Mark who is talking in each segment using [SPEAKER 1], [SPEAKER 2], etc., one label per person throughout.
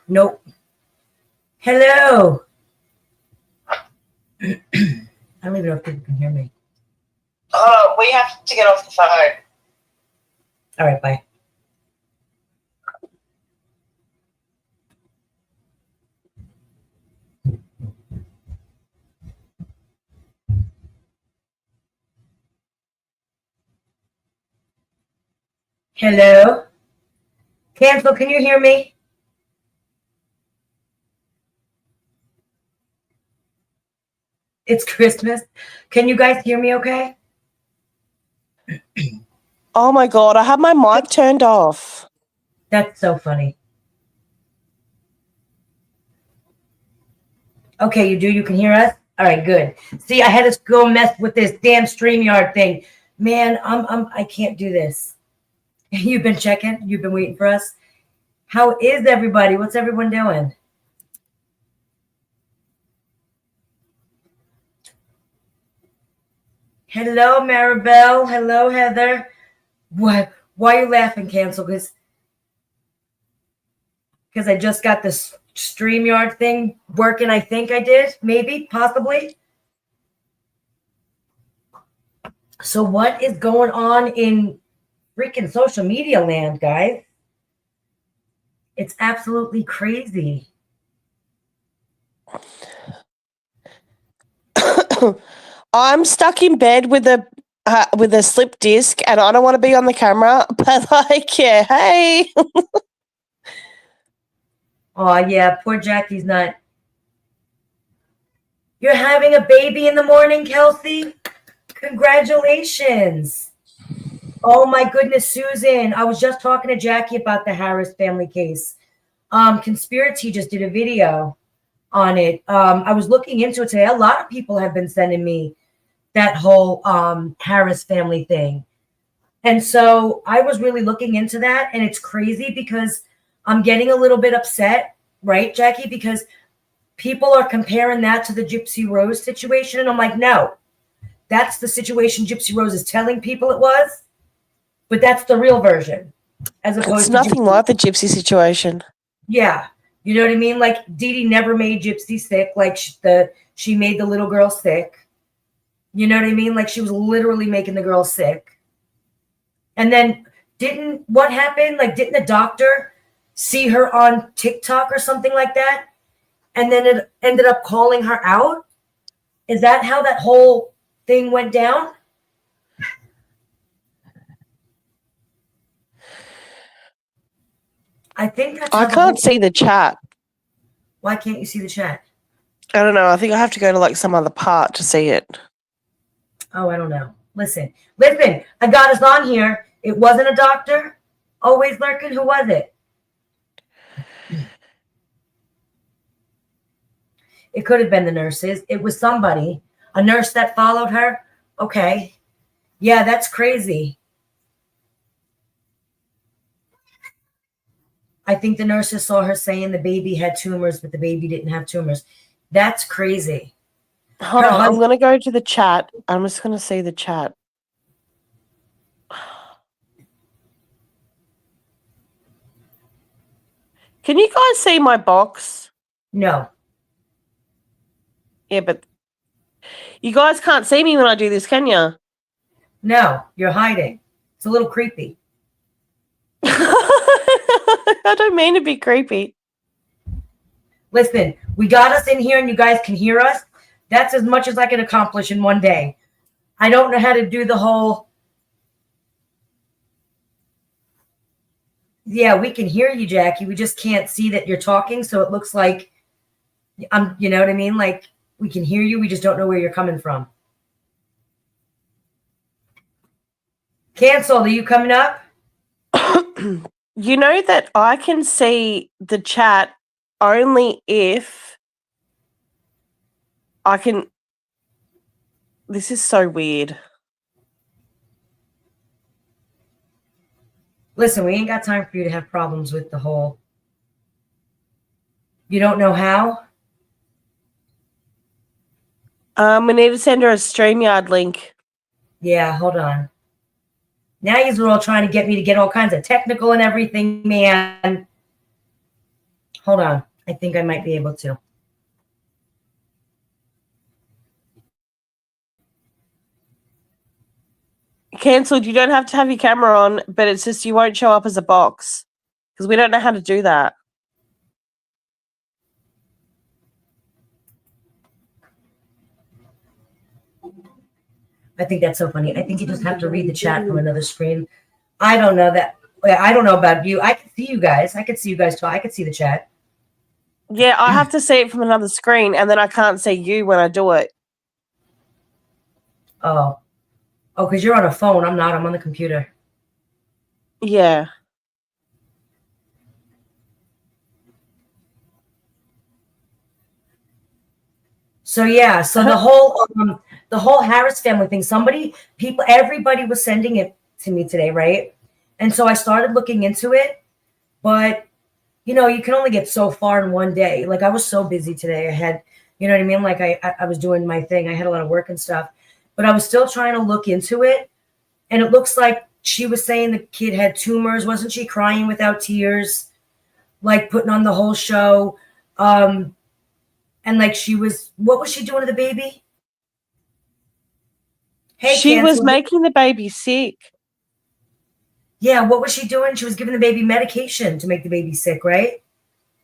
[SPEAKER 1] Nope. Hello. I don't even know if people can hear me.
[SPEAKER 2] We have to get off the phone.
[SPEAKER 1] All right, bye. Hello? Cancel, can you hear me? It's Christmas. Can you guys hear me okay?
[SPEAKER 3] Oh my God, I have my mic turned off.
[SPEAKER 1] That's so funny. Okay, you do? You can hear us? All right, good. See, I had to go mess with this damn StreamYard thing. Man, I can't do this. You've been checking? You've been waiting for us? How is everybody? What's everyone doing? Hello, Maribel. Hello, Heather. What? Why are you laughing, Cancel? Because I just got this StreamYard thing working. I think I did. Maybe. Possibly. So what is going on in freaking social media land, guys? It's absolutely crazy.
[SPEAKER 3] I'm stuck in bed with a slip disc, and I don't want to be on the camera. But like, yeah, hey.
[SPEAKER 1] Oh yeah, poor Jackie's not. You're having a baby in the morning, Kelsey? Congratulations. Oh my goodness, Susan. I was just talking to Jackie about the Harris family case. Conspiracy just did a video on it. I was looking into it today. A lot of people have been sending me that whole Harris family thing. And so I was really looking into that, and it's crazy because I'm getting a little bit upset, right, Jackie? Because people are comparing that to the Gypsy Rose situation. And I'm like, no, that's the situation Gypsy Rose is telling people it was, but that's the real version. As opposed
[SPEAKER 3] It's nothing like the Gypsy situation.
[SPEAKER 1] Yeah. You know what I mean? Like Dee Dee never made Gypsy sick. Like she made the little girl sick. You know what I mean? Like she was literally making the girl sick. And then what happened? Like didn't the doctor see her on TikTok or something like that? And then it ended up calling her out? Is that how that whole thing went down? I think that's
[SPEAKER 3] I can't see the chat.
[SPEAKER 1] Why can't you see the chat?
[SPEAKER 3] I don't know. I think I have to go to like some other part to see it.
[SPEAKER 1] Oh, I don't know. Listen. I got us on here. It wasn't a doctor. Always lurking. Who was it? It could have been the nurses. It was somebody. A nurse that followed her. Okay. Yeah, that's crazy. I think the nurses saw her saying the baby had tumors, but the baby didn't have tumors. That's crazy.
[SPEAKER 3] Hold on, I'm going to go to the chat. I'm just going to see the chat. Can you guys see my box?
[SPEAKER 1] No.
[SPEAKER 3] Yeah, but you guys can't see me when I do this, can you?
[SPEAKER 1] No, you're hiding. It's a little creepy.
[SPEAKER 3] I don't mean to be creepy.
[SPEAKER 1] Listen, we got us in here and you guys can hear us. That's as much as I can accomplish in one day. I don't know how to do the whole... Yeah, we can hear you, Jackie. We just can't see that you're talking, so it looks like... you know what I mean? Like, we can hear you, we just don't know where you're coming from. Cancel, are you coming up?
[SPEAKER 3] You know that I can see the chat only if I can... This is so weird.
[SPEAKER 1] Listen, we ain't got time for you to have problems with the whole... You don't know how?
[SPEAKER 3] We need to send her a StreamYard link.
[SPEAKER 1] Yeah, hold on. Now you're all trying to get me to get all kinds of technical and everything, man. Hold on. I think I might be able to.
[SPEAKER 3] Cancelled. You don't have to have your camera on, but it's just you won't show up as a box because we don't know how to do that.
[SPEAKER 1] I think that's so funny. I think you just have to read the chat from another screen. I don't know that. I don't know about you. I can see you guys. I can see you guys talk. I can see the chat.
[SPEAKER 3] Yeah, I have to see it from another screen, and then I can't see you when I do it.
[SPEAKER 1] Oh, because you're on a phone. I'm not. I'm on the computer.
[SPEAKER 3] Yeah.
[SPEAKER 1] So yeah. So the whole Harris family thing. Everybody was sending it to me today, right? And so I started looking into it, but you know, you can only get so far in one day. Like I was so busy today. I had, you know what I mean? Like I was doing my thing. I had a lot of work and stuff, but I was still trying to look into it. And it looks like she was saying the kid had tumors. Wasn't she crying without tears? Like putting on the whole show. And like what was she doing to the baby? Hey,
[SPEAKER 3] she was
[SPEAKER 1] Cancel.
[SPEAKER 3] making the baby sick.
[SPEAKER 1] Yeah, what was she doing? She was giving the baby medication to make the baby sick, right?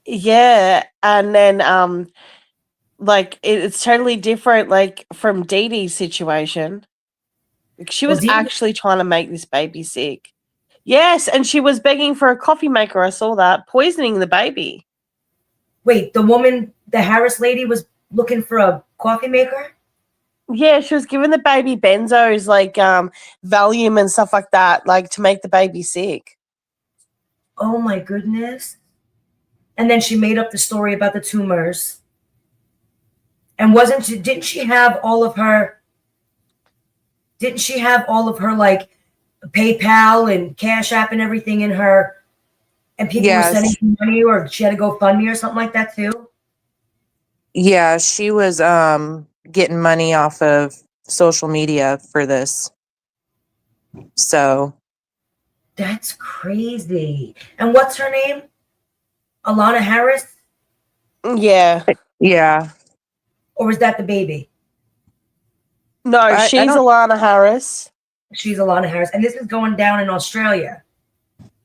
[SPEAKER 3] Yeah, and then like it's totally different, like from Dee Dee's situation. She was actually trying to make this baby sick. Yes, and she was begging for a coffee maker. I saw that, poisoning the baby.
[SPEAKER 1] Wait, the Harris lady was looking for a coffee maker?
[SPEAKER 3] Yeah, she was giving the baby benzos, like Valium and stuff like that, like to make the baby sick.
[SPEAKER 1] Oh my goodness. And then she made up the story about the tumors. And didn't she have all of her like PayPal and Cash App and everything in her, and people were sending money, or she had to go fund me or something like that too?
[SPEAKER 4] Yeah, she was getting money off of social media for this. So
[SPEAKER 1] that's crazy. And what's her name? Alana Harris?
[SPEAKER 3] Yeah.
[SPEAKER 4] Yeah.
[SPEAKER 1] Or is that the baby?
[SPEAKER 3] No, she's Alana Harris.
[SPEAKER 1] She's Alana Harris. And this is going down in Australia.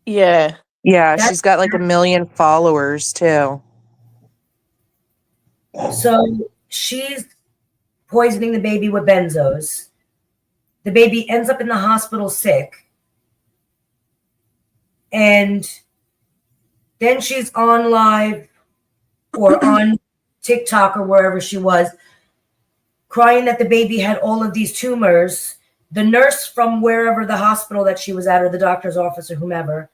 [SPEAKER 3] Yeah.
[SPEAKER 4] Yeah, she's got like 1 million followers too.
[SPEAKER 1] So she's poisoning the baby with benzos. The baby ends up in the hospital sick. And then she's on live or on TikTok or wherever she was, crying that the baby had all of these tumors. The nurse from wherever the hospital that she was at, or the doctor's office or whomever,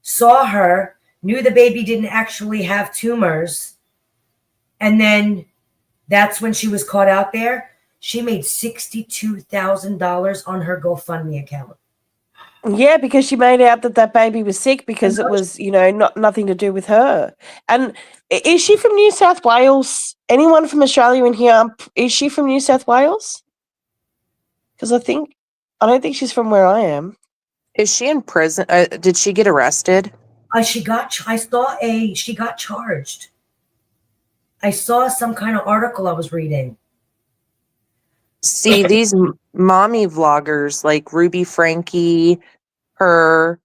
[SPEAKER 1] saw her, knew the baby didn't actually have tumors. And then that's when she was caught out there. She made $62,000 on her GoFundMe account.
[SPEAKER 3] Yeah, because she made out that baby was sick because it was, you know, nothing to do with her. And is she from New South Wales? Anyone from Australia in here? Is she from New South Wales? Because I don't think she's from where I am.
[SPEAKER 4] Is she in prison? Did she get arrested?
[SPEAKER 1] She got charged. I saw some kind of article I was reading.
[SPEAKER 4] See, these mommy vloggers like Ruby Frankie, her,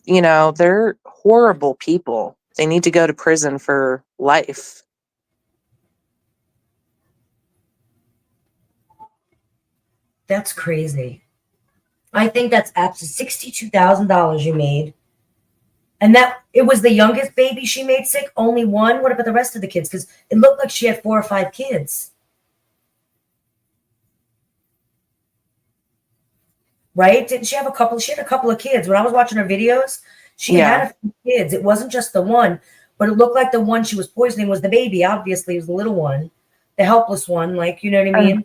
[SPEAKER 4] you know, they're horrible people. They need to go to prison for life.
[SPEAKER 1] That's crazy. I think that's absolutely $62,000 you made. And that it was the youngest baby she made sick, only one. What about the rest of the kids? Because it looked like she had 4 or 5 kids. Right? Didn't she have a couple? She had a couple of kids. When I was watching her videos, she had a few kids. It wasn't just the one, but it looked like the one she was poisoning was the baby. Obviously, it was the little one, the helpless one. Like, you know what I mean?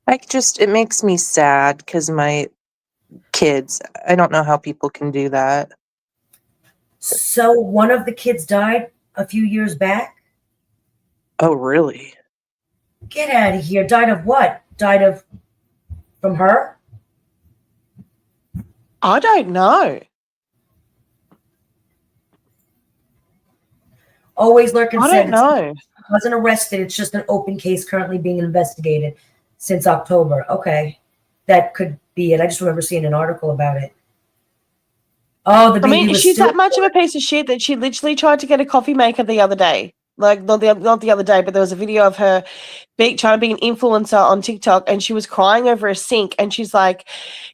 [SPEAKER 4] It makes me sad because my kids, I don't know how people can do that.
[SPEAKER 1] So one of the kids died a few years back.
[SPEAKER 4] Oh, really?
[SPEAKER 1] Get out of here. Died of what? From her?
[SPEAKER 3] I don't know.
[SPEAKER 1] Always Lurkin
[SPEAKER 3] I
[SPEAKER 1] said
[SPEAKER 3] don't know.
[SPEAKER 1] wasn't arrested. It's just an open case currently being investigated since October. Okay. That could be it. I just remember seeing an article about it. Oh, the
[SPEAKER 3] I
[SPEAKER 1] baby
[SPEAKER 3] mean,
[SPEAKER 1] was
[SPEAKER 3] she's
[SPEAKER 1] still
[SPEAKER 3] that much of a piece of shit that she literally tried to get a coffee maker the other day. Like, not the other day, but there was a video of her trying to be an influencer on TikTok, and she was crying over a sink, and she's like,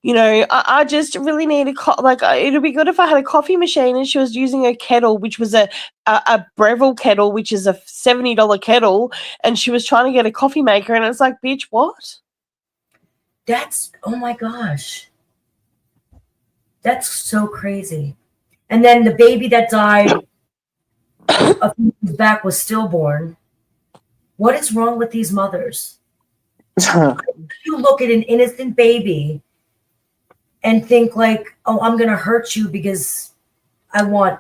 [SPEAKER 3] I just really need it'd be good if I had a coffee machine, and she was using a kettle, which was a Breville kettle, which is a $70 kettle, and she was trying to get a coffee maker, and it's like, bitch, what?
[SPEAKER 1] That's, oh my gosh. That's so crazy. And then the baby that died a few years back was stillborn. What is wrong with these mothers? You look at an innocent baby and think like, oh, I'm going to hurt you because I want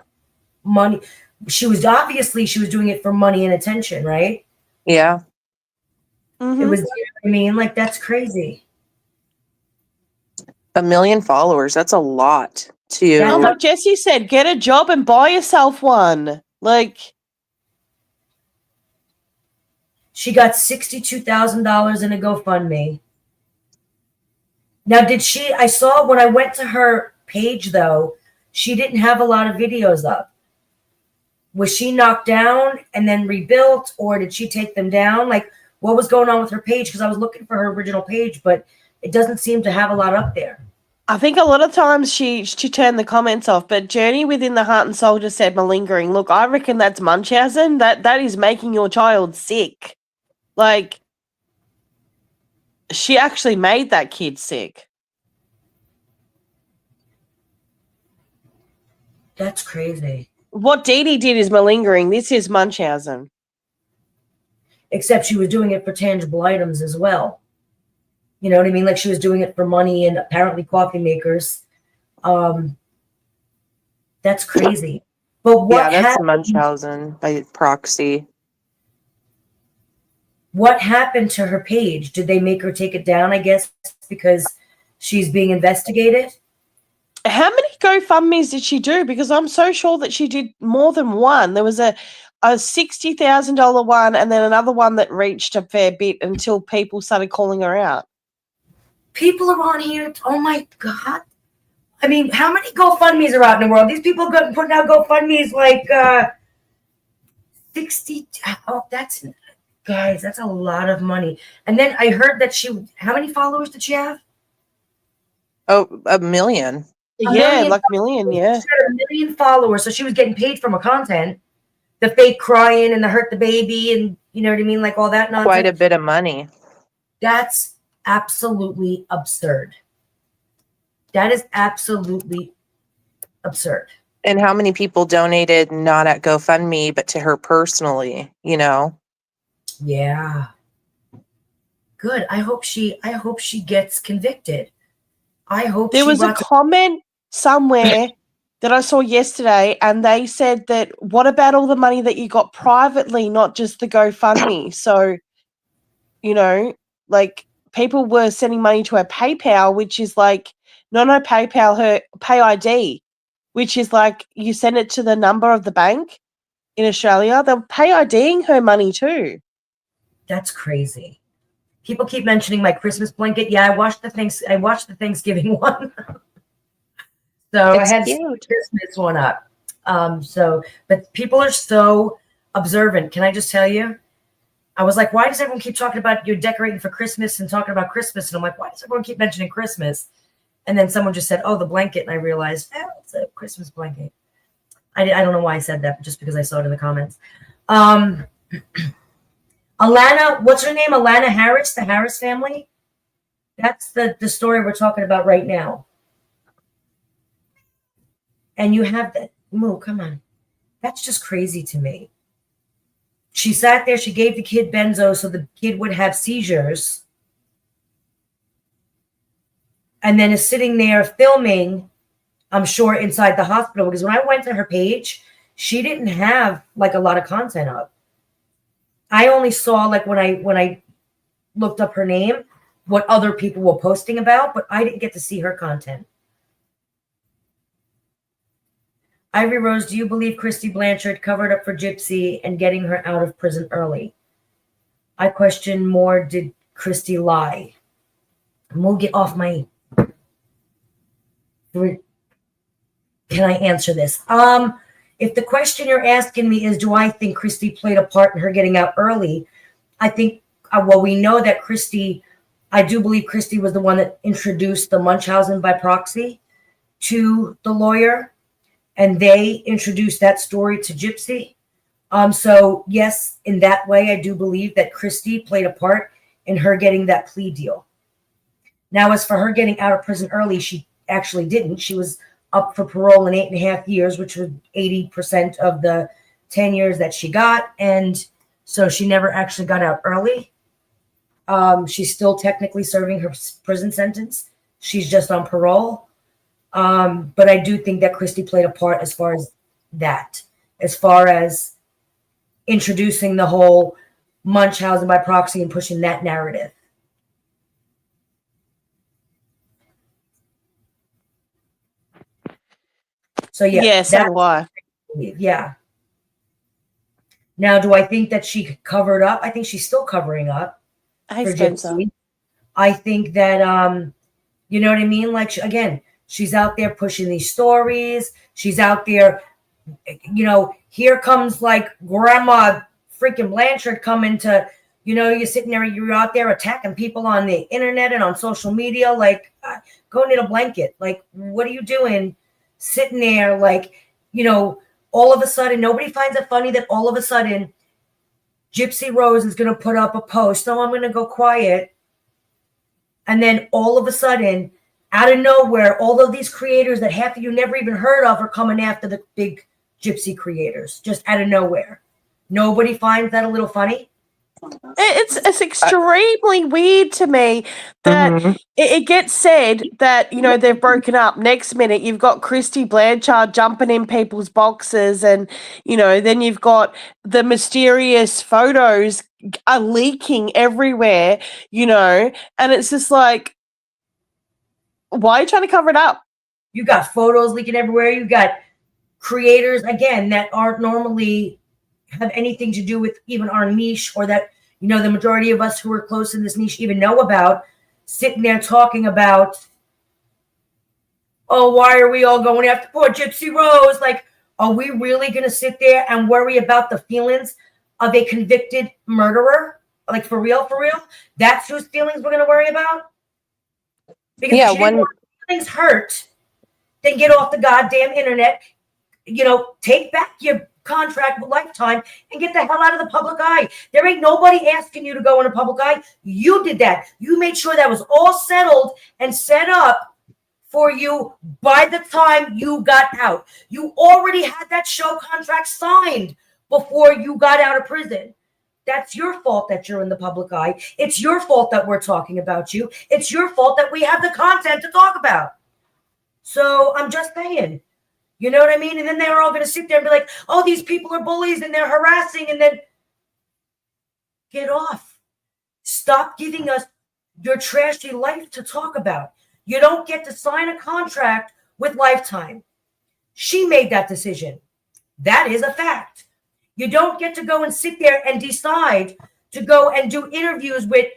[SPEAKER 1] money. She was doing it for money and attention, right?
[SPEAKER 4] Yeah.
[SPEAKER 1] It was, I mean, like, that's crazy.
[SPEAKER 4] 1 million followers. That's a lot to.
[SPEAKER 3] That's what Jessie said. Get a job and buy yourself one. Like,
[SPEAKER 1] she got $62,000 in a GoFundMe. Now, I saw when I went to her page, though, she didn't have a lot of videos up. Was she knocked down and then rebuilt, or did she take them down? Like, what was going on with her page? Because I was looking for her original page, but it doesn't seem to have a lot up there.
[SPEAKER 3] I think a lot of times she turned the comments off, but Journey Within the Heart and Soul just said malingering. Look, I reckon that's Munchausen. That is making your child sick. Like, she actually made that kid sick.
[SPEAKER 1] That's crazy.
[SPEAKER 3] What Dee Dee did is malingering. This is Munchausen.
[SPEAKER 1] Except she was doing it for tangible items as well. You know what I mean? Like, she was doing it for money and apparently coffee makers. That's crazy. But what
[SPEAKER 4] that's
[SPEAKER 1] happened?
[SPEAKER 4] Munchausen by proxy.
[SPEAKER 1] What happened to her page? Did they make her take it down, I guess, because she's being investigated?
[SPEAKER 3] How many GoFundMes did she do? Because I'm so sure that she did more than one. There was a $60,000 one, and then another one that reached a fair bit until people started calling her out.
[SPEAKER 1] People are on here. Oh my God. I mean, how many GoFundMes are out in the world? These people putting out GoFundMes like 60. Oh, guys, that's a lot of money. And then I heard that how many followers did she have?
[SPEAKER 4] Oh, 1 million.
[SPEAKER 3] Yeah, like a million, yeah.
[SPEAKER 1] She had 1 million followers, so she was getting paid from her content. The fake crying and the hurt the baby and, you know what I mean? Like, all that nonsense.
[SPEAKER 4] Quite a bit of money.
[SPEAKER 1] That's absolutely absurd. That is absolutely absurd.
[SPEAKER 4] And how many people donated not at GoFundMe, but to her personally,
[SPEAKER 1] Yeah. Good. I hope she gets convicted. I hope
[SPEAKER 3] there was a comment somewhere that I saw yesterday, and they said that what about all the money that you got privately, not just the GoFundMe? So, like, people were sending money to her PayPal, which is like, no, PayPal, her Pay ID, which is like you send it to the number of the bank in Australia. They're Pay IDing her money too.
[SPEAKER 1] That's crazy. People keep mentioning my Christmas blanket. Yeah, I watched the Thanksgiving one. So
[SPEAKER 4] It's
[SPEAKER 1] I had
[SPEAKER 4] cute.
[SPEAKER 1] the Christmas one up. But people are so observant. Can I just tell you? I was like, why does everyone keep talking about you're decorating for Christmas and talking about Christmas? And I'm like, why does everyone keep mentioning Christmas? And then someone just said, oh, the blanket. And I realized, it's a Christmas blanket. I don't know why I said that, just because I saw it in the comments. Alana, what's her name? Alana Harris, the Harris family. That's the story we're talking about right now. And you have that. Moo, come on. That's just crazy to me. She sat there. She gave the kid benzo so the kid would have seizures. And then is sitting there filming, I'm sure, inside the hospital. Because when I went to her page, she didn't have like a lot of content up. I only saw, like, when I looked up her name, what other people were posting about, but I didn't get to see her content. Ivory Rose, do you believe Christy Blanchard covered up for Gypsy and getting her out of prison early? I question more, did Christy lie? And we'll get off my... Can I answer this? If the question you're asking me is, do I think Christy played a part in her getting out early? I think, well, we know that Christy, I do believe Christy was the one that introduced the Munchausen by proxy to the lawyer, and they introduced that story to Gypsy. So yes, in that way, I do believe that Christy played a part in her getting that plea deal. Now, as for her getting out of prison early, she actually didn't. She was up for parole in 8.5 years, which was 80% of the 10 years that she got. And so she never actually got out early. She's still technically serving her prison sentence. She's just on parole. But I do think that Christy played a part as far as that, as far as introducing the whole Munchausen by proxy and pushing that narrative. So yeah,
[SPEAKER 3] yes, so do I.
[SPEAKER 1] Yeah. Now, do I think that she covered up? I think she's still covering up.
[SPEAKER 3] Hey, Spencer.
[SPEAKER 1] I think that you know what I mean? Like, again, she's out there pushing these stories. She's out there, you know, here comes like Grandma freaking Blanchard coming to, you know, you're sitting there, you're out there attacking people on the internet and on social media. Like, go knit a blanket. Like, what are you doing? Sitting there, like, you know, all of a sudden, nobody finds it funny that all of a sudden Gypsy Rose is going to put up a post. Oh, I'm going to go quiet. And then all of a sudden, out of nowhere, all of these creators that half of you never even heard of are coming after the big Gypsy creators, just out of nowhere. Nobody finds that a little funny?
[SPEAKER 3] It's extremely weird to me that it gets said that, you know, they've broken up. Next minute, you've got Christy Blanchard jumping in people's boxes, and, you know, then you've got the mysterious photos are leaking everywhere, you know, and it's just like, why are you trying to cover it up?
[SPEAKER 1] You got photos leaking everywhere. You got creators, again, that aren't normally have anything to do with even our niche, or that, you know, the majority of us who are close in this niche even know about, sitting there talking about, oh, why are we all going after poor Gypsy Rose? Like, are we really going to sit there and worry about the feelings of a convicted murderer? Like, for real, for real? That's whose feelings we're going to worry about? Because if you didn't want feelings hurt, then get off the goddamn internet, you know, take back your contract with Lifetime and get the hell out of the public eye. There ain't nobody asking you to go in a public eye. You did that. You made sure that was all settled and set up for you by the time you got out. You already had that show contract signed before you got out of prison. That's your fault that you're in the public eye. It's your fault that we're talking about you. It's your fault that we have the content to talk about. So I'm just saying. You know what I mean? And then they're all going to sit there and be like, oh, these people are bullies and they're harassing. And then get off. Stop giving us your trashy life to talk about. You don't get to sign a contract with Lifetime. She made that decision. That is a fact. You don't get to go and sit there and decide to go and do interviews with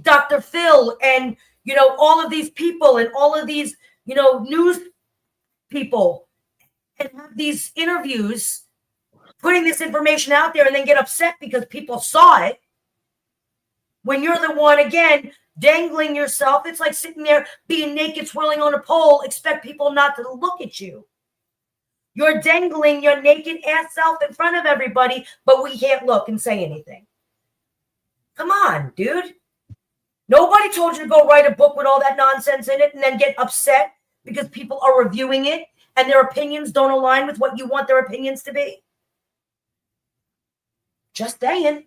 [SPEAKER 1] Dr. Phil and, you know, all of these people and all of these, you know, news people, and have these interviews, putting this information out there, and then get upset because people saw it. When you're the one, again, dangling yourself, it's like sitting there being naked, swirling on a pole, expect people not to look at you. You're dangling your naked ass self in front of everybody, but we can't look and say anything. Come on, dude. Nobody told you to go write a book with all that nonsense in it and then get upset because people are reviewing it and their opinions don't align with what you want their opinions to be. Just saying.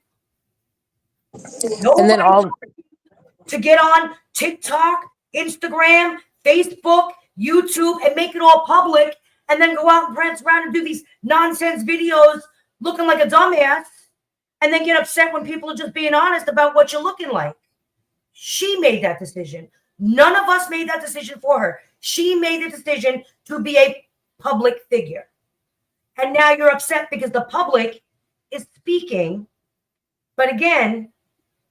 [SPEAKER 4] And then all
[SPEAKER 1] to get on TikTok, Instagram, Facebook, YouTube, and make it all public, and then go out and prance around and do these nonsense videos looking like a dumbass, and then get upset when people are just being honest about what you're looking like. She made that decision. None of us made that decision for her. She made the decision to be a public figure. And now you're upset because the public is speaking. But again,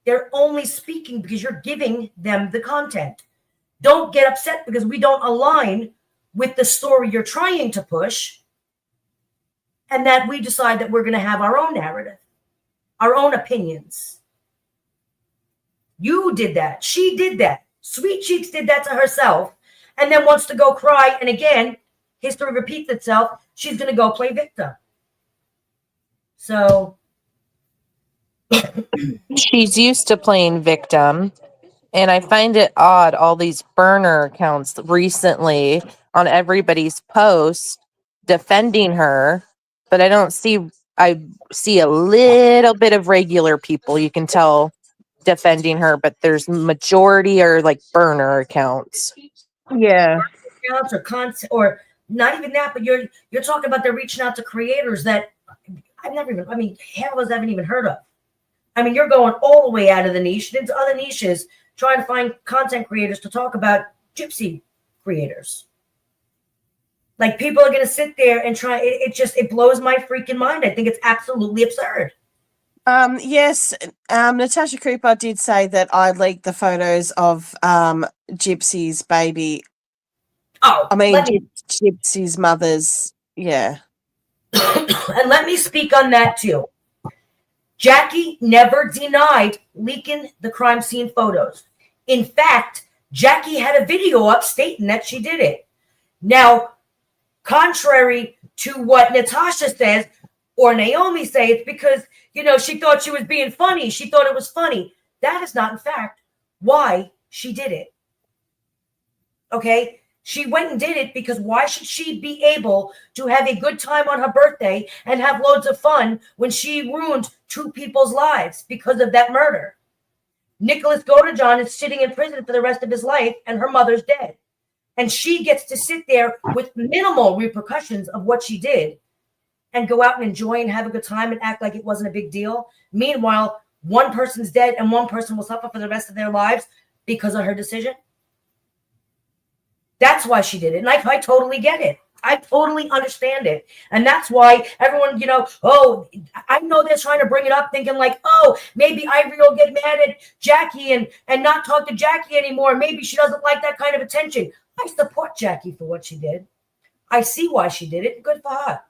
[SPEAKER 1] they're only speaking because you're giving them the content. Don't get upset because we don't align with the story you're trying to push, and that we decide that we're going to have our own narrative, our own opinions. You did that. She did that. Sweet Cheeks did that to herself, and then wants to go cry. And again, history repeats itself. She's going to go play victim. So
[SPEAKER 4] She's used to playing victim. And I find it odd, all these burner accounts recently on everybody's post defending her, but I see a little bit of regular people, you can tell, defending her, but there's majority are like burner accounts.
[SPEAKER 3] Yeah.
[SPEAKER 1] accounts or content, or not even that, but you're talking about they're reaching out to creators that half of us haven't even heard of. I mean, you're going all the way out of the niche into other niches, trying to find content creators to talk about gypsy creators. Like, people are going to sit there and try. It blows my freaking mind. I think it's absolutely absurd.
[SPEAKER 3] Yes, Natasha Cooper did say that I leaked the photos of Gypsy's baby.
[SPEAKER 1] Oh,
[SPEAKER 3] I mean, Gypsy's mother's. Yeah.
[SPEAKER 1] And let me speak on that too. Jackie never denied leaking the crime scene photos. In fact, Jackie had a video up stating that she did it. Now, contrary to what Natasha says or Naomi say, it's because, she thought she was being funny. She thought it was funny. That is not, in fact, why she did it. Okay? She went and did it because why should she be able to have a good time on her birthday and have loads of fun when she ruined 2 people's lives because of that murder? Nicholas Godejohn is sitting in prison for the rest of his life, and her mother's dead. And she gets to sit there with minimal repercussions of what she did and go out and enjoy and have a good time and act like it wasn't a big deal. Meanwhile, one person's dead and one person will suffer for the rest of their lives because of her decision. That's why she did it. And I totally get it. I totally understand it. And that's why everyone, I know they're trying to bring it up thinking like, maybe Ivory will get mad at Jackie and not talk to Jackie anymore. Maybe she doesn't like that kind of attention. I support Jackie for what she did. I see why she did it. Good for her.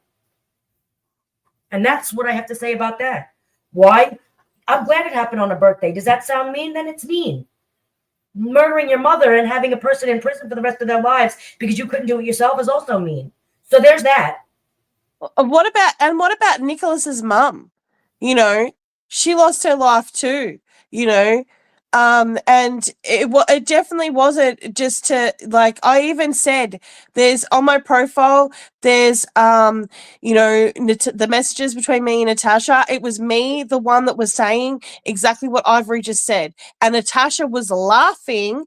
[SPEAKER 1] And that's what I have to say about that. Why? I'm glad it happened on a birthday. Does that sound mean? Then it's mean. Murdering your mother and having a person in prison for the rest of their lives because you couldn't do it yourself is also mean. So there's that.
[SPEAKER 3] What about Nicholas's mum? She lost her life too. And it definitely wasn't just to, like, I even said, there's on my profile, there's the messages between me and Natasha. It was me, the one that was saying exactly what Ivory just said, and Natasha was laughing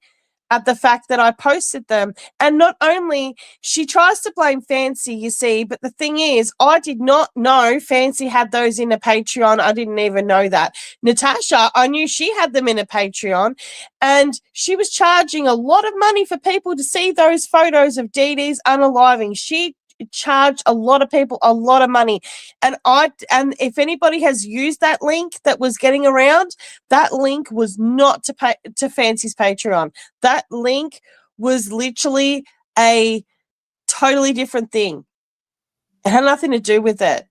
[SPEAKER 3] at the fact that I posted them. And not only, she tries to blame Fancy, you see, but the thing is, I did not know Fancy had those in a Patreon. I didn't even know that. Natasha, I knew she had them in a Patreon, and she was charging a lot of money for people to see those photos of Dee Dee's unaliving. She charged a lot of people a lot of money, and if anybody has used that link that was getting around, that link was not to Fancy's Patreon. That link was literally a totally different thing. It had nothing to do with it.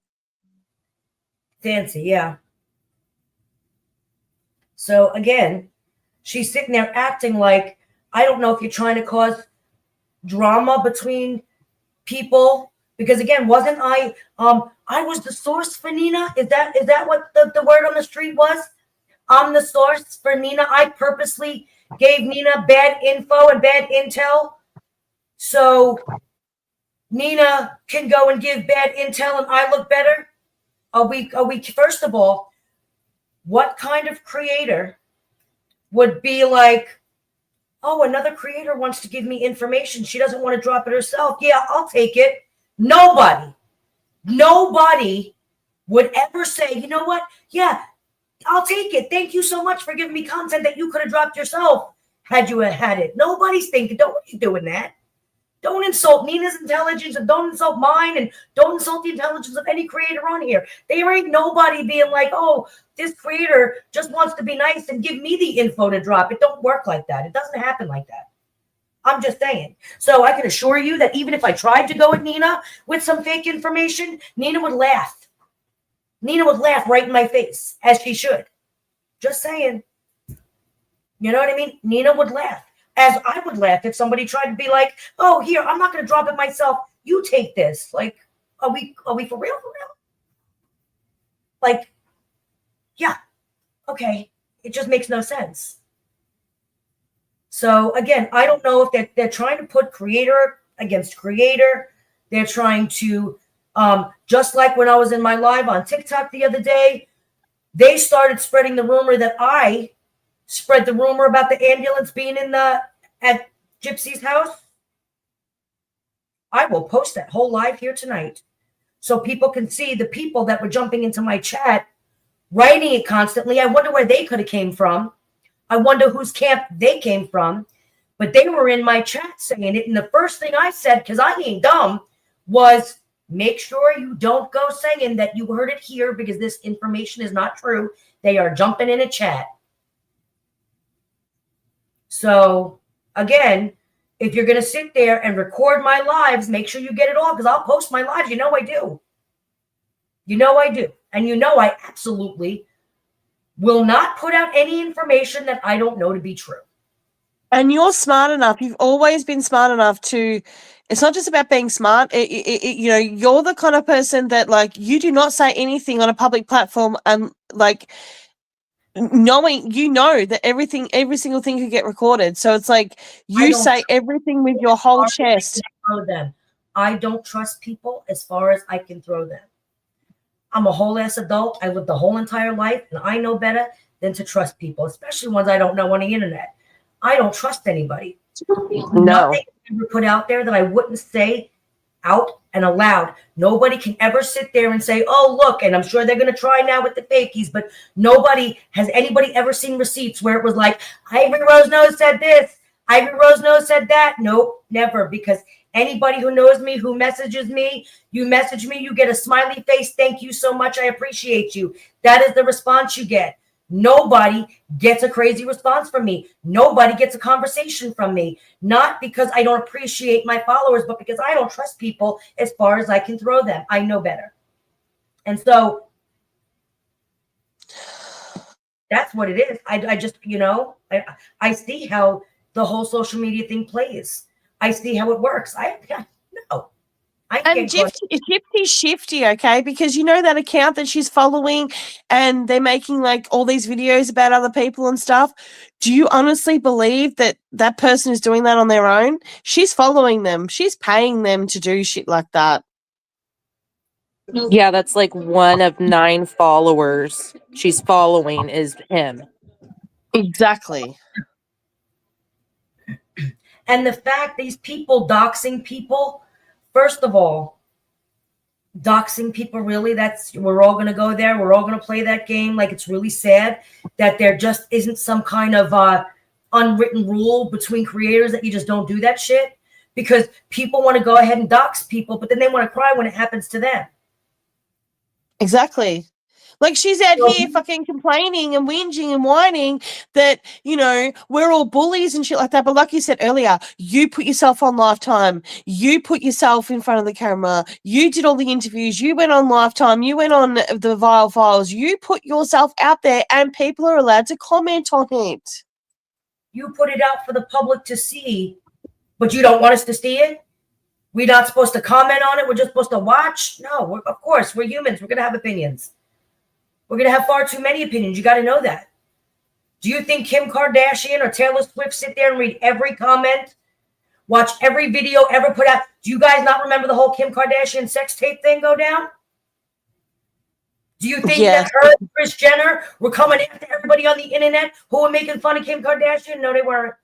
[SPEAKER 1] Fancy, yeah. So again, she's sitting there acting like, I don't know if you're trying to cause drama between people, because again, wasn't I was the source for Nina? Is that what the word on the street was? I'm the source for Nina. I purposely gave Nina bad info and bad intel so Nina can go and give bad intel and I look better. Are we first of all, what kind of creator would be like, oh, another creator wants to give me information. She doesn't want to drop it herself. Yeah, I'll take it. Nobody would ever say, you know what? Yeah, I'll take it. Thank you so much for giving me content that you could have dropped yourself had you had it. Nobody's thinking, nobody's doing that. Don't insult Nina's intelligence, and don't insult mine, and don't insult the intelligence of any creator on here. There ain't nobody being like, oh, this creator just wants to be nice and give me the info to drop. It don't work like that. It doesn't happen like that. I'm just saying. So I can assure you that even if I tried to go at Nina with some fake information, Nina would laugh. Nina would laugh right in my face, as she should. Just saying. You know what I mean? Nina would laugh. As I would laugh if somebody tried to be like, oh, here, I'm not going to drop it myself. You take this. Like, are we for real? For real? Like, yeah. Okay. It just makes no sense. So again, I don't know if they're trying to put creator against creator. They're trying to, just like when I was in my live on TikTok the other day, they started spreading the rumor that I spread the rumor about the ambulance being at Gypsy's house. I will post that whole live here tonight so people can see the people that were jumping into my chat, writing it constantly. I wonder where they could have came from. I wonder whose camp they came from. But they were in my chat saying it. And the first thing I said, because I ain't dumb, was make sure you don't go saying that you heard it here because this information is not true. They are jumping in a chat. So, again, if you're going to sit there and record my lives, make sure you get it all because I'll post my lives. You know I do. You know I do. And you know I absolutely will not put out any information that I don't know to be true.
[SPEAKER 3] And you're smart enough. You've always been smart enough to, it's not just about being smart. You know, you're the kind of person that, like, you do not say anything on a public platform and, like, knowing, you know, that every single thing could get recorded. So it's like you say everything with your whole chest.
[SPEAKER 1] I don't trust people as far as I can throw them. I'm a whole ass adult. I lived the whole entire life, and I know better than to trust people, especially ones I don't know on the internet. I don't trust anybody.
[SPEAKER 3] No.
[SPEAKER 1] Nothing ever put out there that I wouldn't say out and aloud. Nobody can ever sit there and say, oh, look, and I'm sure they're going to try now with the fakies, but has anybody ever seen receipts where it was like, Ivory Rose Nose said this, Ivory Rose Nose said that? Nope, never, because anybody who knows me, who messages me, you message me, you get a smiley face. Thank you so much. I appreciate you. That is the response you get. Nobody gets a crazy response from me. Nobody gets a conversation from me. Not because I don't appreciate my followers, but because I don't trust people as far as I can throw them. I know better. And so that's what it is. I just, you know, I see how the whole social media thing plays. I see how it works.
[SPEAKER 3] And Gypsy's shifty, okay? Because you know that account that she's following and they're making like all these videos about other people and stuff. Do you honestly believe that that person is doing that on their own? She's following them. She's paying them to do shit like that.
[SPEAKER 4] Yeah, that's like one of 9 followers she's following is him.
[SPEAKER 3] Exactly.
[SPEAKER 1] And the fact these people doxing people, first of all, doxing people, really, we're all going to go there. We're all going to play that game. Like, it's really sad that there just isn't some kind of unwritten rule between creators that you just don't do that shit, because people want to go ahead and dox people, but then they want to cry when it happens to them.
[SPEAKER 3] Exactly. Like, she's out here fucking complaining and whinging and whining that, you know, we're all bullies and shit like that. But like you said earlier, you put yourself on Lifetime. You put yourself in front of the camera. You did all the interviews. You went on Lifetime. You went on the Vile Files. You put yourself out there and people are allowed to comment on it.
[SPEAKER 1] You put it out for the public to see, but you don't want us to see it? We're not supposed to comment on it? We're just supposed to watch? No, of course, we're humans. We're going to have opinions. We're going to have far too many opinions. You got to know that. Do you think Kim Kardashian or Taylor Swift sit there and read every comment, watch every video ever put out? Do you guys not remember the whole Kim Kardashian sex tape thing go down? Do you think that her and Kris Jenner were coming after everybody on the internet who were making fun of Kim Kardashian? No, they weren't.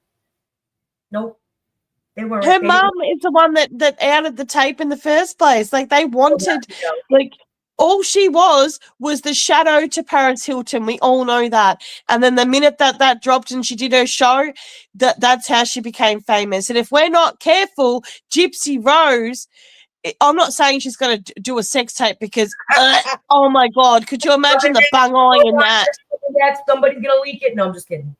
[SPEAKER 1] Nope. They weren't.
[SPEAKER 3] Her mum is the one that outed the tape in the first place. Like, they wanted, like, All she was the shadow to Paris Hilton. We all know that. And then the minute that dropped and she did her show, that's how she became famous. And if we're not careful, Gypsy Rose, I'm not saying she's going to do a sex tape because, oh my God, could you imagine the bung-eye in that?
[SPEAKER 1] Somebody's going to leak it. No, I'm just kidding.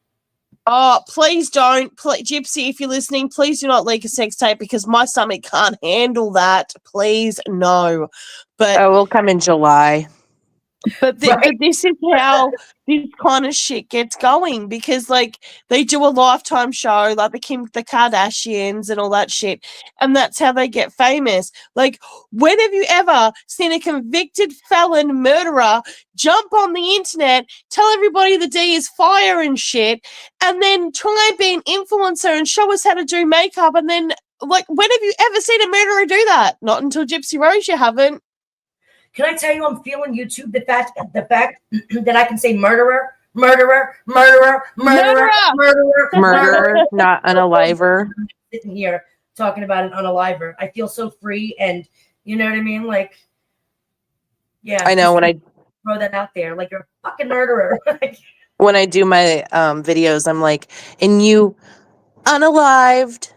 [SPEAKER 3] Oh, please don't. Gypsy, if you're listening, please do not leak a sex tape because my stomach can't handle that. Please, no. But
[SPEAKER 4] Oh, we'll come in July.
[SPEAKER 3] But this is how this kind of shit gets going because, like, they do a Lifetime show, like the Kardashians and all that shit, and that's how they get famous. Like, when have you ever seen a convicted felon murderer jump on the internet, tell everybody the D is fire and shit, and then try and be an influencer and show us how to do makeup? And then, like, when have you ever seen a murderer do that? Not until Gypsy Rose, you haven't.
[SPEAKER 1] Can I tell you I'm feeling YouTube the fact that I can say murderer,
[SPEAKER 3] Murder,
[SPEAKER 4] not unaliver.
[SPEAKER 1] Sitting here talking about an unaliver. I feel so free, and you know what I mean? Like, yeah.
[SPEAKER 4] I know when I
[SPEAKER 1] throw that out there, like, you're a fucking murderer.
[SPEAKER 4] when I do my videos, I'm like, and you unalived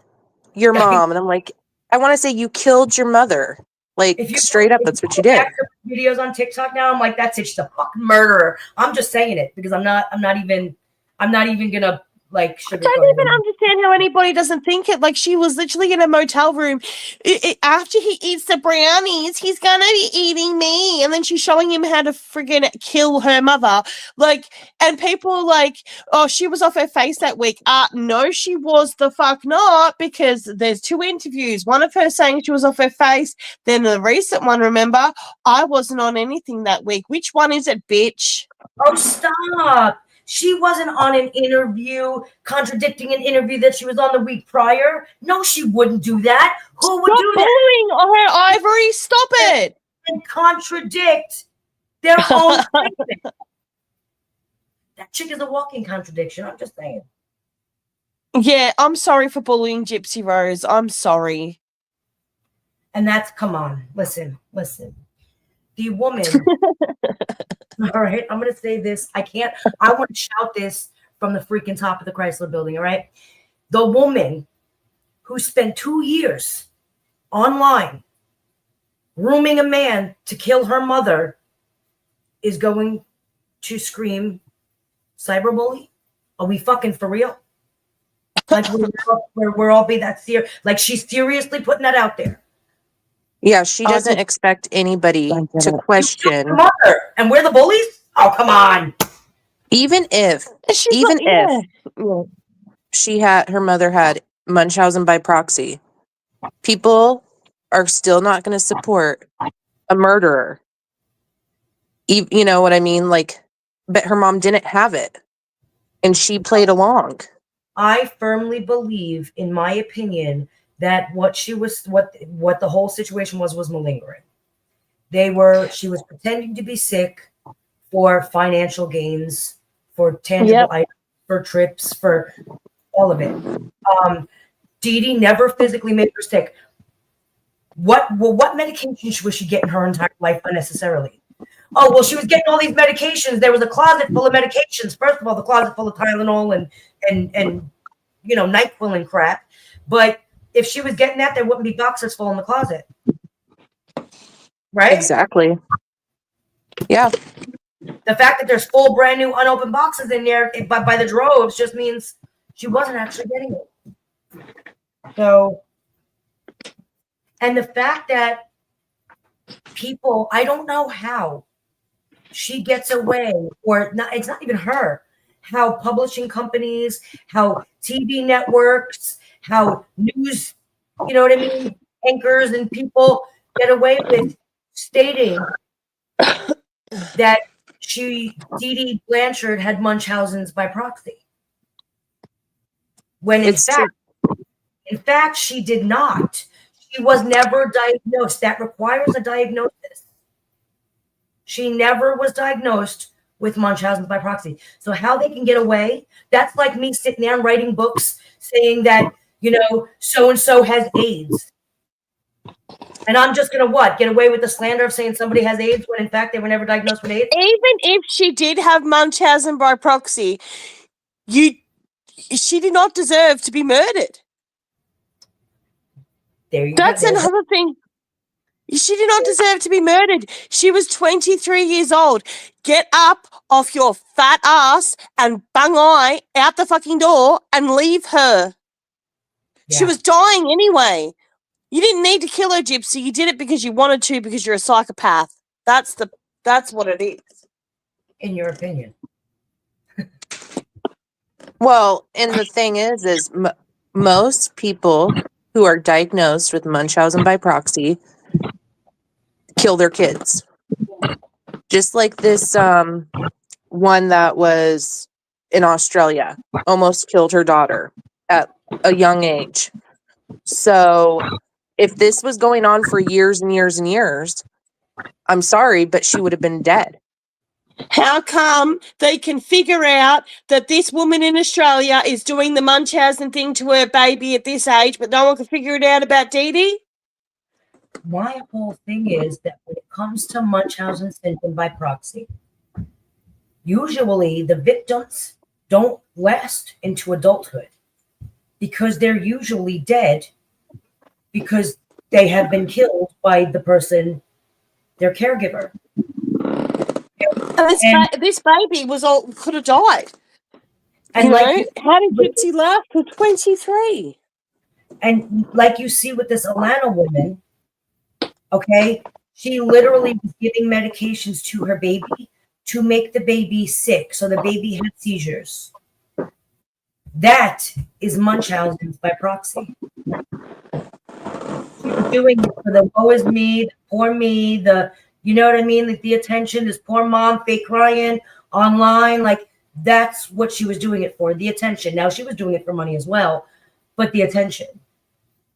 [SPEAKER 4] your mom. And I'm like, I want to say you killed your mother. Like, straight up, that's what you did.
[SPEAKER 1] Videos on TikTok now, I'm like, that's it. She's a fucking murderer. I'm just saying it because I'm not even gonna, like,
[SPEAKER 3] I don't even understand how anybody doesn't think it. Like, she was literally in a motel room. After he eats the brownies, he's gonna be eating me. And then she's showing him how to friggin' kill her mother. Like, and people are like, oh, she was off her face that week. No, she was the fuck not, because there's 2 interviews. One of her saying she was off her face. Then the recent one, remember, I wasn't on anything that week. Which one is it, bitch?
[SPEAKER 1] Oh, stop. She wasn't on an interview contradicting an interview that she was on the week prior. No, she wouldn't do that. Who would do that?
[SPEAKER 3] Stop bullying her, Ivory. Stop it.
[SPEAKER 1] And contradict their own statement. That chick is a walking contradiction. I'm just saying.
[SPEAKER 3] Yeah, I'm sorry for bullying Gypsy Rose. I'm sorry.
[SPEAKER 1] And that's, come on. Listen. The woman... All right, I'm going to say this. I want to shout this from the freaking top of the Chrysler building, all right? The woman who spent 2 years online grooming a man to kill her mother is going to scream cyberbully? Are we fucking for real? Like, we're all be that serious? Like, she's seriously putting that out there.
[SPEAKER 4] Yeah, she doesn't expect anybody to question.
[SPEAKER 1] And we're the bullies? Oh, come on.
[SPEAKER 4] Even if she had, her mother had Munchausen by proxy, people are still not going to support a murderer. You know what I mean? Like, but her mom didn't have it, and she played along.
[SPEAKER 1] I firmly believe, in my opinion, that what the whole situation was malingering. She was pretending to be sick for financial gains, for tangible items, for trips, for all of it. Dee Dee never physically made her sick. What medication was she getting her entire life unnecessarily? Oh, well, she was getting all these medications. There was a closet full of medications. First of all, the closet full of Tylenol and you know, NyQuil and crap. But if she was getting that, there wouldn't be boxes full in the closet. Right?
[SPEAKER 4] Exactly. Yeah.
[SPEAKER 1] The fact that there's full brand new unopened boxes in there by the droves just means she wasn't actually getting it. So, and the fact that people, I don't know how she gets away, or not, it's not even her, how publishing companies, how TV networks, how news, you know what I mean, anchors and people get away with stating that Dee Dee Blanchard had Munchausen's by proxy. When in fact, she did not. She was never diagnosed. That requires a diagnosis. She never was diagnosed with Munchausen's by proxy. So how they can get away, that's like me sitting there writing books saying that, you know, so-and-so has AIDS. And I'm just going to what? Get away with the slander of saying somebody has AIDS when in fact they were never diagnosed with AIDS?
[SPEAKER 3] Even if she did have Munchausen by proxy, she did not deserve to be murdered.
[SPEAKER 1] There you
[SPEAKER 3] That's
[SPEAKER 1] go.
[SPEAKER 3] another thing. She did not deserve to be murdered. She was 23 years old. Get up off your fat ass and bung eye out the fucking door and leave her.
[SPEAKER 1] Yeah.
[SPEAKER 3] She was dying anyway. You didn't need to kill her, Gypsy. You did it because you wanted to, because you're a psychopath. That's what it is.
[SPEAKER 1] In your opinion.
[SPEAKER 4] Well, and the thing is most people who are diagnosed with Munchausen by proxy kill their kids. Just like this one that was in Australia, almost killed her daughter at a young age. So if this was going on for years and years and years, I'm sorry, but she would have been dead.
[SPEAKER 3] How come they can figure out that this woman in Australia is doing the Munchausen thing to her baby at this age, but no one can figure it out about Dee Dee?
[SPEAKER 1] My whole thing is that when it comes to Munchausen syndrome by proxy, usually the victims don't last into adulthood because they're usually dead because they have been killed by the person, their caregiver.
[SPEAKER 3] And this baby could have died.
[SPEAKER 1] And
[SPEAKER 3] how did Gypsy last for 23?
[SPEAKER 1] And like you see with this Alana woman, okay, she literally was giving medications to her baby to make the baby sick, so the baby had seizures. That is Munchausen's by proxy. She was doing it for the woe is me, the poor me, you know what I mean? Like the attention, this poor mom fake crying online, like that's what she was doing it for, the attention. Now she was doing it for money as well, but the attention.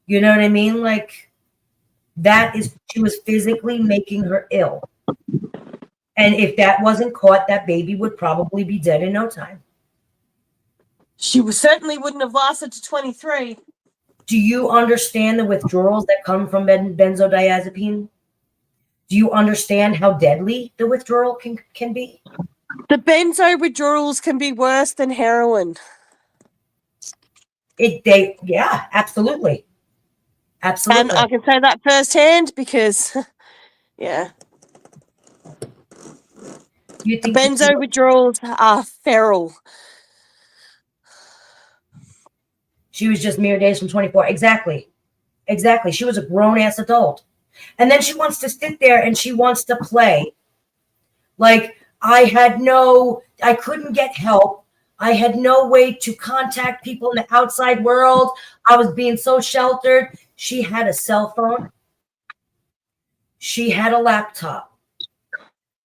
[SPEAKER 1] You know what I mean? Like that is, she was physically making her ill. And if that wasn't caught, that baby would probably be dead in no time.
[SPEAKER 3] She certainly wouldn't have lasted to 23.
[SPEAKER 1] Do you understand the withdrawals that come from benzodiazepine? Do you understand how deadly the withdrawal can be?
[SPEAKER 3] The benzo withdrawals can be worse than heroin.
[SPEAKER 1] Yeah, absolutely. Absolutely.
[SPEAKER 3] And I can say that firsthand because, yeah.
[SPEAKER 1] You think
[SPEAKER 3] benzo withdrawals are feral.
[SPEAKER 1] She was just mere days from 24. Exactly. She was a grown-ass adult. And then she wants to sit there and she wants to play. Like, I couldn't get help. I had no way to contact people in the outside world. I was being so sheltered. She had a cell phone. She had a laptop.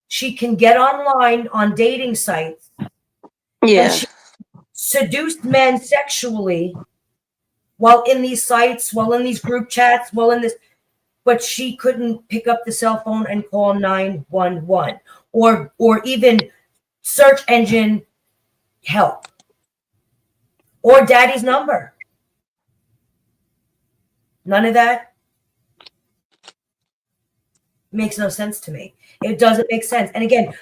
[SPEAKER 1] She can get online on dating sites.
[SPEAKER 3] Yeah.
[SPEAKER 1] And she seduced men sexually while in these sites, while in these group chats, but she couldn't pick up the cell phone and call 911 or even search engine help or daddy's number. None of that makes no sense to me. It doesn't make sense. And again,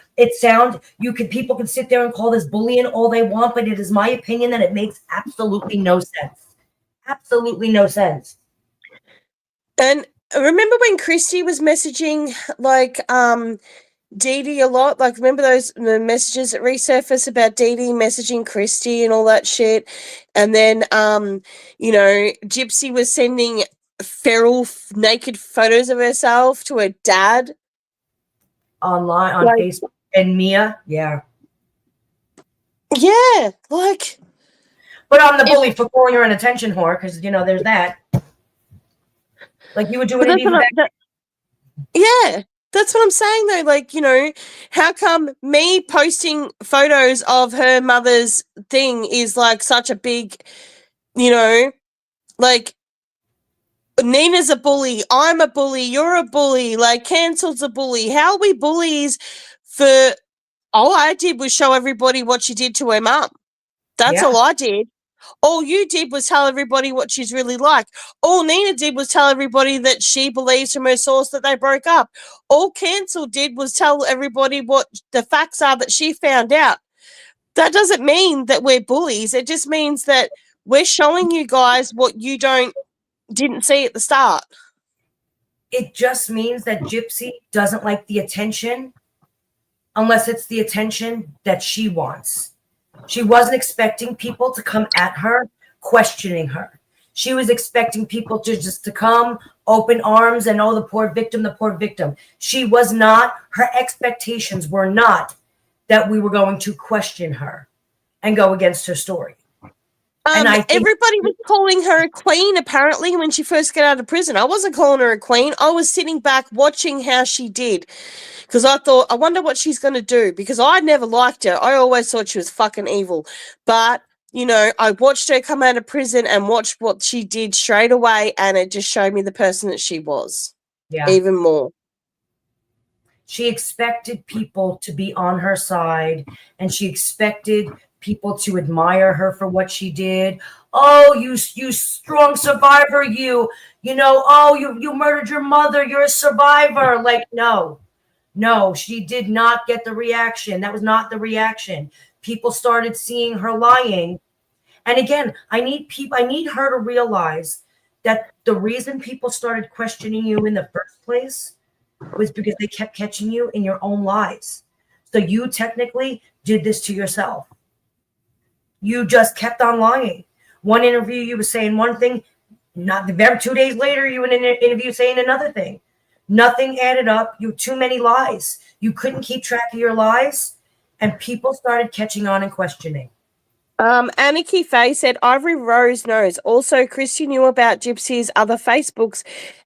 [SPEAKER 1] people can sit there and call this bullying all they want, but it is my opinion that it makes absolutely no sense. Absolutely no sense.
[SPEAKER 3] And remember when Christy was messaging Dee Dee a lot? Like, remember the messages that resurfaced about Dee Dee messaging Christy and all that shit? And then, Gypsy was sending feral naked photos of herself to her dad.
[SPEAKER 1] Online, on Facebook. And Mia, yeah.
[SPEAKER 3] Yeah, like...
[SPEAKER 1] But I'm the bully for calling her an attention whore because, there's that. Like, you would do it even back.
[SPEAKER 3] Yeah, that's what I'm saying, though. Like, how come me posting photos of her mother's thing is, like, such a big, like, Nina's a bully, I'm a bully, you're a bully, like, Cancel's a bully. How are we bullies for... All I did was show everybody what she did to her mum. That's all I did. All you did was tell everybody what she's really like. All Nina did was tell everybody that she believes from her source that they broke up. All Cancel did was tell everybody what the facts are that she found out. That doesn't mean that we're bullies. It just means that we're showing you guys what you didn't see at the start.
[SPEAKER 1] It just means that Gypsy doesn't like the attention unless it's the attention that she wants. She wasn't expecting people to come at her, questioning her. She was expecting people to come, open arms, and the poor victim, the poor victim. She was not, her expectations were not that we were going to question her and go against her story. And
[SPEAKER 3] everybody was calling her a queen, apparently, when she first got out of prison. I wasn't calling her a queen. I was sitting back watching how she did. Because I thought, I wonder what she's going to do. Because I never liked her. I always thought she was fucking evil. But, you know, I watched her come out of prison and watched what she did straight away. And it just showed me the person that she was.
[SPEAKER 1] Yeah.
[SPEAKER 3] Even more.
[SPEAKER 1] She expected people to be on her side. And she expected people to admire her for what she did. Oh, you strong survivor, you murdered your mother, you're a survivor. Like, no, she did not get the reaction. That was not the reaction. People started seeing her lying. And again, I need her to realize that the reason people started questioning you in the first place was because they kept catching you in your own lies. So you technically did this to yourself. You just kept on lying. One interview, you were saying one thing. Not 2 days later, you were in an interview saying another thing. Nothing added up. You too many lies. You couldn't keep track of your lies, and people started catching on and questioning.
[SPEAKER 3] Aniki Faye said, Ivory Rose knows. Also, Christy knew about Gypsy's other Facebooks,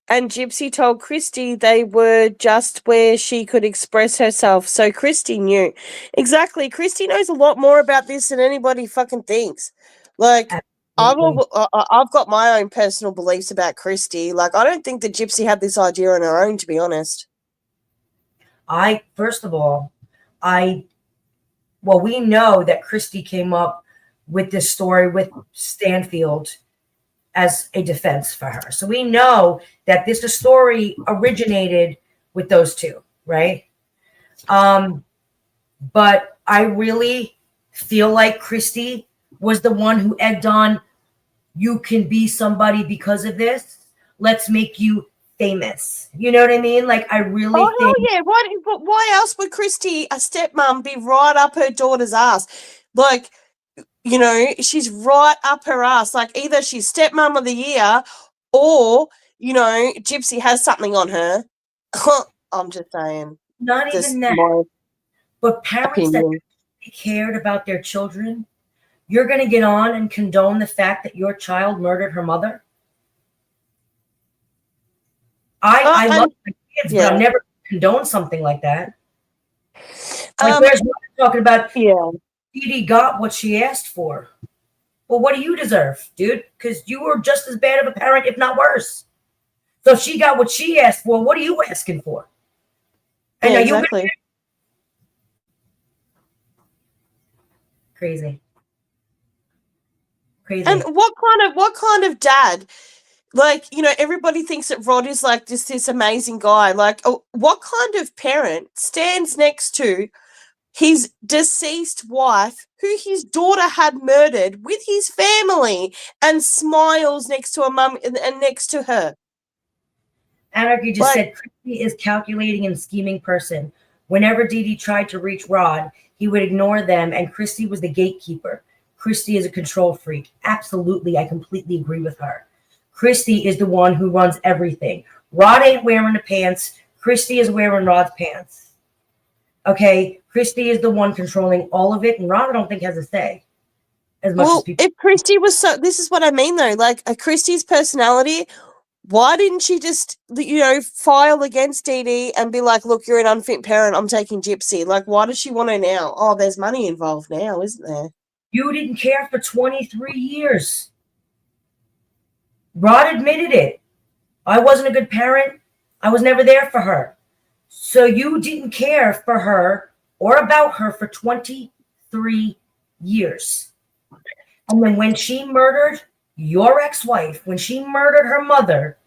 [SPEAKER 3] and Gypsy told Christy they were just where she could express herself. So Christy knew. Exactly. Christy knows a lot more about this than anybody fucking thinks. Like, I've got my own personal beliefs about Christy. Like, I don't think that Gypsy had this idea on her own, to be honest.
[SPEAKER 1] We know that Christy came up with this story with Stanfield as a defense for her. So we know that this story originated with those two, right? But I really feel like Christy was the one who egged on, you can be somebody because of this. Let's make you famous. You know what I mean? Like, I really think...
[SPEAKER 3] Oh, yeah. Why else would Christy, a stepmom, be right up her daughter's ass? Like, you know, she's right up her ass. Like, either she's stepmom of the year or, you know, Gypsy has something on her. I'm just saying.
[SPEAKER 1] Not even that. But parents that cared about their children, you're going to get on and condone the fact that your child murdered her mother? I love my kids, but I'll never condone something like that. Like, where's what talking about?
[SPEAKER 3] Yeah.
[SPEAKER 1] Dee got what she asked for. Well, what do you deserve, dude? Because you were just as bad of a parent, if not worse. So if she got what she asked for, what are you asking for? And
[SPEAKER 3] exactly.
[SPEAKER 1] Crazy.
[SPEAKER 3] And what kind of dad? Like, you know, everybody thinks that Rod is like this amazing guy. Like, what kind of parent stands next to his deceased wife, who his daughter had murdered, with his family, and smiles next to a mum and next to her?
[SPEAKER 1] Anarchy just said, Christy is calculating and scheming person. Whenever Dee tried to reach Rod, he would ignore them, and Christy was the gatekeeper. Christy is a control freak. Absolutely, I completely agree with her. Christy is the one who runs everything. Rod ain't wearing the pants. Christy is wearing Rod's pants. Okay, Christy is the one controlling all of it, and Rod I don't think has a say. As much as people.
[SPEAKER 3] If Christy was this is what I mean though, like Christy's personality, why didn't she just, you know, file against Dee and be like, look, you're an unfit parent, I'm taking Gypsy? Like, why does she want her now? Oh, there's money involved now, isn't there?
[SPEAKER 1] You didn't care for 23 years. Rod admitted it. I wasn't a good parent. I was never there for her. So you didn't care for her or about her for 23 years. And then when she murdered your ex-wife, when she murdered her mother,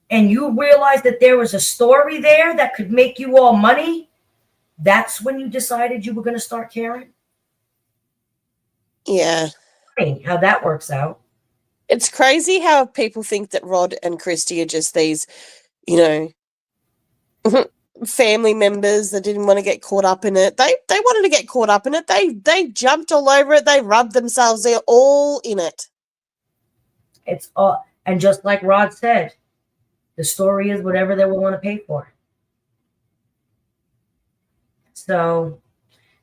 [SPEAKER 1] and you realized that there was a story there that could make you all money, that's when you decided you were going to start caring?
[SPEAKER 3] Yeah.
[SPEAKER 1] How that works out.
[SPEAKER 3] It's crazy how people think that Rod and Christy are just these, family members that didn't want to get caught up in it. They wanted to get caught up in it. They jumped all over it. They rubbed themselves. They're all in it.
[SPEAKER 1] It's all, and just like Rod said, the story is whatever they will want to pay for. So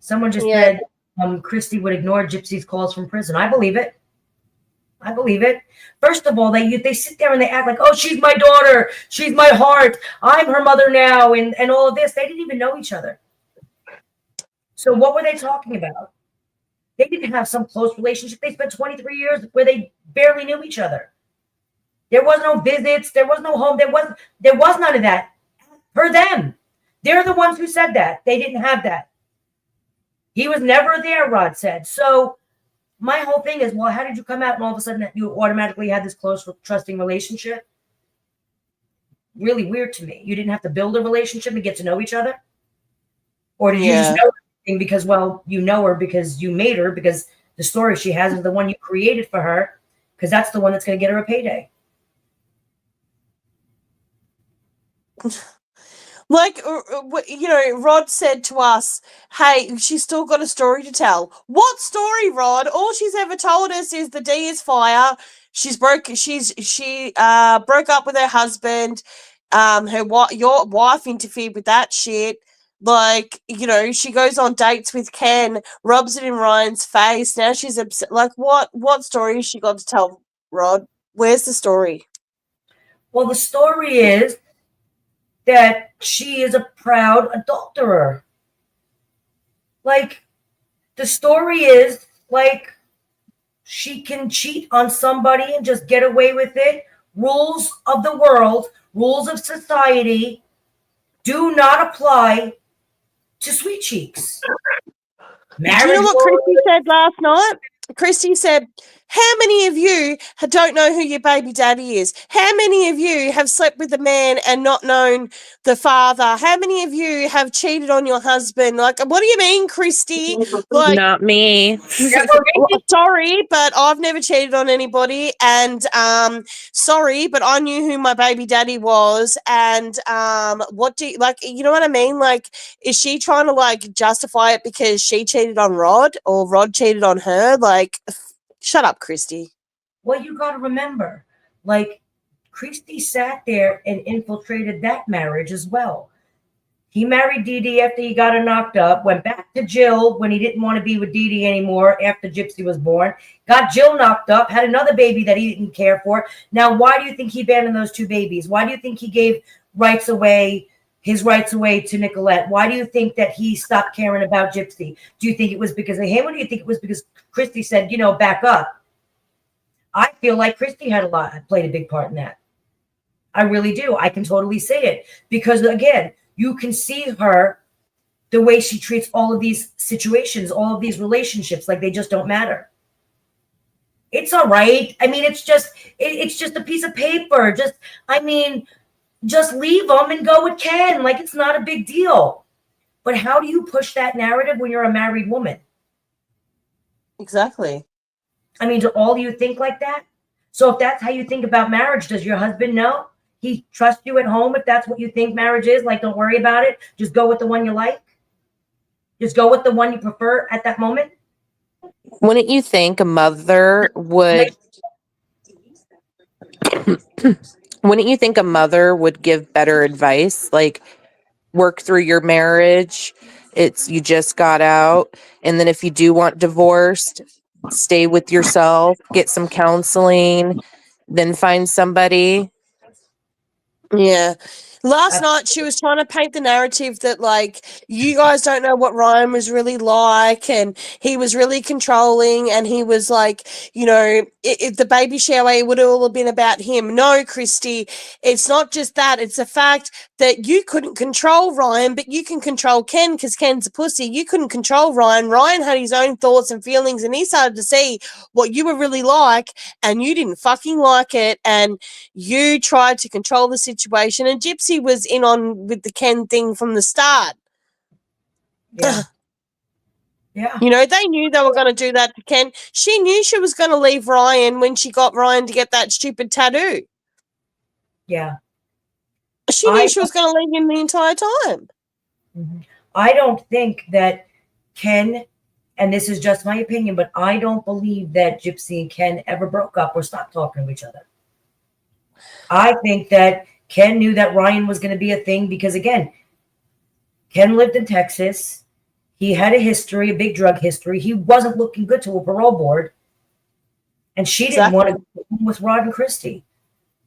[SPEAKER 1] someone just said Christy would ignore Gypsy's calls from prison. I believe it. I believe it. First of all, they sit there and they act like, oh, she's my daughter. She's my heart. I'm her mother now. And all of this. They didn't even know each other. So what were they talking about? They didn't have some close relationship. They spent 23 years where they barely knew each other. There was no visits. There was no home. There was none of that. For them. They're the ones who said that. They didn't have that. He was never there, Rod said. So my whole thing is, well, how did you come out and all of a sudden that you automatically had this close, trusting relationship? Really weird to me. You didn't have to build a relationship and get to know each other? Or did you just know everything because, well, you know her because you made her, because the story she has is the one you created for her, because that's the one that's going to get her a payday.
[SPEAKER 3] Like, Rod said to us, hey, she's still got a story to tell. What story, Rod? All she's ever told us is the D is fire. She broke up with her husband. Your wife interfered with that shit. Like, she goes on dates with Ken, rubs it in Ryan's face. Now she's upset. Like, what story has she got to tell, Rod? Where's the story?
[SPEAKER 1] Well, the story is that she is a proud adulterer. Like, the story is, like, she can cheat on somebody and just get away with it. Rules of the world, rules of society do not apply to Sweet Cheeks.
[SPEAKER 3] Do you know what Christy said last night? Christy said, how many of you don't know who your baby daddy is? How many of you have slept with a man and not known the father? How many of you have cheated on your husband? Like, what do you mean, Christy? Like,
[SPEAKER 4] not me.
[SPEAKER 3] Sorry, but I've never cheated on anybody. And sorry, but I knew who my baby daddy was. And what do you, like, you know what I mean? Like, is she trying to, like, justify it because she cheated on Rod or Rod cheated on her? Like, shut up, Christy.
[SPEAKER 1] Well, you got to remember, like, Christy sat there and infiltrated that marriage as well. He married Dee Dee after he got her knocked up, went back to Jill when he didn't want to be with Dee Dee anymore after Gypsy was born, got Jill knocked up, had another baby that he didn't care for. Now, why do you think he abandoned those two babies? Why do you think he gave his rights away to Nicolette? Why do you think that he stopped caring about Gypsy? Do you think it was because of him, or do you think it was because Christy said, back up? I feel like Christy played a big part in that. I really do. I can totally say it because, again, you can see her, the way she treats all of these situations, all of these relationships, like they just don't matter. It's all right. I mean, it's just a piece of paper. Just leave them and go with Ken. Like, it's not a big deal. But how do you push that narrative when you're a married woman?
[SPEAKER 3] Exactly.
[SPEAKER 1] I mean, do all of you think like that? So if that's how you think about marriage, does your husband know? He trusts you at home if that's what you think marriage is? Like, don't worry about it. Just go with the one you like. Just go with the one you prefer at that moment.
[SPEAKER 4] Wouldn't you think a mother would... Wouldn't you think a mother would give better advice? Like, work through your marriage. You just got out. And then if you do want divorced, stay with yourself, get some counseling, then find somebody.
[SPEAKER 3] Yeah. Last night, she was trying to paint the narrative that, like, you guys don't know what Ryan was really like, and he was really controlling, and he was like, you know, if the baby shower, it would all have been about him. No, Christy, it's not just that. It's the fact that you couldn't control Ryan, but you can control Ken because Ken's a pussy. You couldn't control Ryan. Ryan had his own thoughts and feelings, and he started to see what you were really like, and you didn't fucking like it, and you tried to control the situation, and Gypsy was in on with the Ken thing from the start.
[SPEAKER 1] Yeah. Yeah.
[SPEAKER 3] You know, they knew they were going to do that to Ken. She knew she was going to leave Ryan when she got Ryan to get that stupid tattoo.
[SPEAKER 1] Yeah.
[SPEAKER 3] She knew she was going to leave him the entire time.
[SPEAKER 1] I don't think that Ken, and this is just my opinion, but I don't believe that Gypsy and Ken ever broke up or stopped talking to each other. I think that Ken knew that Ryan was going to be a thing because, again, Ken lived in Texas. He had a history, a big drug history. He wasn't looking good to a parole board. And she didn't want to go with Rod and Christy.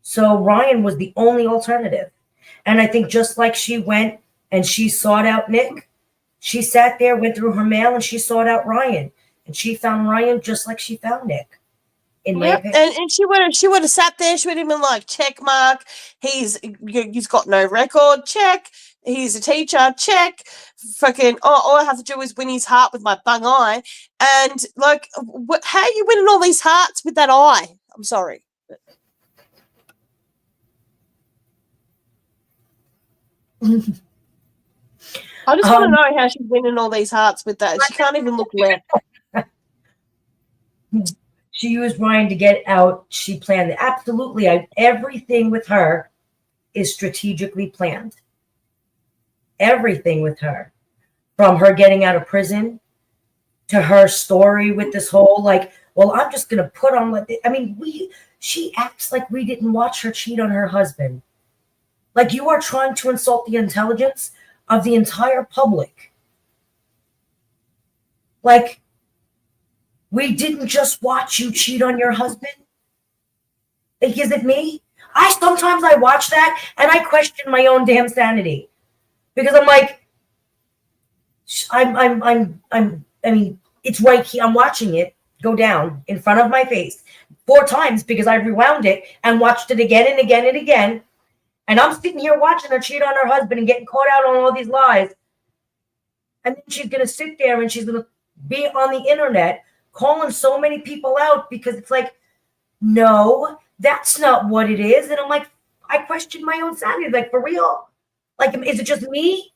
[SPEAKER 1] So Ryan was the only alternative. And I think just like she went and she sought out Nick, she sat there, went through her mail, and she sought out Ryan. And she found Ryan just like she found Nick.
[SPEAKER 3] Yep. And she would have sat there. She would have been like, check mark. He's got no record. Check. He's a teacher. Check. Fucking. All I have to do is win his heart with my bung eye. And like, how are you winning all these hearts with that eye? I'm sorry. I just want to know how she's winning all these hearts with that. She can't even look left.
[SPEAKER 1] She used Ryan to get out. She planned it. Absolutely. Everything with her is strategically planned. Everything with her. From her getting out of prison to her story with this whole, like, well, I'm just going to put on, I mean, she acts like we didn't watch her cheat on her husband. Like, you are trying to insult the intelligence of the entire public. Like, we didn't just watch you cheat on your husband. Like, is it me? Sometimes I watch that and I question my own damn sanity because I'm like, I mean, it's right here. I'm watching it go down in front of my face 4 times because I rewound it and watched it again and again and again. And I'm sitting here watching her cheat on her husband and getting caught out on all these lies. And then she's going to sit there and she's going to be on the internet calling so many people out because it's like, no, that's not what it is. And I'm like, I question my own sanity. Like, for real? Like, is it just me?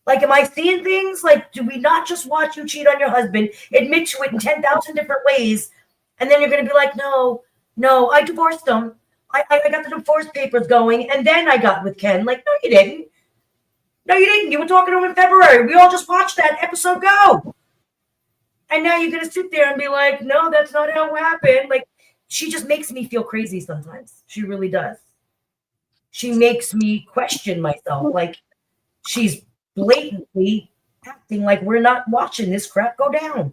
[SPEAKER 1] Like, am I seeing things? Like, do we not just watch you cheat on your husband, admit to it in 10,000 different ways, and then you're going to be like, no, I divorced him. I got the divorce papers going, and then I got with Ken. Like, no, you didn't. No, you didn't. You were talking to him in February. We all just watched that episode go. And now you're going to sit there and be like, no, that's not how it happened. Like, she just makes me feel crazy sometimes. She really does. She makes me question myself. Like, she's blatantly acting like we're not watching this crap go down.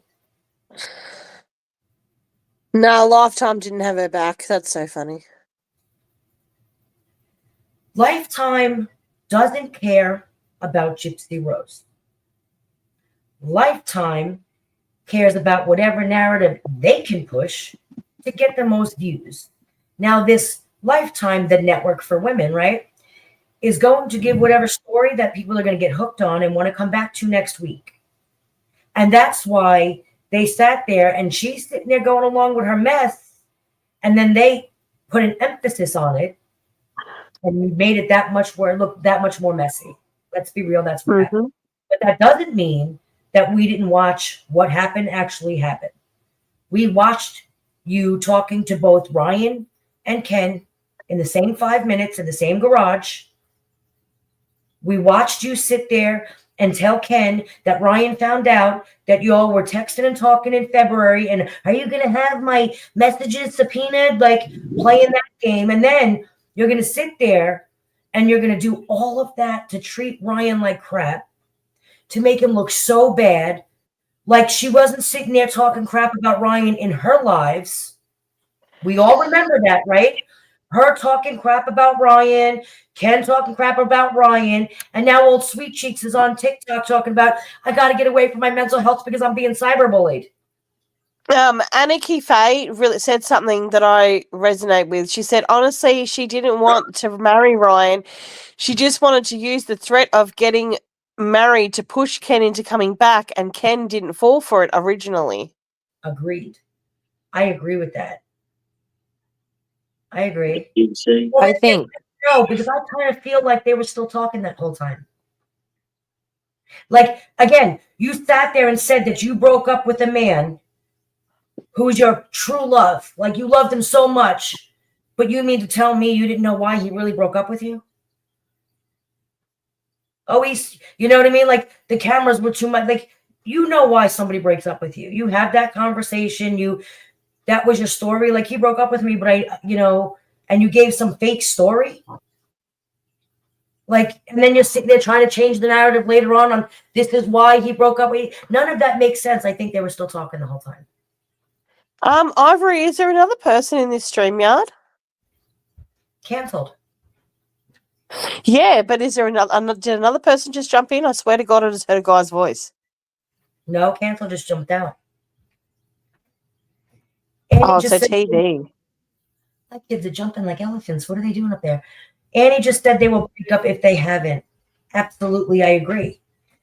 [SPEAKER 3] No, Lifetime didn't have her back. That's so funny.
[SPEAKER 1] Lifetime doesn't care about Gypsy Rose. Lifetime cares about whatever narrative they can push to get the most views. Now, this Lifetime, the network for women, right, is going to give whatever story that people are going to get hooked on and want to come back to next week. And that's why they sat there and she's sitting there going along with her mess. And then they put an emphasis on it and made it that much more messy. Let's be real. That's what happened. But that doesn't mean that we didn't watch what actually happened. We watched you talking to both Ryan and Ken in the same 5 minutes in the same garage. We watched you sit there and tell Ken that Ryan found out that y'all were texting and talking in February. And are you going to have my messages subpoenaed? Like, playing that game. And then you're going to sit there and you're going to do all of that to treat Ryan like crap, to make him look so bad. Like she wasn't sitting there talking crap about Ryan in her lives. We all remember that, right? her talking crap about Ryan, Ken talking crap about Ryan, and now old Sweet Cheeks is on TikTok talking about, I got to get away from my mental health because I'm being cyberbullied.
[SPEAKER 3] Anarchy Faye really said something that I resonate with. She said, honestly, she didn't want to marry Ryan. She just wanted to use the threat of getting married to push Ken into coming back, and Ken didn't fall for it originally.
[SPEAKER 1] Agreed. I agree with that. I agree.
[SPEAKER 4] Well, I think.
[SPEAKER 1] No, because I kind of feel like they were still talking that whole time. Like, again, you sat there and said that you broke up with a man who was your true love. Like, you loved him so much, but you mean to tell me you didn't know why he really broke up with you? Oh, you know what I mean? Like, the cameras were too much. Like, you know why somebody breaks up with you. You have that conversation. That was your story. Like, he broke up with me, but and you gave some fake story. Like, and then you're sitting there trying to change the narrative later on this is why he broke up with you. None of that makes sense. I think they were still talking the whole time.
[SPEAKER 3] Ivory, is there another person in this StreamYard?
[SPEAKER 1] Cancelled.
[SPEAKER 3] Yeah, but is there did another person just jump in? I swear to God, I just heard a guy's voice.
[SPEAKER 1] No, cancel just jumped out.
[SPEAKER 3] Oh, so TV.
[SPEAKER 1] My kids are jumping like elephants. What are they doing up there? Annie just said they will break up if they haven't. Absolutely, I agree.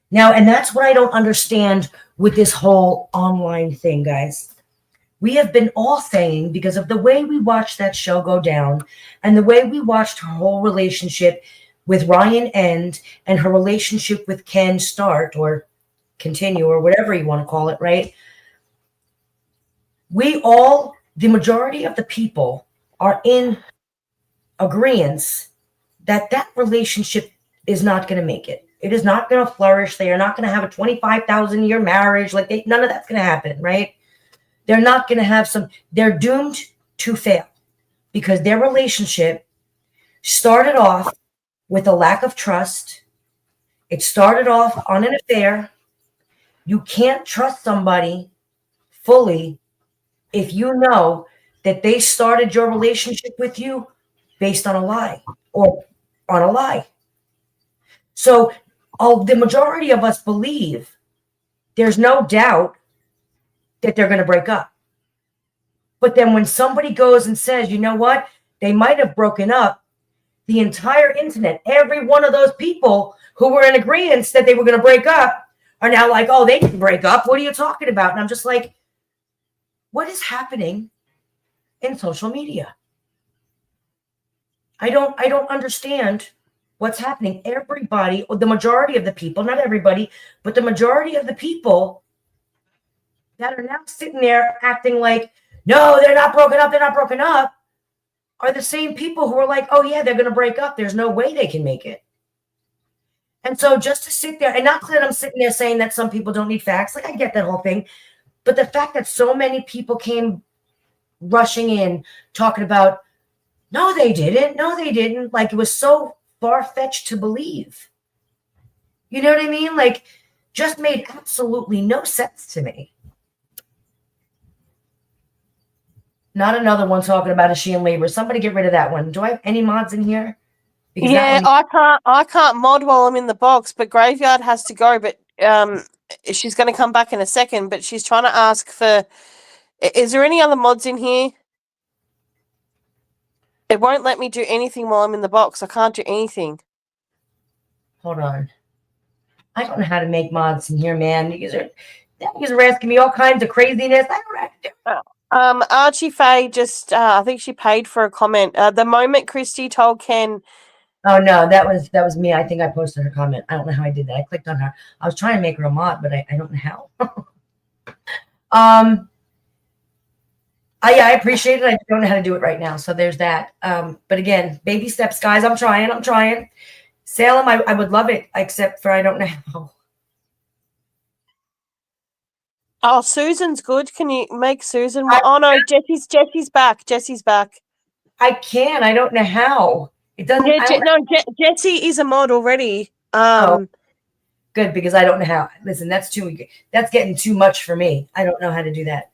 [SPEAKER 1] Now, and that's what I don't understand with this whole online thing, guys. We have been all saying, because of the way we watched that show go down and the way we watched her whole relationship with Ryan end and her relationship with Ken start or continue or whatever you want to call it, right? The majority of the people are in agreement that relationship is not going to make it. It is not going to flourish. They are not going to have a 25,000-year marriage. None of that's going to happen, right? They're not going to have they're doomed to fail because their relationship started off with a lack of trust. It started off on an affair. You can't trust somebody fully if you know that they started your relationship with you based on a lie or on a lie. So the majority of us believe there's no doubt that they're going to break up. But then when somebody goes and says, you know what, they might have broken up, the entire internet, every one of those people who were in agreement that they were going to break up are now like, oh, they didn't break up. What are you talking about? And I'm just like, what is happening in social media? I don't understand what's happening. Everybody, or the majority of the people, not everybody, but the majority of the people that are now sitting there acting like, no, they're not broken up, are the same people who are like, oh yeah, they're going to break up. There's no way they can make it. And so just to sit there, and not that I'm sitting there saying that some people don't need facts, like I get that whole thing, but the fact that so many people came rushing in talking about, no, they didn't. Like it was so far-fetched to believe. You know what I mean? Like just made absolutely no sense to me. Not another one talking about is she in labor. Somebody get rid of that one. Do I have any mods in here?
[SPEAKER 3] Because yeah, I can't mod while I'm in the box, but Graveyard has to go. But she's going to come back in a second. But she's trying to ask for. Is there any other mods in here? It won't let me do anything while I'm in the box. I can't do anything.
[SPEAKER 1] Hold on. I don't know how to make mods in here, man. You guys are asking me all kinds of craziness. I don't know how to do it.
[SPEAKER 3] Archie Faye just, I think she paid for a comment. The moment Christy told Ken.
[SPEAKER 1] Oh no, that was me. I think I posted her comment. I don't know how I did that. I clicked on her. I was trying to make her a mod, but I don't know how. I appreciate it. I don't know how to do it right now. So there's that. But again, baby steps, guys. I'm trying. Salem, I would love it, except for I don't know how.
[SPEAKER 3] Oh, Susan's good. Can you make Susan? Oh no, Jesse's back. Jesse's back.
[SPEAKER 1] I can. I don't know how. It doesn't.
[SPEAKER 3] Yeah, Jesse is a mod already.
[SPEAKER 1] Good, because I don't know how. Listen, that's getting too much for me. I don't know how to do that.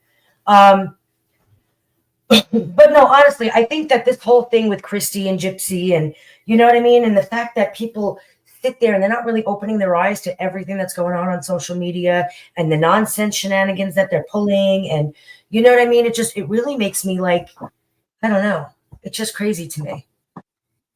[SPEAKER 1] But no, honestly, I think that this whole thing with Christy and Gypsy and you know what I mean? And the fact that people sit there and they're not really opening their eyes to everything that's going on social media and the nonsense shenanigans that they're pulling. And you know what I mean? It really makes me like, I don't know. It's just crazy to me.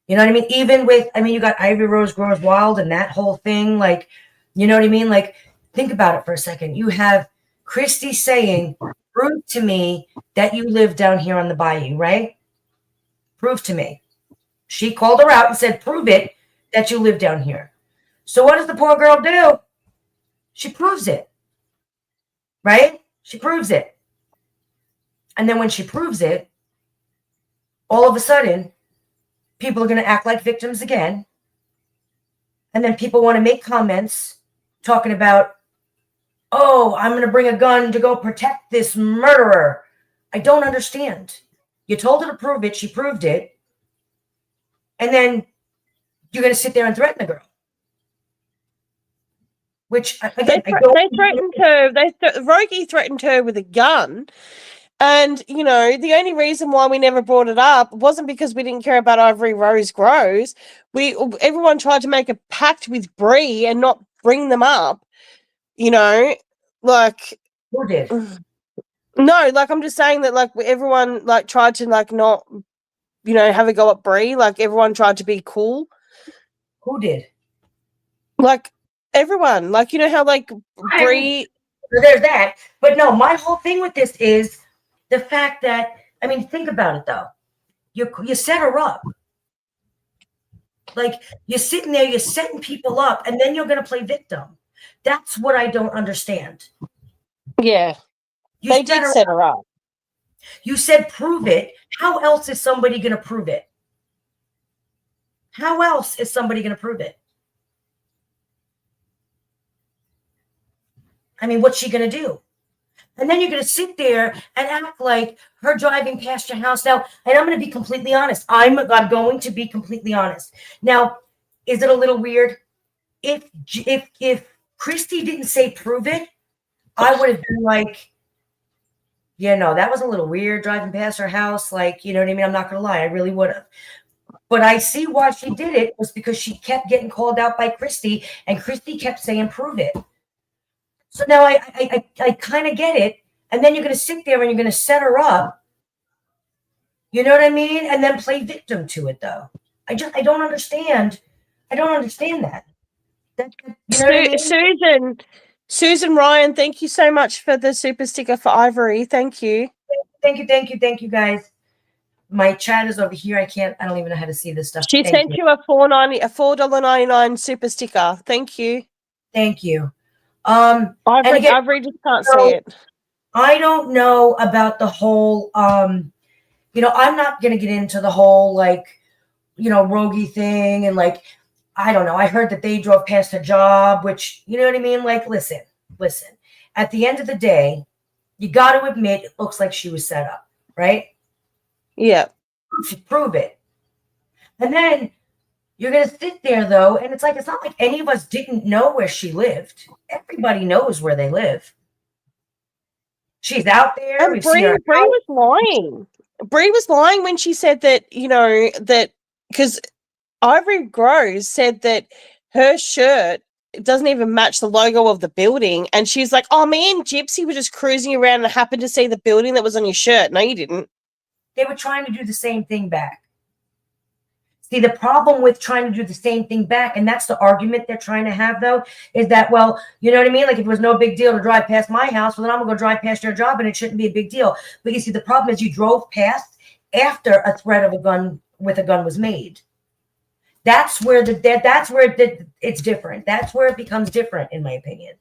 [SPEAKER 1] You know what I mean? Even with, you got Ivory Rose Grows Wild and that whole thing. Like, you know what I mean? Like, think about it for a second. You have Christy saying, prove to me that you live down here on the bayou, right? Prove to me. She called her out and said, prove it that you live down here. So what does the poor girl do? She proves it, right? She proves it. And then when she proves it, all of a sudden, people are going to act like victims again. And then people want to make comments talking about, oh, I'm going to bring a gun to go protect this murderer. I don't understand. You told her to prove it. She proved it. And then you're going to sit there and threaten the girl. Which, again,
[SPEAKER 3] they threatened her. Rogie threatened her with a gun. And, you know, the only reason why we never brought it up wasn't because we didn't care about Ivory Rose Grows. Everyone tried to make a pact with Bree and not bring them up. You know, like...
[SPEAKER 1] Who did?
[SPEAKER 3] No, like, I'm just saying that, like, everyone, like, tried to, like, not, you know, have a go at Bree. Like, everyone tried to be cool.
[SPEAKER 1] Who did?
[SPEAKER 3] Like, everyone. Like, you know how, like, Bree...
[SPEAKER 1] There's that. But no, my whole thing with this is the fact that, think about it, though. You set her up. Like, you're sitting there, you're setting people up, and then you're going to play victim. That's what I don't understand.
[SPEAKER 3] Yeah. They did set her up.
[SPEAKER 1] You said prove it. How else is somebody going to prove it? How else is somebody going to prove it? What's she going to do? And then you're going to sit there and act like her driving past your house. Now, and I'm going to be completely honest. I'm going to be completely honest. Now, is it a little weird? If Christy didn't say prove it, I would have been like, that was a little weird driving past her house. Like, you know what I mean? I'm not going to lie. I really would have. But I see why she did it was because she kept getting called out by Christy and Christy kept saying prove it. So now I kind of get it. And then you're going to sit there and you're going to set her up. You know what I mean? And then play victim to it, though. I don't understand. I don't understand that. You know what I mean?
[SPEAKER 3] Susan Ryan, thank you so much for the super sticker for Ivory. Thank you.
[SPEAKER 1] Thank you, guys. My chat is over here. I don't even know how to see this stuff.
[SPEAKER 3] She sent you a $4.99 super sticker. Thank you.
[SPEAKER 1] Thank you.
[SPEAKER 3] Ivory just can't see it.
[SPEAKER 1] I don't know about the whole, I'm not going to get into the whole, Rogie thing. And I don't know. I heard that they drove past her job, which, you know what I mean? Like, listen. At the end of the day, you got to admit it looks like she was set up, right?
[SPEAKER 3] Yeah.
[SPEAKER 1] Prove it. And then you're going to sit there, though, and it's not like any of us didn't know where she lived. Everybody knows where they live. She's out there.
[SPEAKER 3] And Bree was lying. Bree was lying when she said that, that because Ivory Grows said that her shirt doesn't even match the logo of the building. And she's like, oh, me and Gypsy were just cruising around and happened to see the building that was on your shirt. No, you didn't.
[SPEAKER 1] They were trying to do the same thing back. See, the problem with trying to do the same thing back, and that's the argument they're trying to have, though, is that, well, you know what I mean? Like, if it was no big deal to drive past my house, well, then I'm going to go drive past your job, and it shouldn't be a big deal. But you see, the problem is you drove past after a threat of a gun was made. That's where it's different. That's where it becomes different, in my opinion.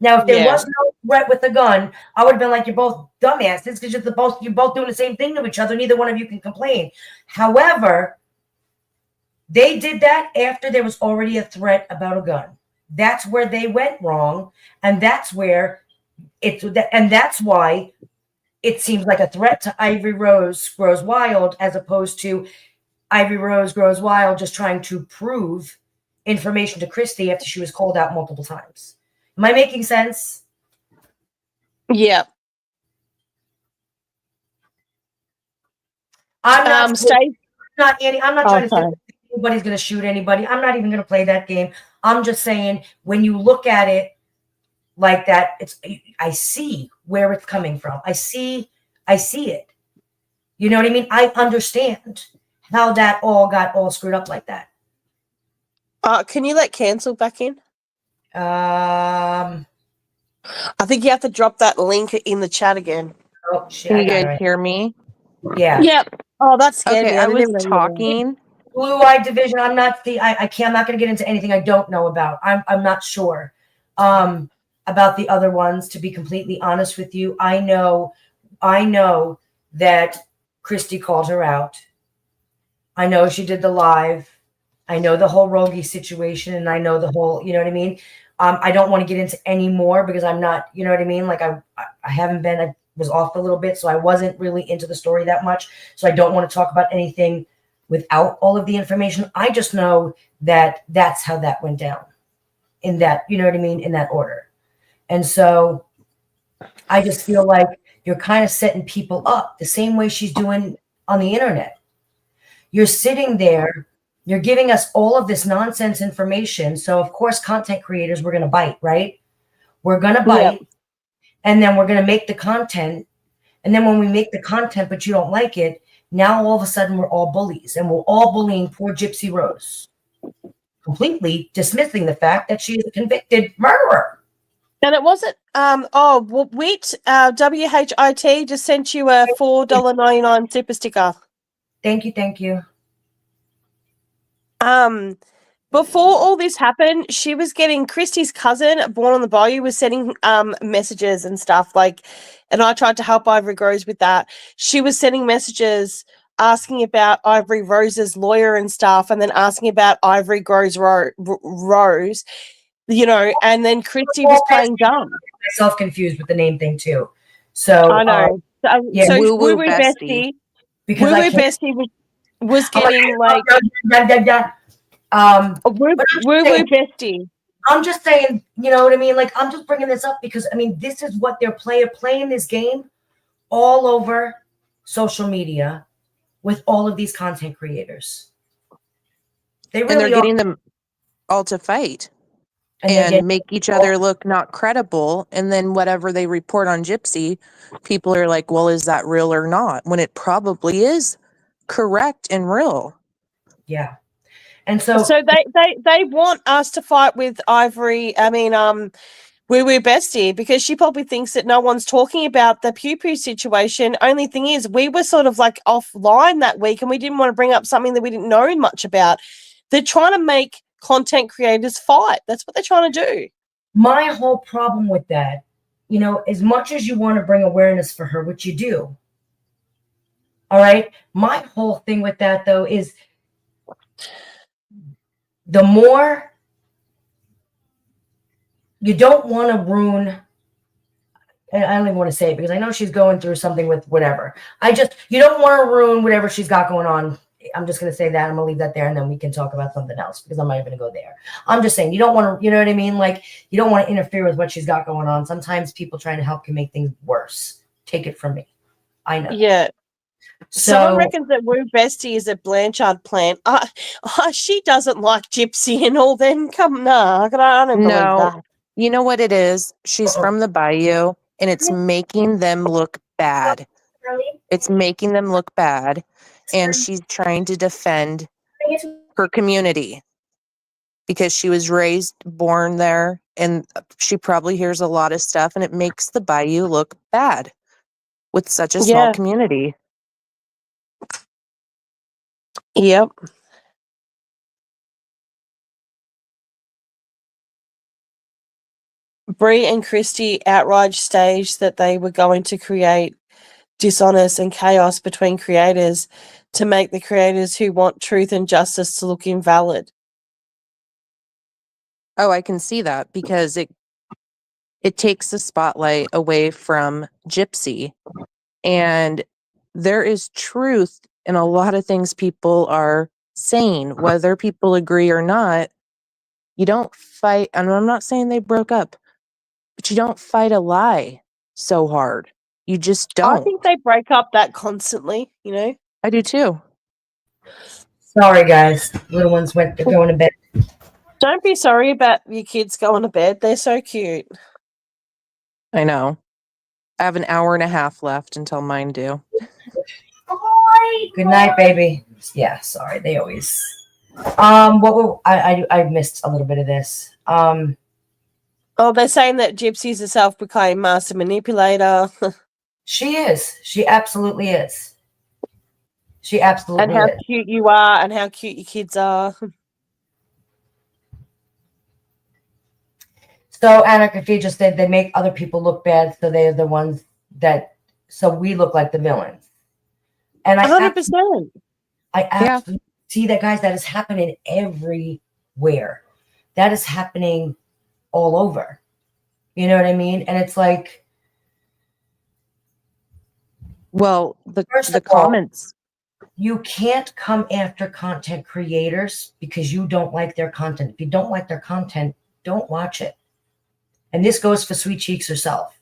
[SPEAKER 1] Now, if there was no threat with a gun, I would have been like, you're both dumbasses because you're both doing the same thing to each other. Neither one of you can complain. However, they did that after there was already a threat about a gun. That's where they went wrong, and that's where that's why it seems like a threat to Ivory Rose Grows Wild as opposed to Ivory Rose Grows Wild just trying to prove information to Christy after she was called out multiple times. Am I making sense?
[SPEAKER 3] Yeah.
[SPEAKER 1] I'm not.
[SPEAKER 3] Stay.
[SPEAKER 1] Not Annie. I'm not
[SPEAKER 3] Oh,
[SPEAKER 1] trying to
[SPEAKER 3] sorry.
[SPEAKER 1] think anybody's going to shoot anybody. I'm not even going to play that game. I'm just saying when you look at it like that, I see where it's coming from. I see it. You know what I mean? I understand how that all got all screwed up like that.
[SPEAKER 3] Can you let cancel back in?
[SPEAKER 1] Um.
[SPEAKER 3] I think you have to drop that link in the chat again.
[SPEAKER 1] Oh shit!
[SPEAKER 4] Can
[SPEAKER 1] I
[SPEAKER 4] you
[SPEAKER 1] got it
[SPEAKER 4] guys
[SPEAKER 1] right.
[SPEAKER 4] hear me?
[SPEAKER 1] Yeah.
[SPEAKER 3] Yep. Oh, that scared
[SPEAKER 4] Okay,
[SPEAKER 3] me.
[SPEAKER 4] I
[SPEAKER 3] didn't
[SPEAKER 4] was
[SPEAKER 3] even know you were there.
[SPEAKER 4] talking.
[SPEAKER 1] Blue-eyed division. I'm not the. I can't. I'm not going to get into anything I don't know about. I'm not sure. About the other ones. To be completely honest with you, I know that Christy called her out. I know she did the live. I know the whole Rogie situation, and I know the whole. You know what I mean. I don't want to get into any more because I'm not. You know what I mean. Like I haven't been. I was off a little bit, so I wasn't really into the story that much. So I don't want to talk about anything without all of the information. I just know that that's how that went down. In that, you know what I mean, in that order. And so I just feel like you're kind of setting people up the same way she's doing on the internet. You're sitting there, you're giving us all of this nonsense information. So of course, content creators, we're going to bite, right? We're going to bite, and then we're going to make the content. And then when we make the content, but you don't like it, now all of a sudden we're all bullies, and we're all bullying poor Gypsy Rose, completely dismissing the fact that she is a convicted murderer.
[SPEAKER 3] And it wasn't. Wheat WHIT just sent you a $4.99 super sticker.
[SPEAKER 1] Thank you.
[SPEAKER 3] Before all this happened, she was getting Christy's cousin, born on the bayou, was sending messages and stuff like, and I tried to help Ivory Rose with that. She was sending messages asking about Ivory Rose's lawyer and stuff, and then asking about Ivory Rose, you know, and then Christy was playing dumb.
[SPEAKER 1] Myself confused with the name thing too. So
[SPEAKER 3] I know.
[SPEAKER 1] yeah,
[SPEAKER 3] So
[SPEAKER 4] Woo
[SPEAKER 3] Woo
[SPEAKER 4] Woo
[SPEAKER 3] Woo
[SPEAKER 4] Bestie.
[SPEAKER 1] because
[SPEAKER 3] Woo
[SPEAKER 1] I
[SPEAKER 3] Woo
[SPEAKER 1] can't.
[SPEAKER 3] Bestie was getting like Woo Woo Bestie.
[SPEAKER 1] I'm just saying, you know what I mean? Like, I'm just bringing this up because, I mean, this is what they're playing this game all over social media with all of these content creators. They really
[SPEAKER 4] And they're
[SPEAKER 1] are.
[SPEAKER 4] getting them all to fight and make each other look not credible. And then whatever they report on Gypsy, people are like, well, is that real or not? When it probably is correct and real.
[SPEAKER 1] Yeah. And so
[SPEAKER 3] they want us to fight with Ivory. I mean, Woo Woo Bestie, because she probably thinks that no one's talking about the Pew Pew situation. Only thing is, we were sort of like offline that week, and we didn't want to bring up something that we didn't know much about. They're trying to make content creators fight. That's what they're trying to do.
[SPEAKER 1] my whole problem with that, you know, as much as you want to bring awareness for her, which you do, all right, my whole thing with that though is the more you don't want to ruin, and I don't even want to say it because I know she's going through something with whatever. You don't want to ruin whatever she's got going on. I'm just going to say that. I'm going to leave that there, and then we can talk about something else because I'm not even going to go there. I'm just saying you don't want to, you know what I mean? Like, you don't want to interfere with what she's got going on. Sometimes people trying to help can make things worse. Take it from me. I know.
[SPEAKER 3] Yeah.
[SPEAKER 1] So,
[SPEAKER 3] Someone reckons that Woo Bestie is a Blanchard plant. She doesn't like Gypsy and all. Then I don't believe that.
[SPEAKER 4] You know what it is? She's from the bayou, and it's making them look bad. It's making them look bad, and she's trying to defend her community because she was born there, and she probably hears a lot of stuff, and it makes the bayou look bad with such a small community.
[SPEAKER 3] Yep. Bree and Christy outright staged that they were going to create dishonest and chaos between creators to make the creators who want truth and justice to look invalid.
[SPEAKER 4] Oh, I can see that because it takes the spotlight away from Gypsy, and there is truth in a lot of things people are saying, whether people agree or not. You don't fight, and I'm not saying they broke up, but you don't fight a lie so hard. You just don't.
[SPEAKER 3] I think they break up that constantly, you know?
[SPEAKER 4] I do too.
[SPEAKER 1] Sorry, guys. Little ones went to going to bed.
[SPEAKER 3] Don't be sorry about your kids going to bed. They're so cute.
[SPEAKER 4] I know. I have an hour and a half left until mine do.
[SPEAKER 1] Good night, baby. Yeah, sorry. They always. What were I missed a little bit of this.
[SPEAKER 3] Oh, they're saying that Gypsy's a self-proclaimed master manipulator.
[SPEAKER 1] She is. She absolutely is. She absolutely
[SPEAKER 3] And how
[SPEAKER 1] is.
[SPEAKER 3] cute you are and how cute your kids are.
[SPEAKER 1] So Anarchy just said they make other people look bad, so they're the ones that. So we look like the villains. And
[SPEAKER 3] 100%.
[SPEAKER 1] I absolutely see that, guys. That is happening everywhere. That is happening all over. You know what I mean? And it's like,
[SPEAKER 4] Well, the
[SPEAKER 1] first of all,
[SPEAKER 4] comments.
[SPEAKER 1] You can't come after content creators because you don't like their content. If you don't like their content, don't watch it. And this goes for Sweet Cheeks herself.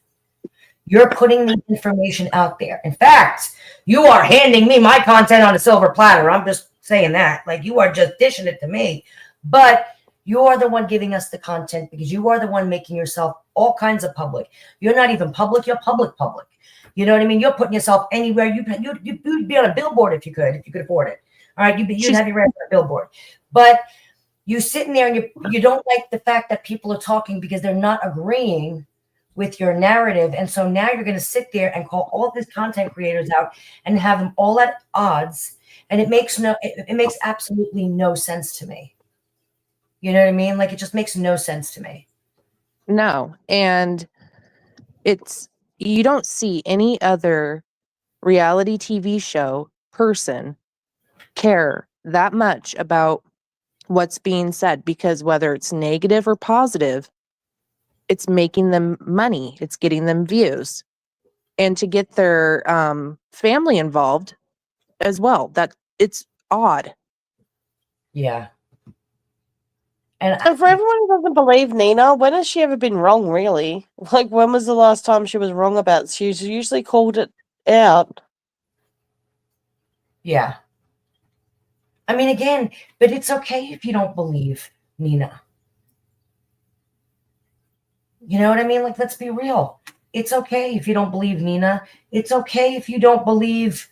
[SPEAKER 1] You're putting the information out there. In fact, you are handing me my content on a silver platter. I'm just saying that. Like, you are just dishing it to me. But you are the one giving us the content because you are the one making yourself all kinds of public. You're not even public. You're public. You know what I mean? You're putting yourself anywhere. You'd be on a billboard if you could afford it. All right, you'd have your ass on a billboard. But you sitting there and you don't like the fact that people are talking because they're not agreeing with your narrative. And so now you're going to sit there and call all these content creators out and have them all at odds. And it makes absolutely no sense to me. You know what I mean? Like, it just makes no sense to me.
[SPEAKER 4] No. And you don't see any other reality TV show person care that much about what's being said, because whether it's negative or positive, it's making them money. It's getting them views. And to get their family involved as well, that it's odd.
[SPEAKER 1] Yeah.
[SPEAKER 3] And for everyone who doesn't believe Nina, when has she ever been wrong, really? Like, when was the last time she was wrong about? She's usually called it out.
[SPEAKER 1] Yeah. I mean, again, but it's okay if you don't believe Nina. You know what I mean? Like, let's be real. It's okay if you don't believe Nina. It's okay if you don't believe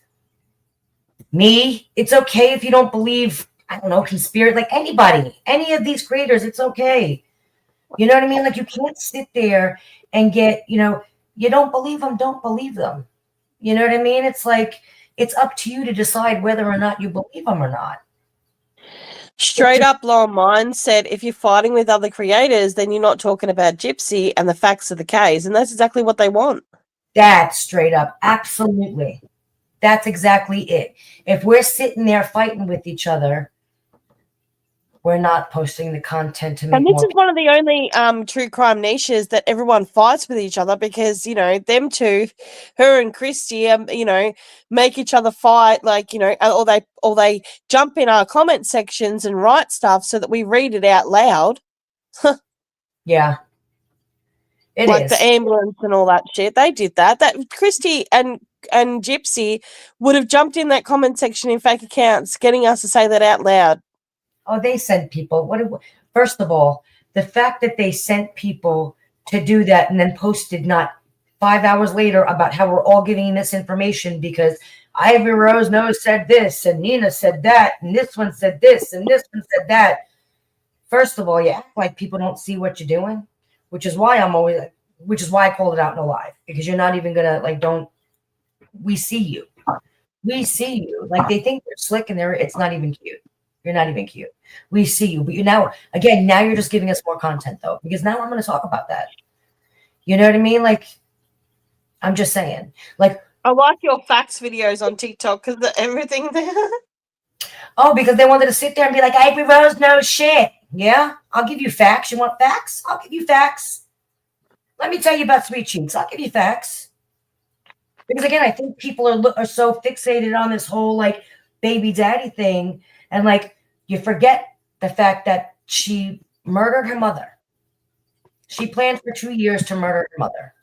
[SPEAKER 1] me. It's okay if you don't believe, I don't know, conspiracy, like anybody, any of these creators. It's okay. You know what I mean? Like, you can't sit there and get, you don't believe them, don't believe them. You know what I mean? It's like, it's up to you to decide whether or not you believe them or not.
[SPEAKER 3] Straight up, Lauren Mine said, if you're fighting with other creators, then you're not talking about Gypsy and the facts of the case. And that's exactly what they want.
[SPEAKER 1] That's straight up. Absolutely. That's exactly it. If we're sitting there fighting with each other, we're not posting the content to make
[SPEAKER 3] And this
[SPEAKER 1] more.
[SPEAKER 3] is one of the only true crime niches that everyone fights with each other because, them two, her and Christy, make each other fight, like, or they jump in our comment sections and write stuff so that we read it out loud.
[SPEAKER 1] Yeah. It
[SPEAKER 3] like
[SPEAKER 1] is.
[SPEAKER 3] the ambulance and all that shit. They did that. That Christy and Gypsy would have jumped in that comment section in fake accounts, getting us to say that out loud.
[SPEAKER 1] Oh, they sent people. First of all, the fact that they sent people to do that and then posted not 5 hours later about how we're all giving this information because Ivory Rose said this and Nina said that and this one said this and this one said that. First of all, you act like people don't see what you're doing, which is why I called it out in a live, because you're not even gonna we see you. We see you. Like, they think they're slick and it's not even cute. You're not even cute. We see you. But now you're just giving us more content, though, because now I'm going to talk about that. You know what I mean? Like, I'm just saying. Like,
[SPEAKER 3] I like your facts videos on TikTok because everything there.
[SPEAKER 1] Oh, because they wanted to sit there and be like, Ivory Rose knows shit. Yeah? I'll give you facts. You want facts? I'll give you facts. Let me tell you about Sweet Cheeks. I'll give you facts. Because, again, I think people are so fixated on this whole, baby daddy thing. And, you forget the fact that she murdered her mother. She planned for 2 years to murder her mother.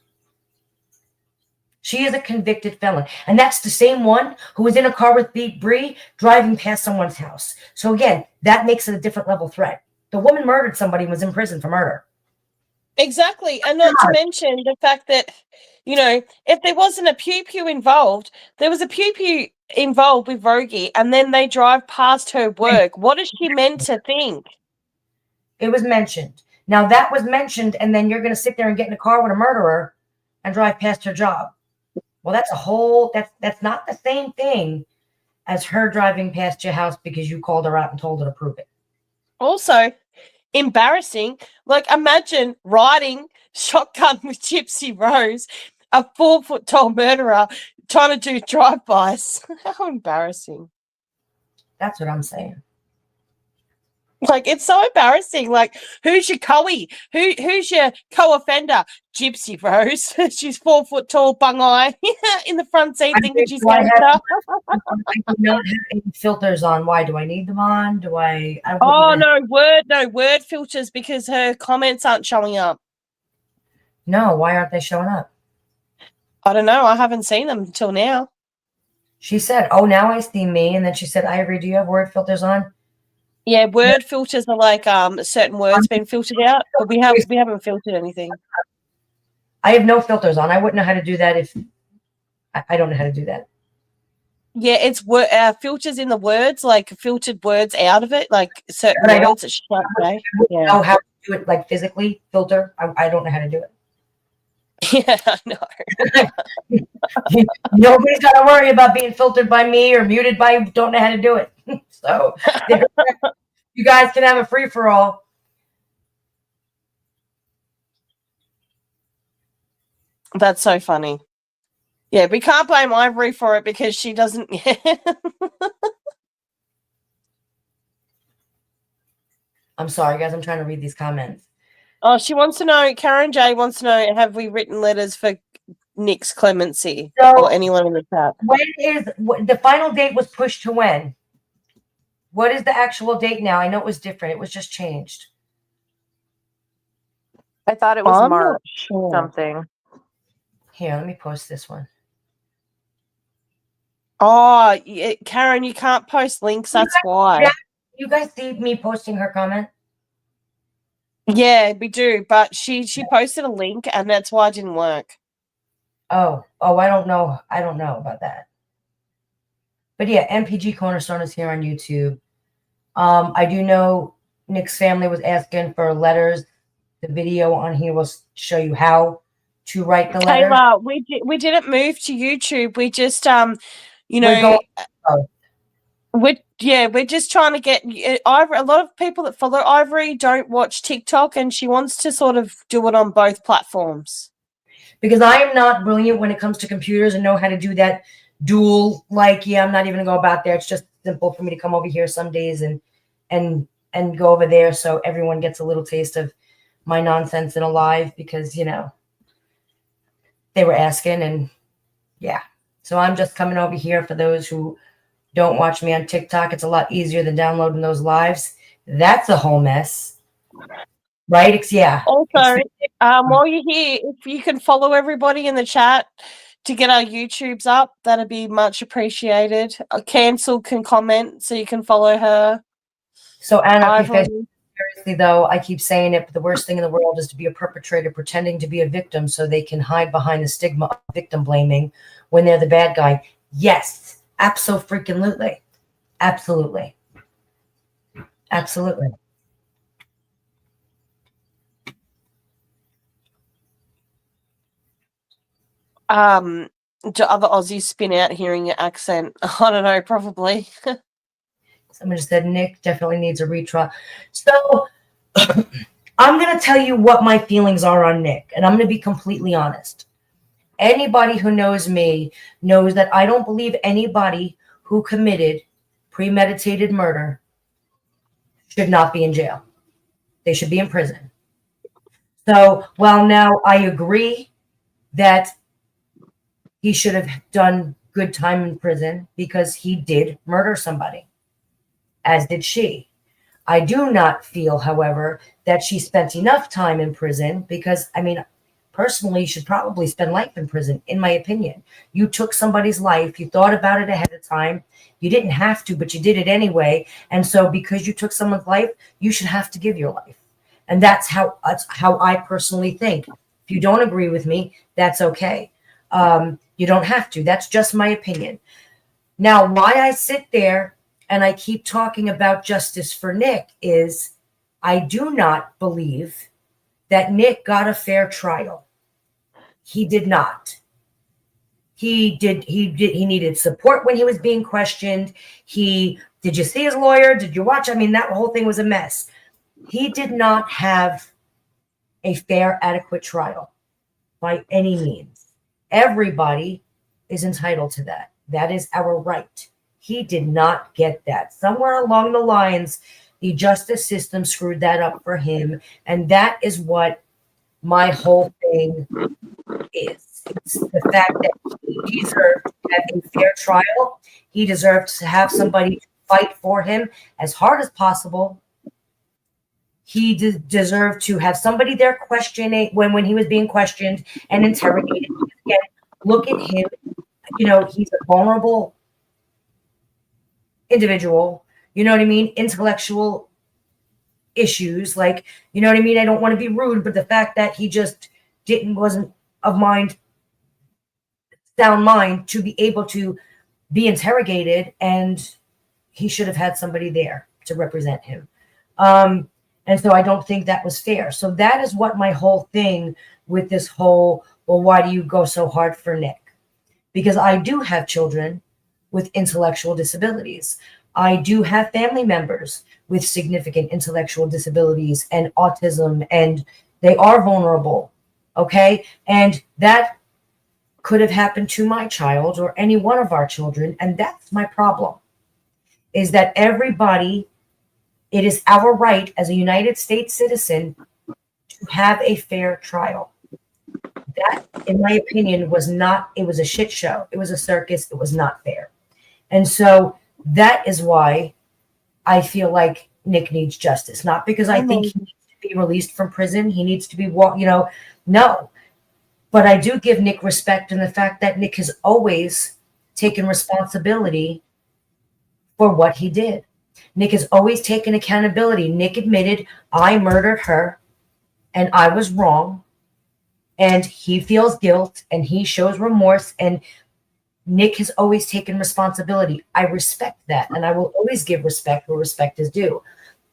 [SPEAKER 1] She is a convicted felon. And that's the same one who was in a car with Bree driving past someone's house. So again, that makes it a different level threat. The woman murdered somebody and was in prison for murder.
[SPEAKER 3] Exactly. And not to mention the fact that, you know, if there wasn't a pew-pew involved, there was a pew-pew involved with Rogie, and then they drive past her work. What is she meant to think?
[SPEAKER 1] It was mentioned. Now that was mentioned, and then you're going to sit there and get in a car with a murderer and drive past her job. Well, that's not the same thing as her driving past your house because you called her out and told her to prove it.
[SPEAKER 3] Also, embarrassing. Like, imagine riding shotgun with Gypsy Rose, a 4-foot-tall murderer, trying to do drive-bys. How embarrassing.
[SPEAKER 1] That's what I'm saying.
[SPEAKER 3] Like, it's so embarrassing. Like, who's your co-ey? Who's your co-offender? Gypsy Rose. She's 4 foot tall, bung-eye in the front seat thinking she's gangster.
[SPEAKER 1] I do not have any filters on. Why? Do I need them on? Do I
[SPEAKER 3] Oh, no word filters because her comments aren't showing up.
[SPEAKER 1] No, why aren't they showing up?
[SPEAKER 3] I don't know. I haven't seen them until now.
[SPEAKER 1] She said, oh, now I see me. And then she said, Ivory, do you have word filters on?
[SPEAKER 3] Yeah, word filters are like certain words being filtered out, but we haven't filtered anything.
[SPEAKER 1] I have no filters on. I wouldn't know how to do that if I don't know how to do that.
[SPEAKER 3] Yeah, it's filters in the words, like filtered words out of it, like certain words.
[SPEAKER 1] I don't know how to do it, like physically filter. I don't know how to do it.
[SPEAKER 3] Yeah, I know.
[SPEAKER 1] Nobody's got to worry about being filtered by me or muted by you. Don't know how to do it. So you guys can have a free for all.
[SPEAKER 3] That's so funny. Yeah, we can't blame Ivory for it because she doesn't.
[SPEAKER 1] I'm sorry, guys. I'm trying to read these comments.
[SPEAKER 3] Oh, she wants to know. Karen J wants to know: have we written letters for Nick's clemency or anyone in the chat?
[SPEAKER 1] When is the final date was pushed to when? What is the actual date now? I know it was different. It was just changed.
[SPEAKER 4] I thought it was March something.
[SPEAKER 1] Here, let me post this one.
[SPEAKER 3] Oh, Karen, you can't post links. That's why.
[SPEAKER 1] You guys see me posting her comment?
[SPEAKER 3] Yeah, we do. But she posted a link, and that's why it didn't work.
[SPEAKER 1] Oh, I don't know. I don't know about that. But yeah, MPG Cornerstone is here on YouTube. I do know Nick's family was asking for letters. The video on here will show you how to write the letter.
[SPEAKER 3] Kayla, we didn't move to YouTube. We just we're just trying to get Ivory. A lot of people that follow Ivory don't watch TikTok, and she wants to sort of do it on both platforms.
[SPEAKER 1] Because I am not brilliant when it comes to computers and know how to do that dual. Like, yeah, I'm not even gonna go about there. It's just simple for me to come over here some days and go over there, so everyone gets a little taste of my nonsense in a live, because they were asking, and yeah. So I'm just coming over here for those who don't watch me on TikTok. It's a lot easier than downloading those lives. That's a whole mess, right?
[SPEAKER 3] Also, while you're here, if you can follow everybody in the chat to get our YouTubes up, that'd be much appreciated. Cancel can comment, so you can follow her.
[SPEAKER 1] So Anna, seriously though, I keep saying it, but the worst thing in the world is to be a perpetrator pretending to be a victim so they can hide behind the stigma of victim blaming when they're the bad guy. Yes, absolutely. Absolutely. Absolutely.
[SPEAKER 3] Do other Aussies spin out hearing your accent? I don't know, probably.
[SPEAKER 1] Someone just said Nick definitely needs a retrial. So I'm going to tell you what my feelings are on Nick, and I'm going to be completely honest. Anybody who knows me knows that I don't believe anybody who committed premeditated murder should not be in jail. They should be in prison. So while now I agree that he should have done good time in prison because he did murder somebody, as did she. I do not feel, however, that she spent enough time in prison because, personally should probably spend life in prison, in my opinion. You took somebody's life. You thought about it ahead of time. You didn't have to, but you did it anyway. And so because you took someone's life, you should have to give your life. And that's how I personally think. If you don't agree with me, that's okay. You don't have to. That's just my opinion. Now, why I sit there and I keep talking about justice for Nick is I do not believe that Nick got a fair trial. He did not. He needed support when he was being questioned. Did you see his lawyer? Did you watch? I mean, that whole thing was a mess. He did not have a fair, adequate trial by any means. Everybody is entitled to that. That is our right. He did not get that. Somewhere along the lines, the justice system screwed that up for him. And that is what my whole thing is. It's the fact that he deserved to have a fair trial. He deserved to have somebody fight for him as hard as possible. He deserved to have somebody there questioning when he was being questioned and interrogated. Again, look at him. You know, he's a vulnerable individual. You know what I mean? Intellectual issues. Like, you know what I mean? I don't want to be rude, but the fact that he just wasn't of sound mind to be able to be interrogated, and he should have had somebody there to represent him. And so I don't think that was fair. So that is what my whole thing with this whole, well, why do you go so hard for Nick? Because I do have children with intellectual disabilities. I do have family members with significant intellectual disabilities and autism, and they are vulnerable. Okay. And that could have happened to my child or any one of our children. And that's my problem, is that everybody, it is our right as a United States citizen to have a fair trial. That, in my opinion, it was a shit show. It was a circus. It was not fair. And so that is why I feel like Nick needs justice. Not because I think he needs to be released from prison. He needs to be, no. But I do give Nick respect in the fact that Nick has always taken responsibility for what he did. Nick has always taken accountability. Nick admitted, I murdered her and I was wrong. And he feels guilt and he shows remorse. And Nick has always taken responsibility. I respect that. And I will always give respect where respect is due.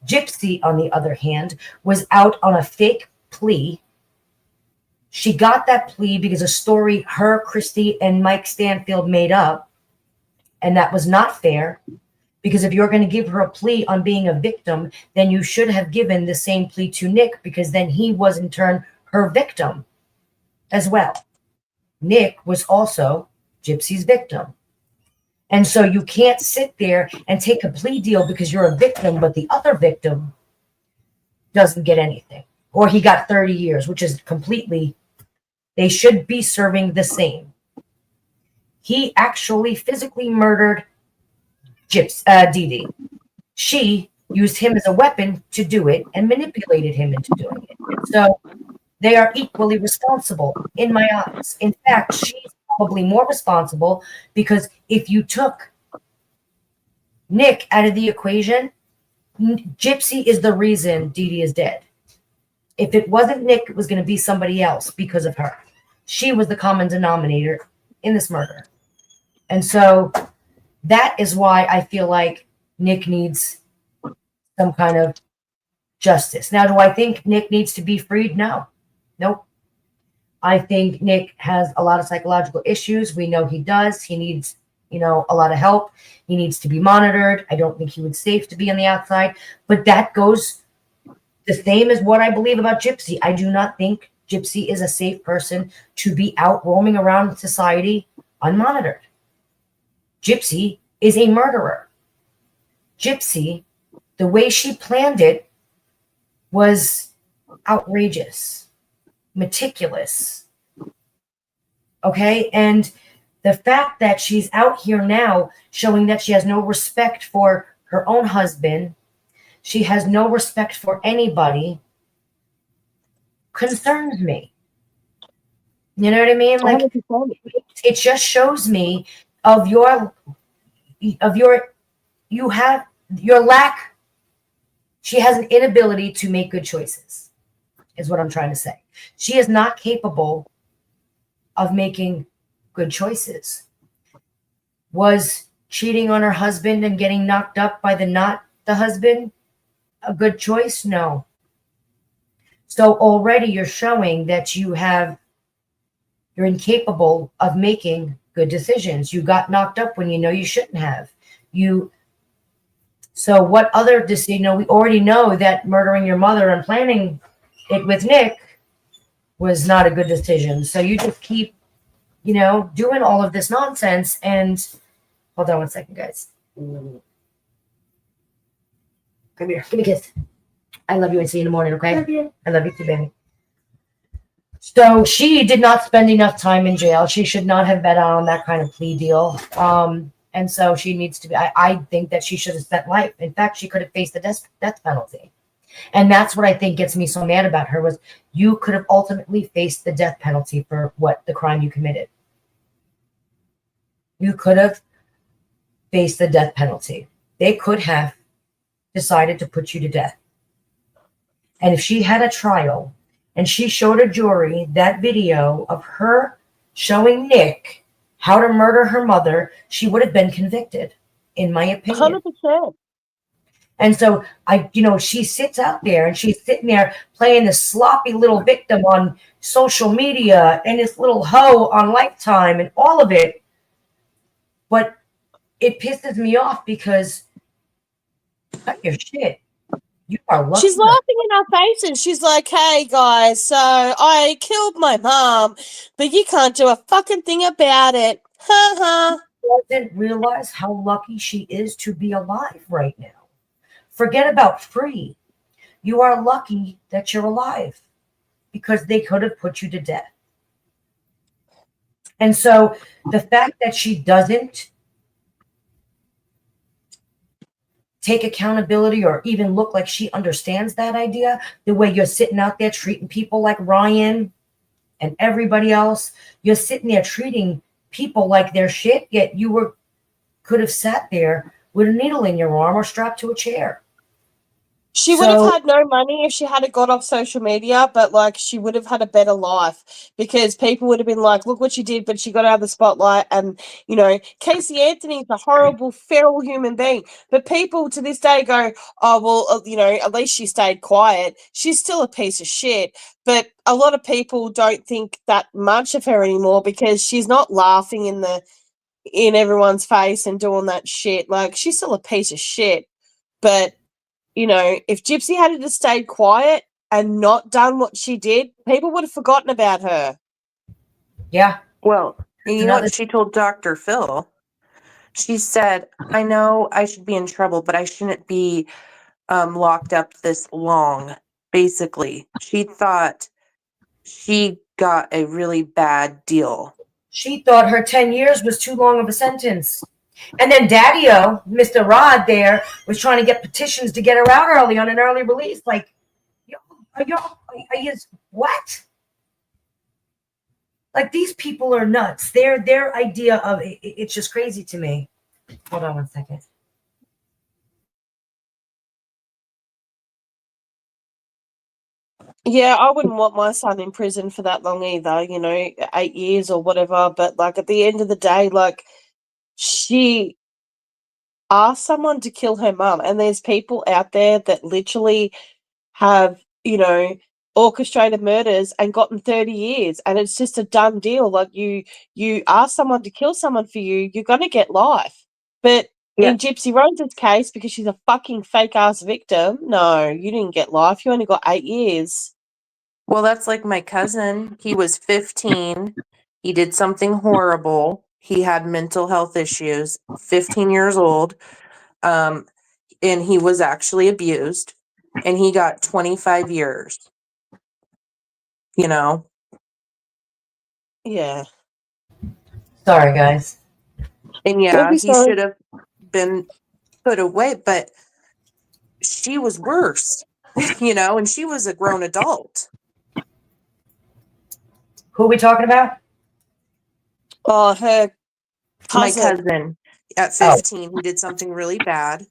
[SPEAKER 1] Gypsy, on the other hand, was out on a fake plea. She got that plea because a story her, Christy, and Mike Stanfield made up. And that was not fair. Because if you're going to give her a plea on being a victim, then you should have given the same plea to Nick, because then he was in turn her victim as well. Nick was also Gypsy's victim. And so you can't sit there and take a plea deal because you're a victim, but the other victim doesn't get anything. Or he got 30 years, which is completely, they should be serving the same. He actually physically murdered Dee Dee. She used him as a weapon to do it and manipulated him into doing it. And so they are equally responsible in my eyes. In fact, she's probably more responsible, because if you took Nick out of the equation, Gypsy is the reason Dee Dee is dead. If it wasn't Nick, it was going to be somebody else because of her. She was the common denominator in this murder. And so that is why I feel like Nick needs some kind of justice. Now, do I think Nick needs to be freed? No. Nope. I think Nick has a lot of psychological issues. We know he does. He needs, a lot of help. He needs to be monitored. I don't think he would safe to be on the outside. But that goes the same as what I believe about Gypsy. I do not think Gypsy is a safe person to be out roaming around society unmonitored. Gypsy is a murderer. Gypsy, the way she planned it was outrageous, meticulous. Okay? And the fact that she's out here now showing that she has no respect for her own husband, she has no respect for anybody, concerns me. You know what I mean? Like
[SPEAKER 3] 100%.
[SPEAKER 1] it just shows me of your you have your lack. She has an inability to make good choices, is what I'm trying to say. She is not capable of making good choices. Was cheating on her husband and getting knocked up by not the husband a good choice? No. So already you're showing that you're incapable of making good decisions. You got knocked up when you know you shouldn't have. So what other decision? We already know that murdering your mother and planning it with Nick was not a good decision. So you just keep, doing all of this nonsense. And hold on one second, guys. Come here. Give me a kiss. I love you and see you in the morning, okay? Love you. I love you too, baby. So she did not spend enough time in jail. She should not have been on that kind of plea deal. And so she needs to be, I think that she should have spent life. In fact, she could have faced the death penalty. And that's what I think gets me so mad about her was you could have ultimately faced the death penalty for the crime you committed. You could have faced the death penalty. They could have decided to put you to death. And if she had a trial and she showed a jury that video of her showing Nick how to murder her mother, she would have been convicted, in my opinion.
[SPEAKER 3] 100%.
[SPEAKER 1] And so she sits out there and she's sitting there playing this sloppy little victim on social media and this little hoe on Lifetime and all of it. But it pisses me off because cut your shit. You are lucky.
[SPEAKER 3] She's laughing in our faces. She's like, hey, guys, so I killed my mom, but you can't do a fucking thing about it. Ha ha.
[SPEAKER 1] Doesn't realize how lucky she is to be alive right now. Forget about free. You are lucky that you're alive because they could have put you to death. And so the fact that she doesn't take accountability or even look like she understands that idea, the way you're sitting out there treating people like Ryan and everybody else, you're sitting there treating people like they're shit, yet you could have sat there with a needle in your arm or strapped to a chair.
[SPEAKER 3] She would have had no money if she had got off social media, but she would have had a better life because people would have been like, look what she did, but she got out of the spotlight. And, Casey Anthony's a horrible, feral human being. But people to this day go, oh, well, at least she stayed quiet. She's still a piece of shit. But a lot of people don't think that much of her anymore because she's not laughing in everyone's face and doing that shit. She's still a piece of shit. But if Gypsy had just stayed quiet and not done what she did, people would have forgotten about her.
[SPEAKER 1] Yeah.
[SPEAKER 4] Well, you know what she told Dr. Phil? She said, I know I should be in trouble, but I shouldn't be locked up this long. Basically, she thought she got a really bad deal.
[SPEAKER 1] She thought her 10 years was too long of a sentence. And then Daddy-O, Mr. Rod there, was trying to get petitions to get her out early on an early release. Are you what? These people are nuts. Their idea of it's just crazy to me. Hold on one second.
[SPEAKER 3] Yeah, I wouldn't want my son in prison for that long either, 8 years or whatever. But at the end of the day, she asked someone to kill her mum, and there's people out there that literally have, orchestrated murders and gotten 30 years, and it's just a done deal. You ask someone to kill someone for you, you're gonna get life. But in Gypsy Rose's case, because she's a fucking fake ass victim, no, you didn't get life. You only got 8 years.
[SPEAKER 4] Well, that's like my cousin. He was 15. He did something horrible. He had mental health issues, 15 years old. And he was actually abused, and he got 25 years.
[SPEAKER 3] Yeah.
[SPEAKER 1] Sorry, guys.
[SPEAKER 4] And yeah, he should have been put away, but she was worse, and she was a grown adult.
[SPEAKER 1] Who are we talking about?
[SPEAKER 3] Oh, her
[SPEAKER 5] My
[SPEAKER 3] cousin.
[SPEAKER 5] cousin at
[SPEAKER 1] Oh.
[SPEAKER 5] 15, he did something really bad.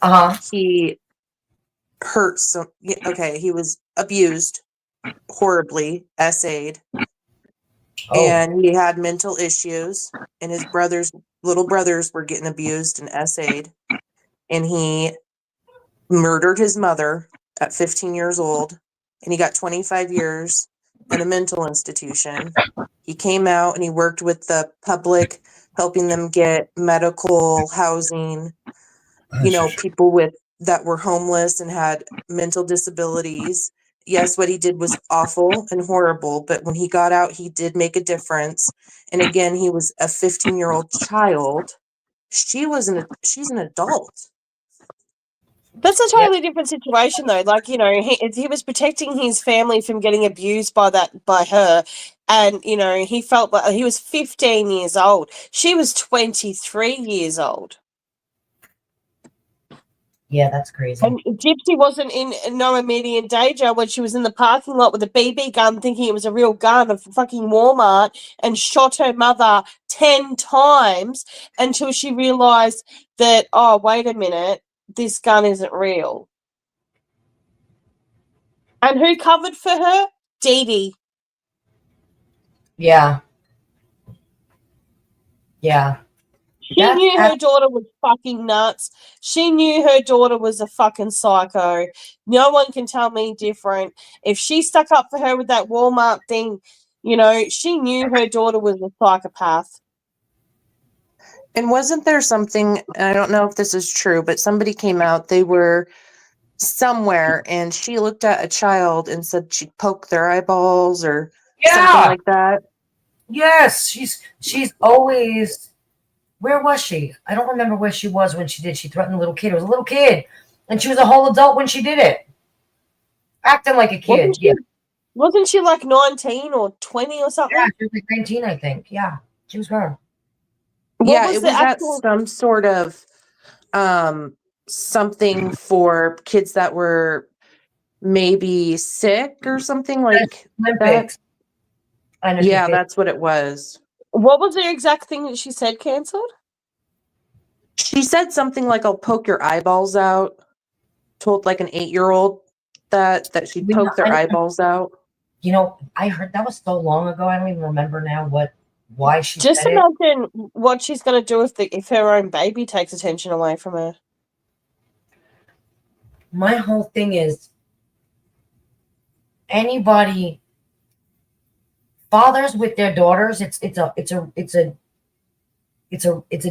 [SPEAKER 1] Uh-huh.
[SPEAKER 5] He hurt some. Okay, he was abused horribly, essayed,
[SPEAKER 1] Oh.
[SPEAKER 5] and he had mental issues. And his little brothers were getting abused and essayed, and he murdered his mother at 15 years old, and he got 25 years in a mental institution. He came out and he worked with the public, helping them get medical, housing, people that were homeless and had mental disabilities. Yes, what he did was awful and horrible, but when he got out, he did make a difference. And again, he was a 15-year-old child. She's an adult.
[SPEAKER 3] That's a totally different situation, though. Like, he was protecting his family from getting abused by her, and he felt like he was 15 years old. She was 23 years old.
[SPEAKER 1] Yeah, that's crazy.
[SPEAKER 3] And Gypsy wasn't in no immediate danger when she was in the parking lot with a BB gun, thinking it was a real gun of fucking Walmart, and shot her mother 10 times until she realized that, oh, wait a minute, this gun isn't real. And who covered for her? Dee Dee.
[SPEAKER 1] Yeah. Yeah.
[SPEAKER 3] She knew her daughter was fucking nuts. She knew her daughter was a fucking psycho. No one can tell me different. If she stuck up for her with that Walmart thing, she knew her daughter was a psychopath.
[SPEAKER 5] And wasn't there something, I don't know if this is true, but somebody came out, they were somewhere, and she looked at a child and said she'd poke their eyeballs or something like that.
[SPEAKER 1] Yes, she's always. Where was she? I don't remember where she was when she did. She threatened a little kid. It was a little kid, and she was a whole adult when she did it, acting like a kid.
[SPEAKER 3] Wasn't she like 19 or 20 or something?
[SPEAKER 1] Yeah, she was like 19, I think. Yeah, she was grown.
[SPEAKER 5] Yeah, it was at some sort of something for kids that were maybe sick or something like
[SPEAKER 1] Olympics.
[SPEAKER 5] that. Yeah, that's what it was.
[SPEAKER 3] What was the exact thing that she said canceled?
[SPEAKER 5] She said something like, I'll poke your eyeballs out. Told like an 8-year-old that she'd poke their eyeballs out.
[SPEAKER 1] I heard that was so long ago. I don't even remember now why she
[SPEAKER 3] just
[SPEAKER 1] said
[SPEAKER 3] imagine what she's going to do if her own baby takes attention away from her.
[SPEAKER 1] My whole thing is anybody fathers with their daughters, it's a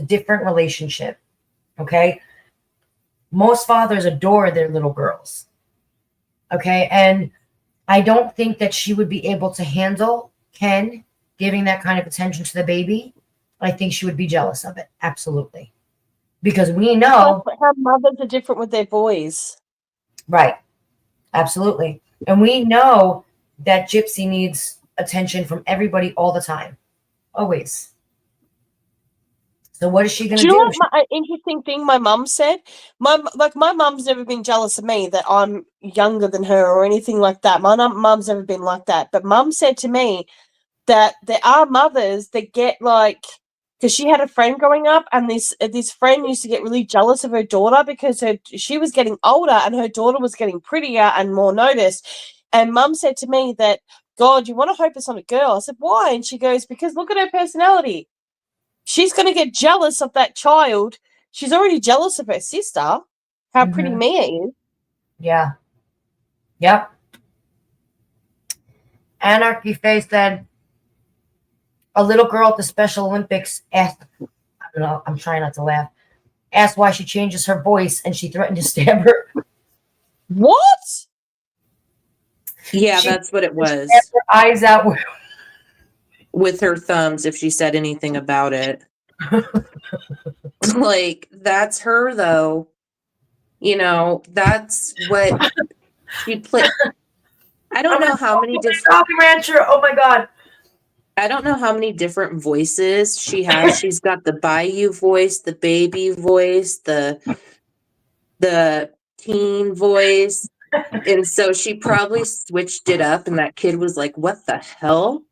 [SPEAKER 1] different relationship. Okay? Most fathers adore their little girls. Okay? And I don't think that she would be able to handle Ken giving that kind of attention to the baby. I think she would be jealous of it. Absolutely. Because we know
[SPEAKER 3] her mothers are different with their boys.
[SPEAKER 1] Right. Absolutely. And we know that Gypsy needs attention from everybody all the time. Always. So what is she going to do?
[SPEAKER 3] Do you know what an interesting thing my mum said? My mum's never been jealous of me that I'm younger than her or anything like that. My mum's never been like that. But mum said to me that there are mothers that get like, because she had a friend growing up, and this friend used to get really jealous of her daughter because she was getting older and her daughter was getting prettier and more noticed. And mum said to me that, God, you want to hope it's not a girl? I said, why? And she goes, because look at her personality. She's going to get jealous of that child. She's already jealous of her sister, how pretty Mia is.
[SPEAKER 1] Yeah. Yep. Anarchy Face said, a little girl at the Special Olympics asked, I'm trying not to laugh, asked why she changes her voice, and she threatened to stab her.
[SPEAKER 3] What?
[SPEAKER 5] Yeah, that's what it was.
[SPEAKER 1] Her eyes out
[SPEAKER 5] with her thumbs if she said anything about it. Like, that's her, though. That's what she played. I don't know how many different
[SPEAKER 1] Rancher. Oh my God.
[SPEAKER 5] I don't know how many different voices she has. She's got the Bayou voice, the baby voice, the teen voice. And so she probably switched it up, and that kid was like, what the hell?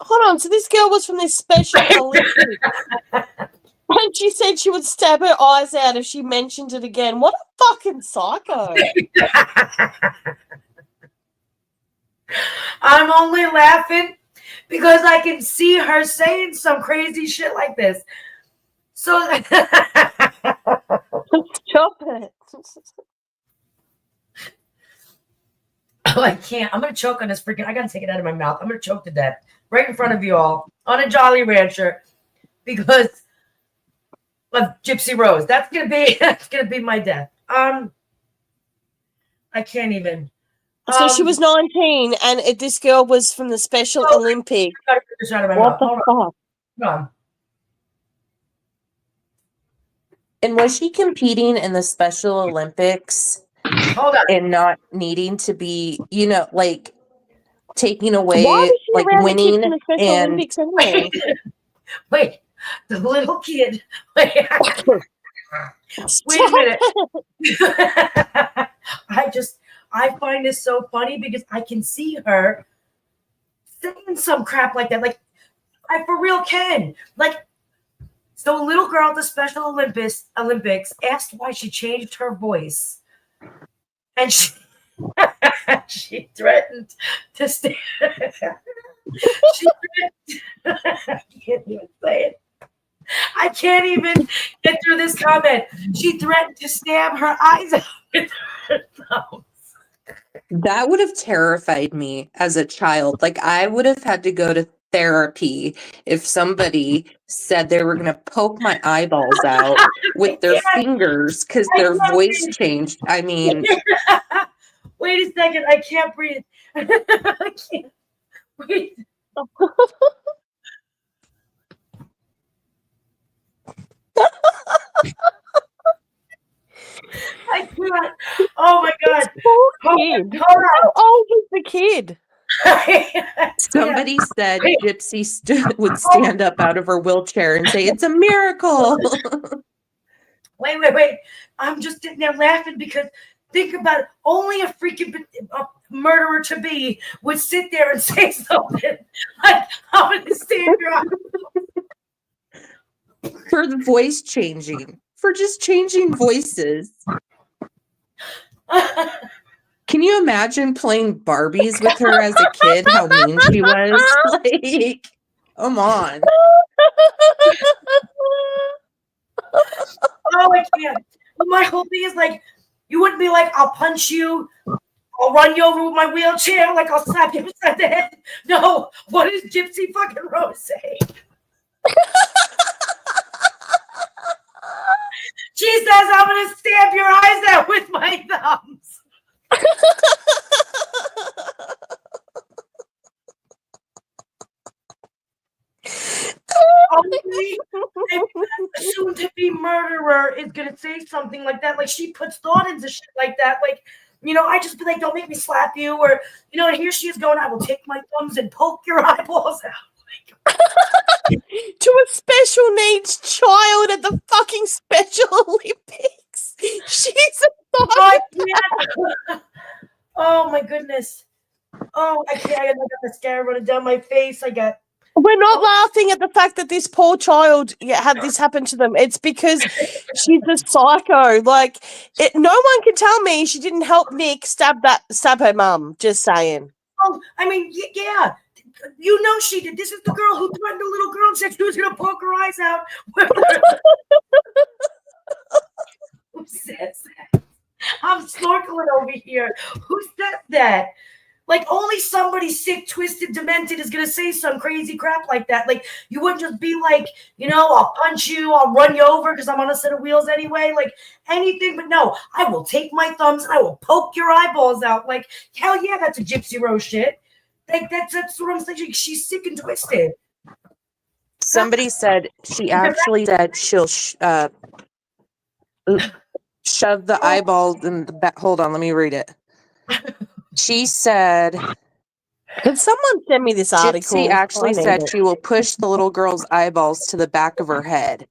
[SPEAKER 3] Hold on. So this girl was from this Special Olympics. And she said she would stab her eyes out if she mentioned it again. What a fucking psycho.
[SPEAKER 1] I'm only laughing because I can see her saying some crazy shit like this. So
[SPEAKER 3] Stop it.
[SPEAKER 1] Oh, I can't. I'm gonna choke on this freaking. I gotta take it out of my mouth. I'm gonna choke to death right in front of you all on a Jolly Rancher because of Gypsy Rose. That's gonna be my death. I can't even.
[SPEAKER 3] So she was 19, and this girl was from the Special Olympics.
[SPEAKER 1] I gotta get this out of my
[SPEAKER 3] What
[SPEAKER 1] mouth.
[SPEAKER 3] the
[SPEAKER 1] Hold
[SPEAKER 3] fuck?
[SPEAKER 1] on. Hold on.
[SPEAKER 5] And was she competing in the Special Olympics
[SPEAKER 1] Hold on.
[SPEAKER 5] and not needing to be, like taking
[SPEAKER 3] Why
[SPEAKER 5] away,
[SPEAKER 3] was she
[SPEAKER 5] like
[SPEAKER 3] around the kids
[SPEAKER 5] winning
[SPEAKER 3] in the Special
[SPEAKER 5] and
[SPEAKER 3] Olympics anyway?
[SPEAKER 1] Wait, the little kid. Wait a
[SPEAKER 3] Stop
[SPEAKER 1] minute.
[SPEAKER 3] it.
[SPEAKER 1] I find this so funny because I can see her saying some crap like that. Like, I for real can. Like, so a little girl at the Special Olympics asked why she changed her voice. And she threatened to stay. I can't even say it. I can't even get through this comment. She threatened to stab her eyes out with her thumbs.
[SPEAKER 5] that would have terrified me as a child. Like, I would have had to go to therapy if somebody said they were going to poke my eyeballs out with their fingers because their voice changed. I mean,
[SPEAKER 1] wait a second. I can't breathe. I can't breathe. I can't. Oh my God.
[SPEAKER 3] Poor kid. How old was the kid?
[SPEAKER 5] somebody said Gypsy would stand up out of her wheelchair and say, "It's a miracle."
[SPEAKER 1] Wait. I'm just sitting there laughing because think about it. Only a freaking murderer to be would sit there and say something like, "I'm going to stab your eye."
[SPEAKER 5] For the voice changing, for just changing voices. Can you imagine playing Barbies with her as a kid? How mean she was? Like, come on.
[SPEAKER 1] Oh, I can't. But my whole thing is like, you wouldn't be like, "I'll punch you, I'll run you over with my wheelchair, like I'll slap you upside the head." No, what does Gypsy fucking Rose say? She says, "I'm gonna stab your eyes out with my thumbs." Only a soon-to-be murderer is gonna say something like that. Like, she puts thought into shit like that. Like, I just be like, "Don't make me slap you," or and here she is going, "I will take my thumbs and poke your eyeballs out."
[SPEAKER 3] To a special needs child at the fucking Special Olympics. She's a
[SPEAKER 1] Oh my goodness. Oh, I can't. I got mascara running down my face.
[SPEAKER 3] We're not laughing at the fact that this poor child had this happen to them. It's because she's a psycho. Like, no one can tell me she didn't help Nick stab her mum. Just saying.
[SPEAKER 1] Oh, I mean, yeah. She did. This is the girl who threatened a little girl and said she was going to poke her eyes out. Who says that? I'm snorkeling over here. Who said that? Like, only somebody sick, twisted, demented is going to say some crazy crap like that. Like, you wouldn't just be like, "I'll punch you, I'll run you over because I'm on a set of wheels anyway." Like, anything but no. I will take my thumbs and I will poke your eyeballs out. Like, hell yeah, that's a Gypsy Rose shit. Like, that's what I'm saying. She's sick and twisted.
[SPEAKER 5] Somebody said she actually said she'll shove the eyeballs in the back. Hold on, let me read it. She said,
[SPEAKER 3] "Can someone send me this article?"
[SPEAKER 5] Gypsy actually said she will push the little girl's eyeballs to the back of her head.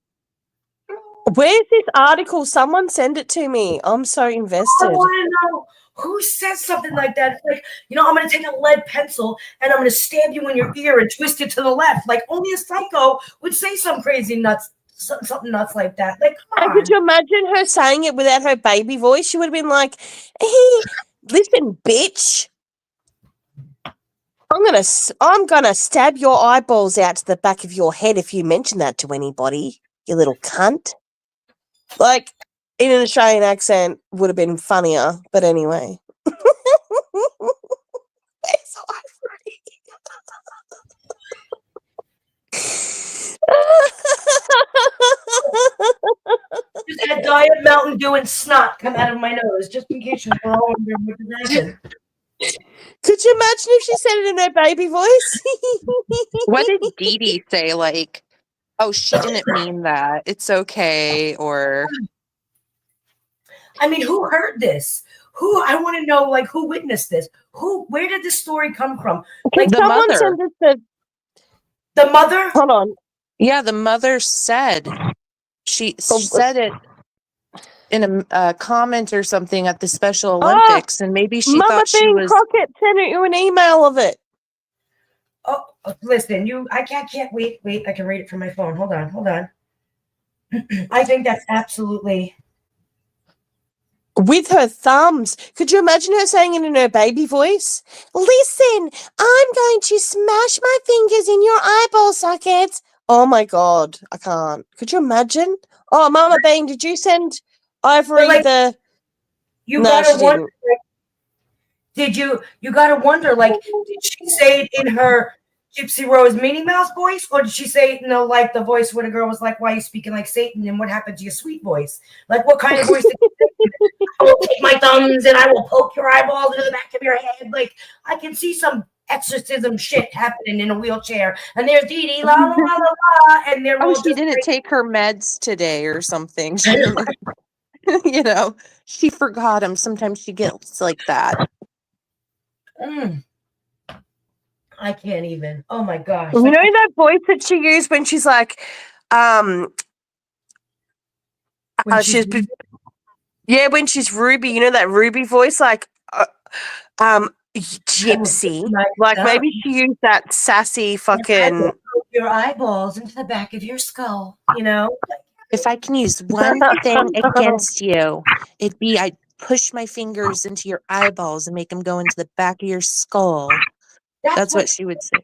[SPEAKER 3] Where's this article? Someone send it to me. I'm so
[SPEAKER 1] I
[SPEAKER 3] invested.
[SPEAKER 1] want to know who says something like that. It's like, I'm going to take a lead pencil and I'm going to stab you in your ear and twist it to the left. Like, only a psycho would say some crazy nuts, something nuts like that. Like, come
[SPEAKER 3] And
[SPEAKER 1] on.
[SPEAKER 3] could you imagine her saying it without her baby voice? She would have been like, "Hey, listen, bitch. I'm gonna stab your eyeballs out to the back of your head if you mention that to anybody, you little cunt." Like, in an Australian accent would have been funnier, but anyway. Where's Ivory?
[SPEAKER 1] Just had Diet Mountain Dew and snot come out of my nose, just in case you were all wondering what was happening.
[SPEAKER 3] Could you imagine if she said it in her baby voice?
[SPEAKER 4] What did Dee Dee say? Like, oh, she didn't mean that. It's okay. Or
[SPEAKER 1] I mean, who heard this? I want to know, like, who witnessed this? Where did this story come from? Like,
[SPEAKER 4] the
[SPEAKER 3] Someone
[SPEAKER 4] mother.
[SPEAKER 3] send us the
[SPEAKER 1] the mother?
[SPEAKER 3] hold on.
[SPEAKER 4] Yeah, the mother said she said it in a comment or something at the Special Olympics, and maybe she
[SPEAKER 3] Mama
[SPEAKER 4] thought she
[SPEAKER 3] Bean
[SPEAKER 4] was.
[SPEAKER 3] Crockett sent you an email of it.
[SPEAKER 1] Oh, listen, I can't wait. I can read it from my phone. Hold on. I think that's absolutely.
[SPEAKER 3] With her thumbs. Could you imagine her saying it in her baby voice? Listen, I'm going to smash my fingers in your eyeball sockets. Oh my God, I can't. Could you imagine? Oh, Mama Bean, did you send Ivory
[SPEAKER 1] Like,
[SPEAKER 3] the...
[SPEAKER 1] You
[SPEAKER 3] No,
[SPEAKER 1] gotta
[SPEAKER 3] she
[SPEAKER 1] wonder.
[SPEAKER 3] didn't.
[SPEAKER 1] You gotta wonder, like, did she say it in her Gypsy Rose Minnie Mouse voice, or did she say it in like the voice where the girl was like, "Why are you speaking like Satan?" and what happened to your sweet voice? Like, what kind of voice did she say? I will take my thumbs and I will poke your eyeballs into the back of your head. Like, I can see some exorcism shit happening in a wheelchair, and there's Dee Dee, la la la la la, and they're all
[SPEAKER 4] Oh, she
[SPEAKER 1] just
[SPEAKER 4] didn't
[SPEAKER 1] like,
[SPEAKER 4] take her meds today or something. She didn't, she forgot them. Sometimes she gets like that.
[SPEAKER 1] I can't even. Oh my gosh!
[SPEAKER 3] You
[SPEAKER 1] Like,
[SPEAKER 3] know that voice that she used when she's like,
[SPEAKER 1] when she's
[SPEAKER 3] when she's Ruby, you know that Ruby voice, like, Gypsy. Like, maybe she used that sassy fucking...
[SPEAKER 1] your eyeballs into the back of your skull,
[SPEAKER 4] If I can use one thing against you, it'd be I push my fingers into your eyeballs and make them go into the back of your skull. That's what she would say.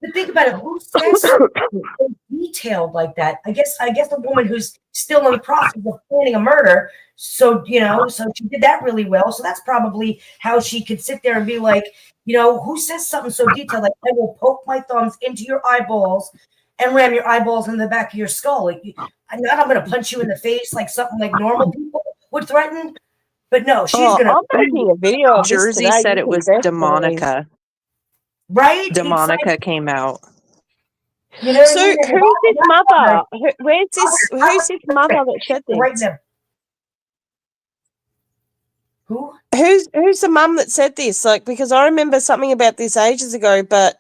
[SPEAKER 1] But think about it. Who says something so detailed like that? I guess a woman who's still in the process of planning a murder. So, so she did that really well. So that's probably how she could sit there and be like, who says something so detailed? Like, I will poke my thumbs into your eyeballs and ram your eyeballs in the back of your skull. Like, I'm going to punch you in the face like something like normal people would threaten. But no, she's going to.
[SPEAKER 3] I'm making a video of this
[SPEAKER 4] Jersey
[SPEAKER 3] today.
[SPEAKER 4] said
[SPEAKER 3] You
[SPEAKER 4] it
[SPEAKER 3] can
[SPEAKER 4] was
[SPEAKER 3] definitely-
[SPEAKER 4] Demonica.
[SPEAKER 1] Right?
[SPEAKER 4] Demonica came out.
[SPEAKER 1] You know what I
[SPEAKER 3] So
[SPEAKER 1] mean?
[SPEAKER 3] who's this mother? Who's this mother that said
[SPEAKER 1] Right
[SPEAKER 3] this?
[SPEAKER 1] now. Who?
[SPEAKER 3] Who's the mum that said this? Like, because I remember something about this ages ago, but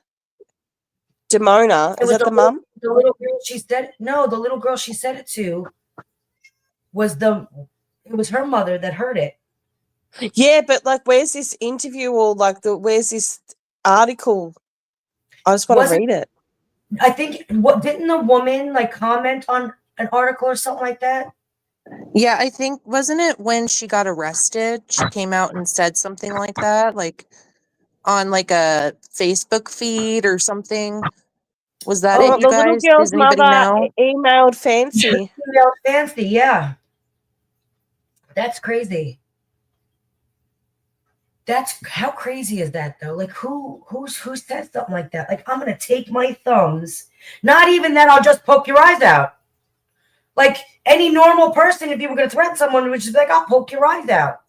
[SPEAKER 3] Demona, is that the mum?
[SPEAKER 1] The little girl she said no, the little girl she said it to was her mother that heard it.
[SPEAKER 3] Yeah, but like, where's this interview or like where's this article? I just want to read it.
[SPEAKER 1] I think didn't the woman like comment on an article or something like that?
[SPEAKER 4] Yeah, I think, wasn't it when she got arrested? She came out and said something like that, like on like a Facebook feed or something. Was that it, you
[SPEAKER 3] the
[SPEAKER 4] guys?
[SPEAKER 3] little girl's
[SPEAKER 4] Does anybody
[SPEAKER 3] mother
[SPEAKER 4] know?
[SPEAKER 3] emailed Fancy.
[SPEAKER 1] Fancy, yeah. That's crazy. How crazy is that though? Like who said something like that? Like, I'm gonna take my thumbs. Not even that, I'll just poke your eyes out. Like any normal person, if you were gonna threaten someone, would just be like, I'll poke your eyes out.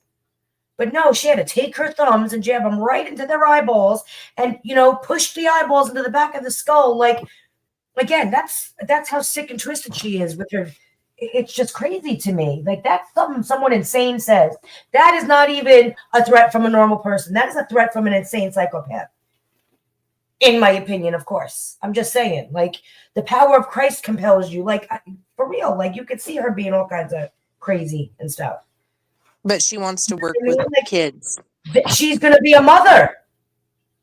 [SPEAKER 1] But no, she had to take her thumbs and jab them right into their eyeballs and push the eyeballs into the back of the skull. Like, again, that's how sick and twisted she is with her. It's just crazy to me. Like, that's something someone insane says. That is not even a threat from a normal person. That is a threat from an insane psychopath. In my opinion, of course. I'm just saying, like, the power of Christ compels you. Like, for real. Like you could see her being all kinds of crazy and stuff.
[SPEAKER 5] But she wants to work
[SPEAKER 1] I mean,
[SPEAKER 5] with
[SPEAKER 1] like,
[SPEAKER 5] kids.
[SPEAKER 1] she's gonna be a mother.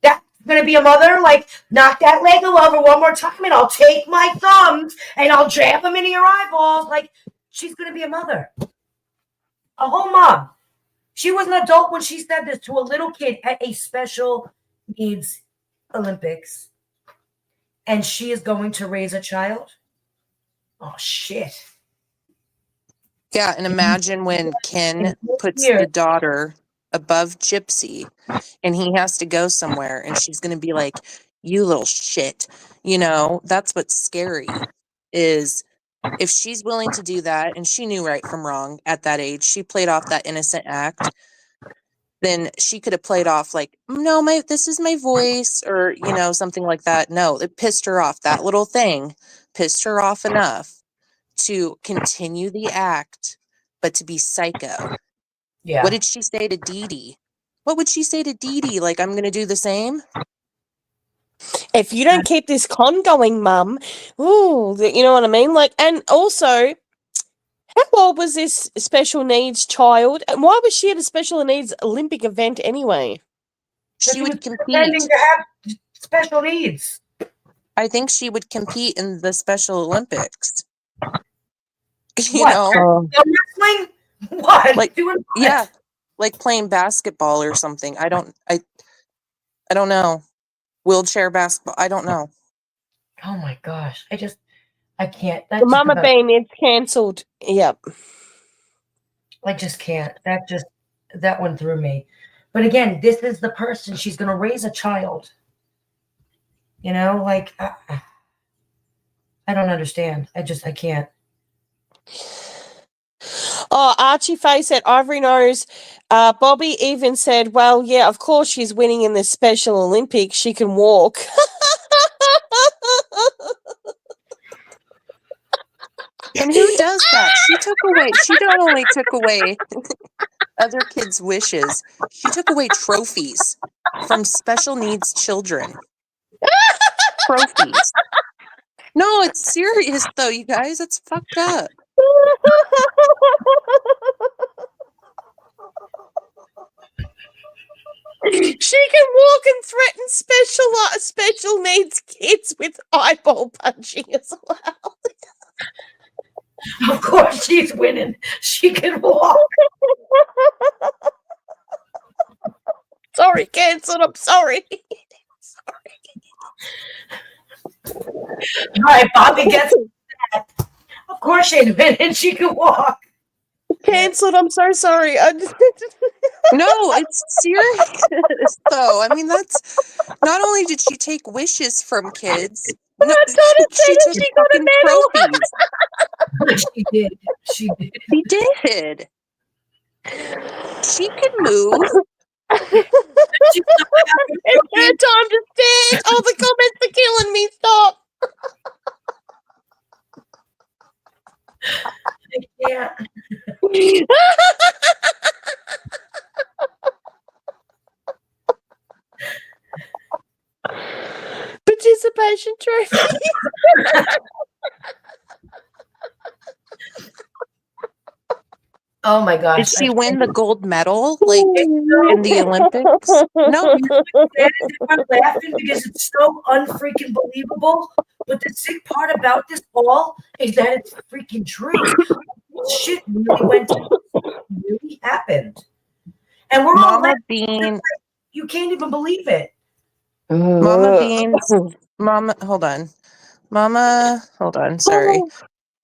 [SPEAKER 1] That's gonna be a mother. Like knock that Lego over one more time, and I'll take my thumbs and I'll jab them into your eyeballs. Like she's gonna be a mother, a whole mom. She was an adult when she said this to a little kid at a special needs Olympics. And she is going to raise a child? Oh, shit.
[SPEAKER 5] Yeah, and imagine when Ken puts the daughter above Gypsy and he has to go somewhere and she's going to be like, you little shit. You know, that's what's scary is if she's willing to do that and she knew right from wrong at that age, she played off that innocent act, then she could have played off like, no, this is my voice or, you know, something like that. No, it pissed her off. That little thing pissed her off enough to continue the act, but to be psycho.
[SPEAKER 1] Yeah.
[SPEAKER 5] What did she say to Dee Dee? What would she say to Dee Dee? Like, I'm going to do the same?
[SPEAKER 3] If you don't keep this con going, Mum, ooh, you know what I mean? Like, and also, how old was this special needs child? And why was she at a special needs Olympic event anyway?
[SPEAKER 5] She would compete.
[SPEAKER 1] Pretending to have special needs.
[SPEAKER 5] I think she would compete in the Special Olympics. You
[SPEAKER 1] What?
[SPEAKER 5] know?
[SPEAKER 1] Wrestling? What?
[SPEAKER 5] Like,
[SPEAKER 1] doing what?
[SPEAKER 5] yeah, like playing basketball or something. I don't know. Wheelchair basketball. I don't know.
[SPEAKER 1] Oh my gosh. I can't.
[SPEAKER 3] The Mama Bean is cancelled. Yep.
[SPEAKER 1] I just can't. That one threw me. But again, this is the person. She's going to raise a child. You know, like, I don't understand. I can't.
[SPEAKER 3] Oh, Archie Faye said Ivory knows. Bobby even said, well, yeah, of course she's winning in the Special Olympics. She can walk.
[SPEAKER 5] And who does that? She not only took away other kids' wishes, she took away trophies from special needs children. Trophies. No, it's serious though, you guys. It's fucked up.
[SPEAKER 3] She can walk and threaten special needs kids with eyeball punching as well.
[SPEAKER 1] Of course she's winning. She can walk.
[SPEAKER 3] Sorry, cancelled. I'm sorry.
[SPEAKER 1] All right, Bobby gets that. Of course she's winning. She can walk.
[SPEAKER 3] Cancelled. I'm so sorry.
[SPEAKER 5] No, it's serious though. I mean, that's not only did she take wishes from kids, no, she took fucking trophies.
[SPEAKER 1] She did. She
[SPEAKER 5] did. She can move.
[SPEAKER 3] It's her time to stand. Oh, the comments are killing me. Stop.
[SPEAKER 1] I can't.
[SPEAKER 3] Participation trophy.
[SPEAKER 1] Oh my gosh.
[SPEAKER 5] Did she win the gold medal like in the Olympics? No.
[SPEAKER 1] I'm laughing because it's so unfreaking believable. But the sick part about this all is that it's freaking true. Shit really happened. And we're all
[SPEAKER 5] Mama
[SPEAKER 1] laughing.
[SPEAKER 5] Bean.
[SPEAKER 1] You can't even believe it.
[SPEAKER 5] Mama Bean's hold on, sorry.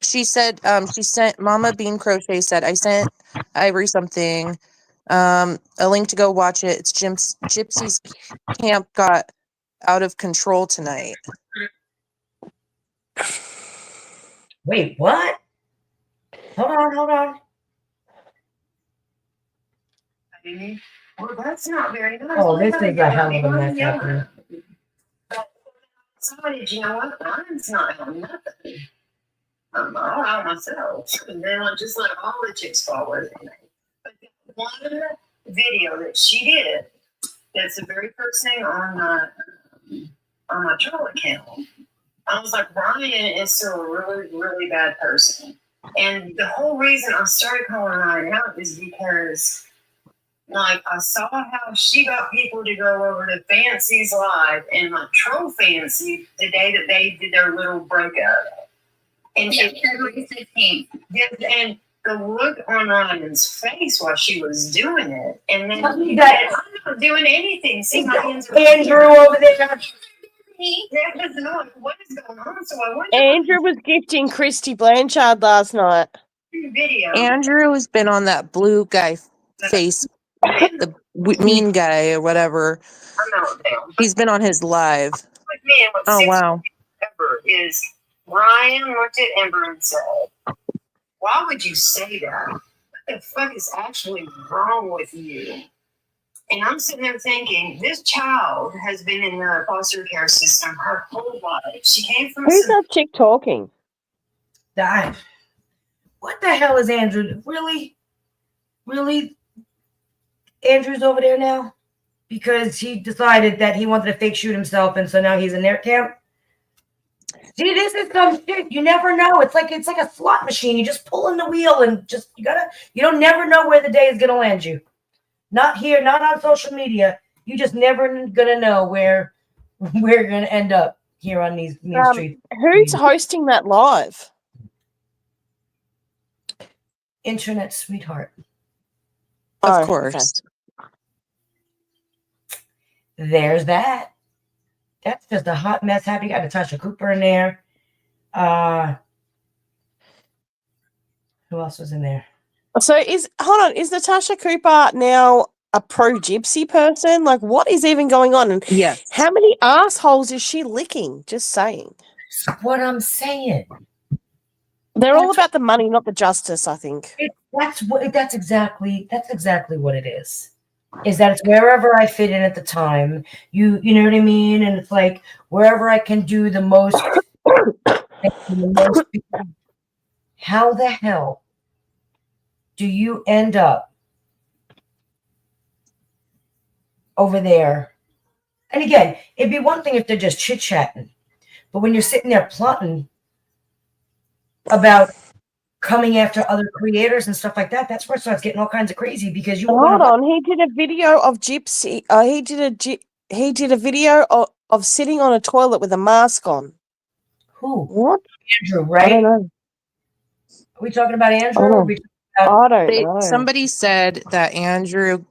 [SPEAKER 5] She said, she sent Mama Bean Crochet said, I sent Ivory something, a link to go watch it. It's Gypsy's camp got out of control tonight.
[SPEAKER 1] Wait, what? Hold on.
[SPEAKER 2] Well, that's not very nice.
[SPEAKER 1] Oh, this thing got hell of a mess happening.
[SPEAKER 2] Somebody, you know what? Mine's not on nothing. I'm all out myself. And then I just let all the chicks fall with me. But the one video that she did, that's the very first thing on my Troll account. I was like, Ryan is still a really, really bad person. And the whole reason I started calling Ryan out is because, like, I saw how she got people to go over to Fancy's live and, like, troll Fancy the day that they did their little breakup. And February 16th. And the look on Ryan's face while she was doing it, and then he said, I'm not doing anything. See my hands are
[SPEAKER 1] Andrew over there.
[SPEAKER 2] That doesn't know what is going on. So I went to
[SPEAKER 3] Andrew was gifting Christy Blanchard last night.
[SPEAKER 2] the video.
[SPEAKER 5] Andrew has been on that blue guy face, the mean guy or whatever.
[SPEAKER 2] I'm not down.
[SPEAKER 5] He's been on his live.
[SPEAKER 2] With me, and what
[SPEAKER 5] Oh,
[SPEAKER 2] sticks
[SPEAKER 5] wow.
[SPEAKER 2] with me ever is Ryan looked at Ember and said, why would you say that? What the fuck is actually wrong with you? And I'm sitting there thinking, this child has been in the foster care system her whole life. She came from
[SPEAKER 3] Who's that chick talking?
[SPEAKER 1] That. What the hell is Andrew? Really? Really? Andrew's over there now? Because he decided that he wanted to fake shoot himself, and so now he's in their camp? See, this is some shit. You never know. It's like a slot machine. You just pull in the wheel and just you don't never know where the day is gonna land you. Not here, not on social media. You just never gonna know where we're gonna end up here on these streets.
[SPEAKER 3] Who's hosting that live?
[SPEAKER 1] Internet sweetheart.
[SPEAKER 5] Of course.
[SPEAKER 3] Okay.
[SPEAKER 1] There's that. That's just a hot mess happening. You got Natasha Cooper in there. Who else was in there?
[SPEAKER 3] So is Natasha Cooper now a pro-gypsy person? Like, what is even going on? And
[SPEAKER 5] Yes.
[SPEAKER 3] how many assholes is she licking? Just saying.
[SPEAKER 1] That's what I'm saying.
[SPEAKER 3] They're all about the money, not the justice, I think.
[SPEAKER 1] That's exactly what it is. Is that it's wherever I fit in at the time. You know what I mean? And it's like wherever I can do the most. How the hell do you end up over there? And again, it'd be one thing if they're just chit-chatting, but when you're sitting there plotting about coming after other creators and stuff like that, that's where it starts getting all kinds of crazy because you
[SPEAKER 3] Hold on, he did a video of Gypsy. He did a video of sitting on a toilet with a mask on.
[SPEAKER 1] Who?
[SPEAKER 3] What?
[SPEAKER 1] Andrew,
[SPEAKER 3] I
[SPEAKER 1] right?
[SPEAKER 3] don't know.
[SPEAKER 1] Are we talking about Andrew?
[SPEAKER 3] I
[SPEAKER 1] Or
[SPEAKER 3] don't
[SPEAKER 1] are we talking about-
[SPEAKER 3] I don't know.
[SPEAKER 5] Somebody said that Andrew,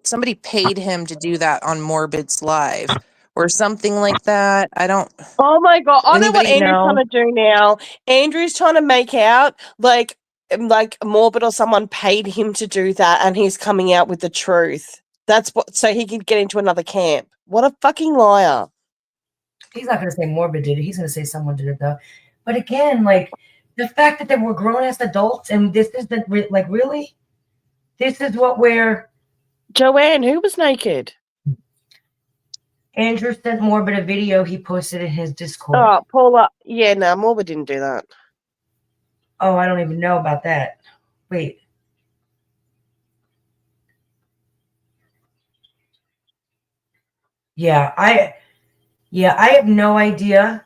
[SPEAKER 5] somebody paid him to do that on Morbid's live or something like that. I don't.
[SPEAKER 3] Oh my god! I know what
[SPEAKER 5] Anybody
[SPEAKER 3] Andrew's
[SPEAKER 5] know?
[SPEAKER 3] trying to do now. Andrew's trying to make out like Morbid or someone paid him to do that, and he's coming out with the truth. That's what, so he could get into another camp. What a fucking liar!
[SPEAKER 1] He's not going to say Morbid did it. He's going to say someone did it though. But again, like the fact that they were grown as adults, and this is really, this is what we're.
[SPEAKER 3] Joanne, who was naked?
[SPEAKER 1] Andrew sent Morbid a video he posted in his Discord.
[SPEAKER 3] Oh, Paula. Yeah, no, Morbid didn't do that.
[SPEAKER 1] Oh, I don't even know about that. Wait. Yeah, I have no idea.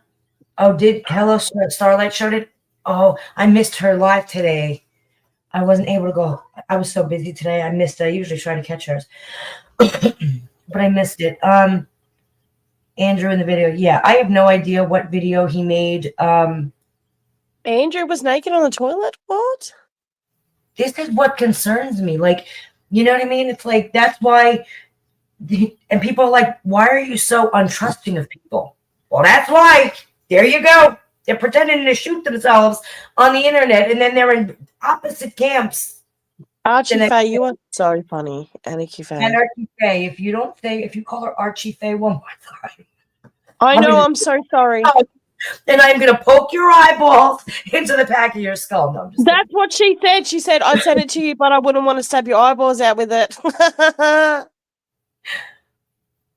[SPEAKER 1] Oh, did Hello Starlight showed it? Oh, I missed her live today. I wasn't able to go. I was so busy today. I missed it. I usually try to catch hers. But I missed it. Andrew in the video. Yeah, I have no idea what video he made.
[SPEAKER 3] Andrew was naked on the toilet? What?
[SPEAKER 1] This is what concerns me. Like, you know what I mean? It's like, that's why, and people are like, why are you so untrusting of people? Well, that's why. There you go. They're pretending to shoot themselves on the internet, and then they're in opposite camps.
[SPEAKER 3] Archie Faye, you are so funny. Anarchy Faye.
[SPEAKER 1] And Archie Faye, if you call her Archie Faye one more time.
[SPEAKER 3] I know, I'm so sorry.
[SPEAKER 1] Then I'm going to poke your eyeballs into the back of your skull. No, I'm just
[SPEAKER 3] That's what she said. She said, I'd send it to you, but I wouldn't want to stab your eyeballs out with it.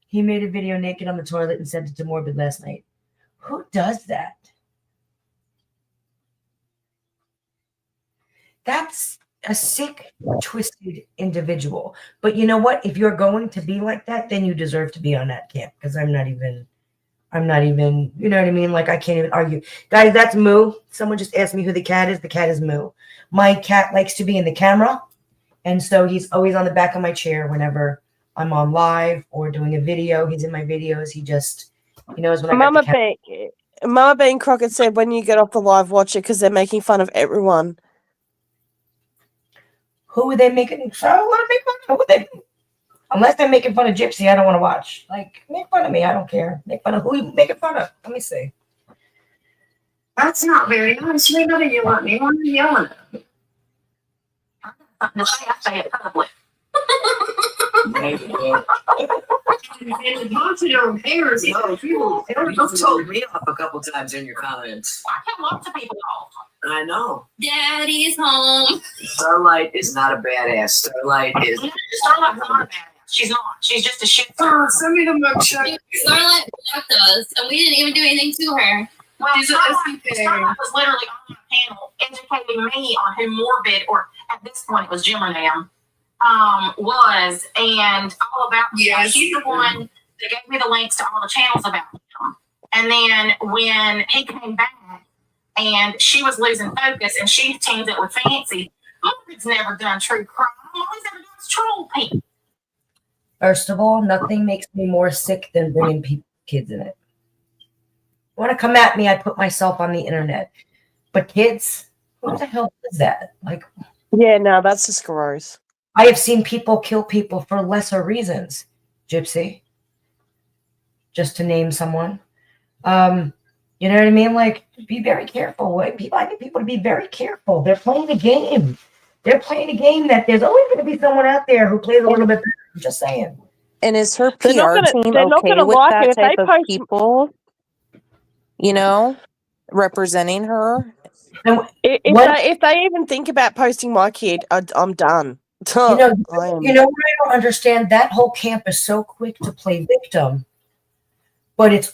[SPEAKER 1] He made a video naked on the toilet and sent it to Morbid last night. Who does that? That's a sick, twisted individual. But you know what? If you're going to be like that, then you deserve to be on that camp, because I'm I'm not even, you know what I mean? Like, I can't even argue. Guys, that's Moo. Someone just asked me who the cat is. The cat is Moo. My cat likes to be in the camera. And so he's always on the back of my chair whenever I'm on live or doing a video. He's in my videos. He knows when I got the camera.
[SPEAKER 3] Mama Bean Crockett said, when you get off the live, watch it because they're making fun of everyone.
[SPEAKER 1] Who are they making? So I want to make fun of. Who they? Unless they're making fun of Gypsy, I don't want to watch. Like, make fun of me. I don't care. Make fun of who you making fun of. Let me see.
[SPEAKER 2] That's not very nice. You know you want me. Why are you yelling?
[SPEAKER 6] I say it public.
[SPEAKER 2] And talk to your parents.
[SPEAKER 7] You've told me off a couple times in your comments.
[SPEAKER 6] I tell lots of people off.
[SPEAKER 7] I know.
[SPEAKER 6] Daddy's home.
[SPEAKER 7] Starlight is not a badass. Starlight's
[SPEAKER 6] Starlight's not a badass. She's not. She's just a shit.
[SPEAKER 2] Send me the mugshot.
[SPEAKER 8] Starlight blocked us, and we didn't even do anything to her.
[SPEAKER 6] Well,
[SPEAKER 2] She's a
[SPEAKER 6] Starlight was literally on my panel educating me on who Morbid, or at this point it was Jim and them, was, and all about him.
[SPEAKER 2] Yes.
[SPEAKER 6] She's the one that gave me the links to all the channels about him. And then when he came back and she was losing focus and she teamed it with Fancy, Morbid's never done true crime. All he's ever done is troll people.
[SPEAKER 1] First of all, nothing makes me more sick than bringing kids in it. Want to come at me, I put myself on the internet. But kids, what the hell is that? Like,
[SPEAKER 3] yeah, no, that's just gross.
[SPEAKER 1] I have seen people kill people for lesser reasons. Gypsy, just to name someone. You know what I mean? Like, be very careful. I need people to be very careful. They're playing a game. They're playing a game that there's always going to be someone out there who plays a little bit better. I'm just saying.
[SPEAKER 5] And is her PR team
[SPEAKER 4] they're not
[SPEAKER 5] okay
[SPEAKER 4] gonna
[SPEAKER 5] with
[SPEAKER 4] like
[SPEAKER 5] that
[SPEAKER 4] it if
[SPEAKER 5] type
[SPEAKER 4] they
[SPEAKER 5] of
[SPEAKER 4] post-
[SPEAKER 5] people? Representing her?
[SPEAKER 3] If they even think about posting my kid, I'm done.
[SPEAKER 1] You know what I don't understand? That whole camp is so quick to play victim, but it's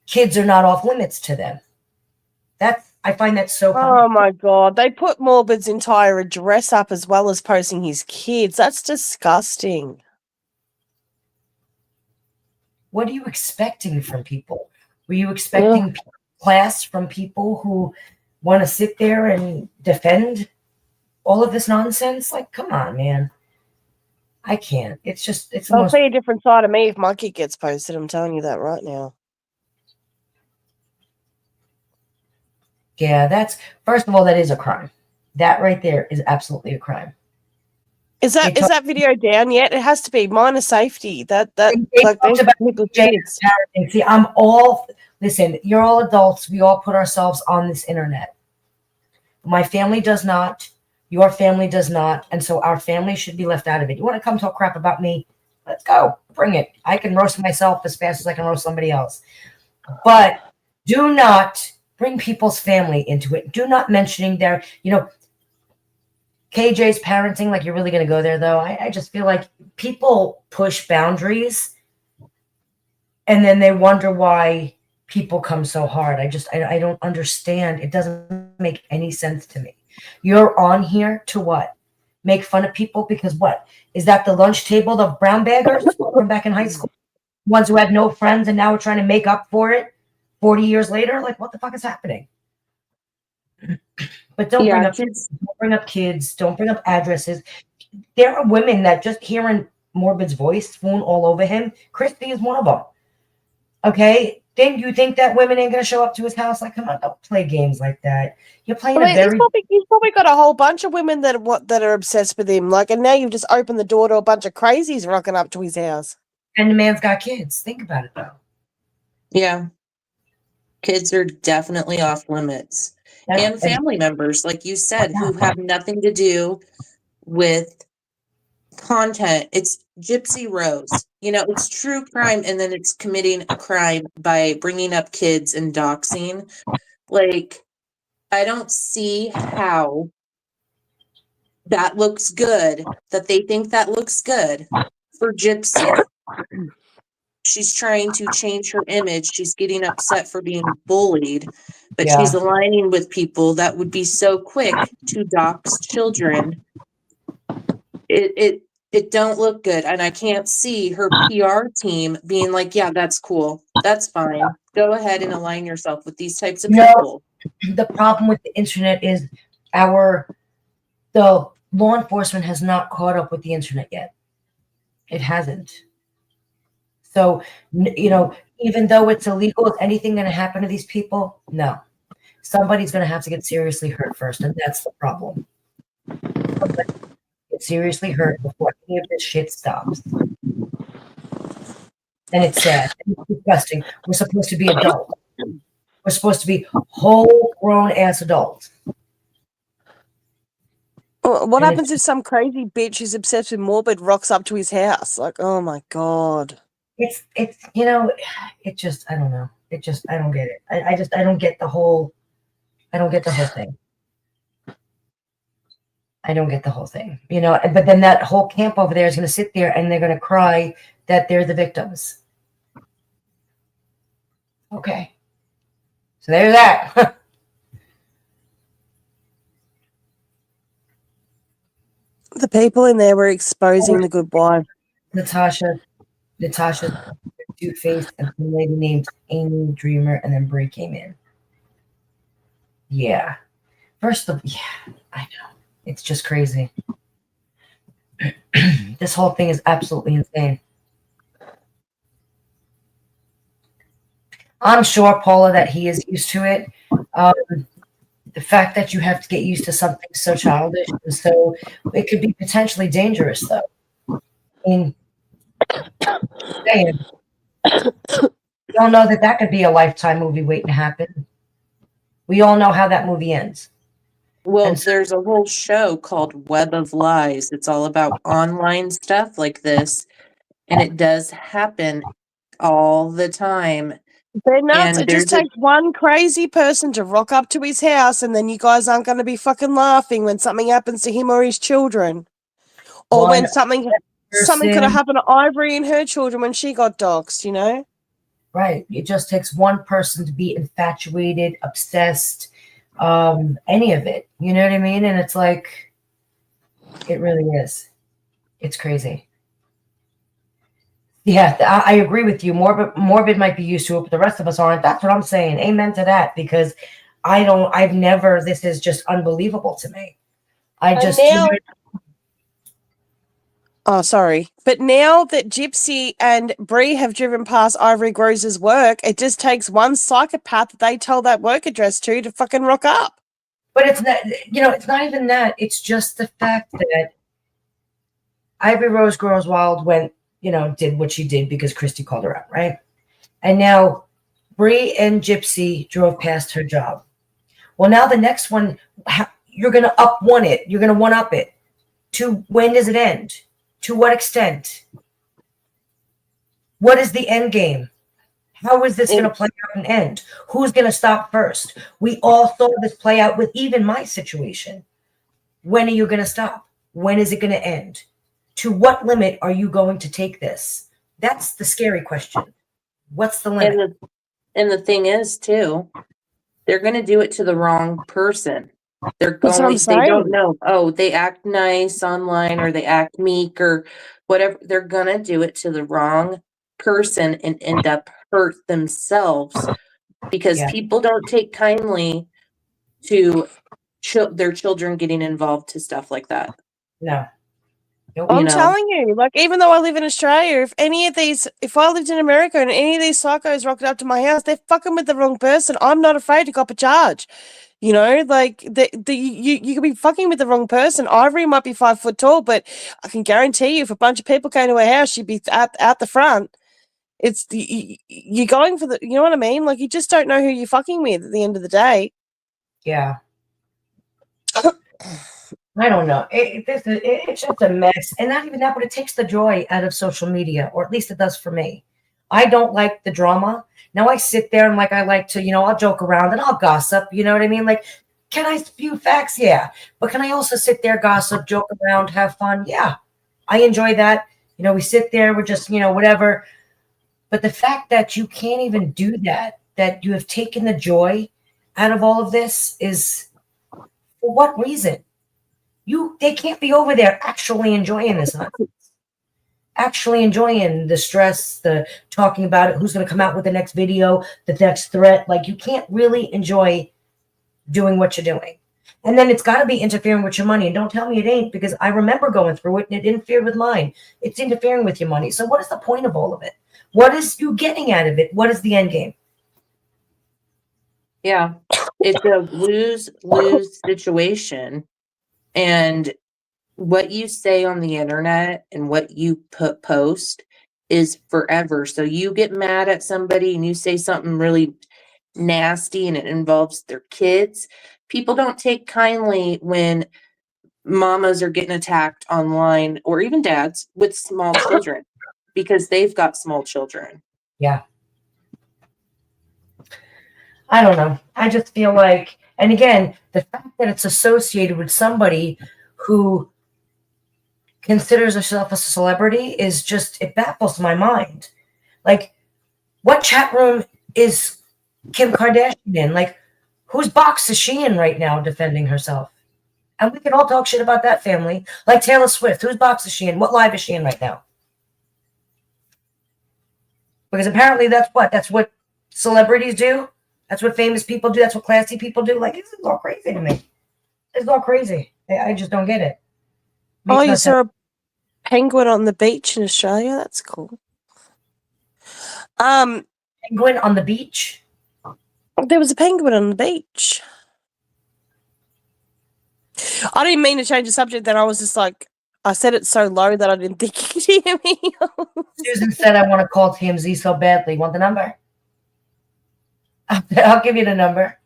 [SPEAKER 1] kids are not off limits to them. I find that so funny.
[SPEAKER 3] Oh my god, they put Morbid's entire address up as well as posting his kids. That's disgusting.
[SPEAKER 1] What are you expecting from people? Were you expecting class from people who want to sit there and defend all of this nonsense? Like, come on, man. I can't. It's
[SPEAKER 3] I'll see a different side of me if my kid gets posted. I'm telling you that right now.
[SPEAKER 1] Yeah, first of all, that is a crime. That right there is absolutely a crime.
[SPEAKER 3] Is that video down yet? It has to be. Minor safety. See, listen, you're all adults. We all put ourselves on this internet. My family does not. Your family does not. And so our family should be left out of it. You want to come talk crap about me? Let's go. Bring it. I can roast myself as fast as I can roast somebody else. But do not bring people's family into it. Do not mentioning KJ's parenting. Like, you're really going to go there, though? I just feel like people push boundaries and then they wonder why people come so hard. I don't understand. It doesn't make any sense to me. You're on here to what? Make fun of people because what? Is that the lunch table of brown baggers from back in high school? Ones who had no friends and now are trying to make up for it 40 years later? Like, what the fuck is happening? But don't bring up kids. Don't bring up kids. Don't bring up addresses. There are women that just hearing Morbid's voice swoon all over him. Christy is one of them. Okay? Then you think that women ain't gonna show up to his house? Like, come on, don't play games like that. You're playing he's probably got a whole bunch of women that are obsessed with him. Like, and now you've just opened the door to a bunch of crazies rocking up to his house.
[SPEAKER 1] And the man's got kids. Think about it, though.
[SPEAKER 5] Yeah. Kids are definitely off limits. And family members, like you said, who have nothing to do with content. It's Gypsy Rose. It's true crime, and then it's committing a crime by bringing up kids and doxing. Like, I don't see how that looks good, that they think that looks good for Gypsy. She's trying to change her image. She's getting upset for being bullied, but she's aligning with people that would be so quick to dox children. It It don't look good. And I can't see her PR team being like, yeah, that's cool. That's fine. Go ahead and align yourself with these types of people.
[SPEAKER 1] The problem with the internet is the law enforcement has not caught up with the internet yet. It hasn't. So, even though it's illegal, is anything going to happen to these people? No. Somebody's going to have to get seriously hurt first, and that's the problem. Somebody get seriously hurt before any of this shit stops. And it's sad. And it's disgusting. We're supposed to be adults. We're supposed to be whole grown-ass adults.
[SPEAKER 3] What happens if some crazy bitch who's obsessed with morbid rocks up to his house? Like, oh my God.
[SPEAKER 1] It just, I don't know. I don't get it. I don't get the whole thing. I don't get the whole thing, but then that whole camp over there is going to sit there and they're going to cry that they're the victims. Okay. So there's that.
[SPEAKER 3] The people in there were exposing the good wife.
[SPEAKER 1] Natasha, two-faced, and some lady named Amy Dreamer, and then Bray came in. Yeah. I know. It's just crazy. This whole thing is absolutely insane. I'm sure, Paula, that he is used to it. The fact that you have to get used to something so childish, and so it could be potentially dangerous, though. I mean, we all know that could be a Lifetime movie waiting to happen. We all know how that movie ends.
[SPEAKER 5] Well, there's a whole show called Web of Lies. It's all about online stuff like this, and it does happen all the time.
[SPEAKER 3] They're nuts. It just takes one crazy person to rock up to his house, and then you guys aren't going to be fucking laughing when something happens to him or his children. Or when something could have happened to Ivory and her children when she got doxxed,
[SPEAKER 1] Right. It just takes one person to be infatuated, obsessed, any of it. You know what I mean? And it's like, it really is. It's crazy. Yeah, I agree with you. Morbid might be used to it, but the rest of us aren't. That's what I'm saying. Amen to that, because this is just unbelievable to me.
[SPEAKER 3] Oh, sorry. But now that Gypsy and Bree have driven past Ivory Grose's work, it just takes one psychopath that they tell that work address to fucking rock up.
[SPEAKER 1] But it's not, it's not even that. It's just the fact that Ivory Rose Girls Wild did what she did because Christy called her out, right? And now Bree and Gypsy drove past her job. Well, now the next one, you're going to up-one it. You're going to one-up it. To when does it end? To what extent? What is the end game? How is this going to play out and end? Who's going to stop first? We all saw this play out with even my situation. When are you going to stop? When is it going to end? To what limit are you going to take this? That's the scary question. What's the limit?
[SPEAKER 5] And the thing is, too, they're going to do it to the wrong person. They don't know. Oh, they act nice online or they act meek or whatever. They're going to do it to the wrong person and end up hurt themselves because people don't take kindly to their children getting involved to stuff like that.
[SPEAKER 1] No.
[SPEAKER 3] I'm telling you, even though I live in Australia, if I lived in America and any of these psychos rocked up to my house, they're fucking with the wrong person. I'm not afraid to cop a charge. You could be fucking with the wrong person. Ivory might be 5 foot tall, but I can guarantee you, if a bunch of people came to her house, she'd be at the front. You're going for you know what I mean? You just don't know who you're fucking with at the end of the day.
[SPEAKER 1] Yeah. I don't know. It's just a mess. And not even that, but it takes the joy out of social media, or at least it does for me. I don't like the drama. Now I sit there and I like to, I'll joke around and I'll gossip. You know what I mean? Can I spew facts? Yeah. But can I also sit there, gossip, joke around, have fun? Yeah. I enjoy that. We sit there, we're just, whatever. But the fact that you can't even do that you have taken the joy out of all of this is, for what reason? They can't be over there actually enjoying this. actually enjoying the stress, the talking about it, who's going to come out with the next video, the next threat. Like, you can't really enjoy doing what you're doing. And then it's got to be interfering with your money. And don't tell me it ain't, because I remember going through it and it interfered with mine. It's interfering with your money. So what is the point of all of it? What is you getting out of it? What is the end game?
[SPEAKER 5] Yeah. It's a lose-lose situation. And what you say on the internet and what you post is forever. So you get mad at somebody and you say something really nasty and it involves their kids. People don't take kindly when mamas are getting attacked online, or even dads with small children, because they've got small children.
[SPEAKER 1] Yeah. I don't know. I just feel like, and again, the fact that it's associated with somebody who considers herself a celebrity is just, it baffles my mind. Like, what chat room is Kim Kardashian in? Like, whose box is she in right now defending herself? And we can all talk shit about that family. Like Taylor Swift, whose box is she in? What live is she in right now? Because apparently that's what celebrities do. That's what famous people do. That's what classy people do. Like, this is all crazy to me. It's all crazy. I just don't get it.
[SPEAKER 3] Oh, you saw a penguin on the beach in Australia? That's cool.
[SPEAKER 1] Penguin on the beach?
[SPEAKER 3] There was a penguin on the beach. I didn't mean to change the subject then. I was just like, I said it so low that I didn't think you'd hear me.
[SPEAKER 1] Susan said, I want to call TMZ so badly. Want the number? I'll give you the number.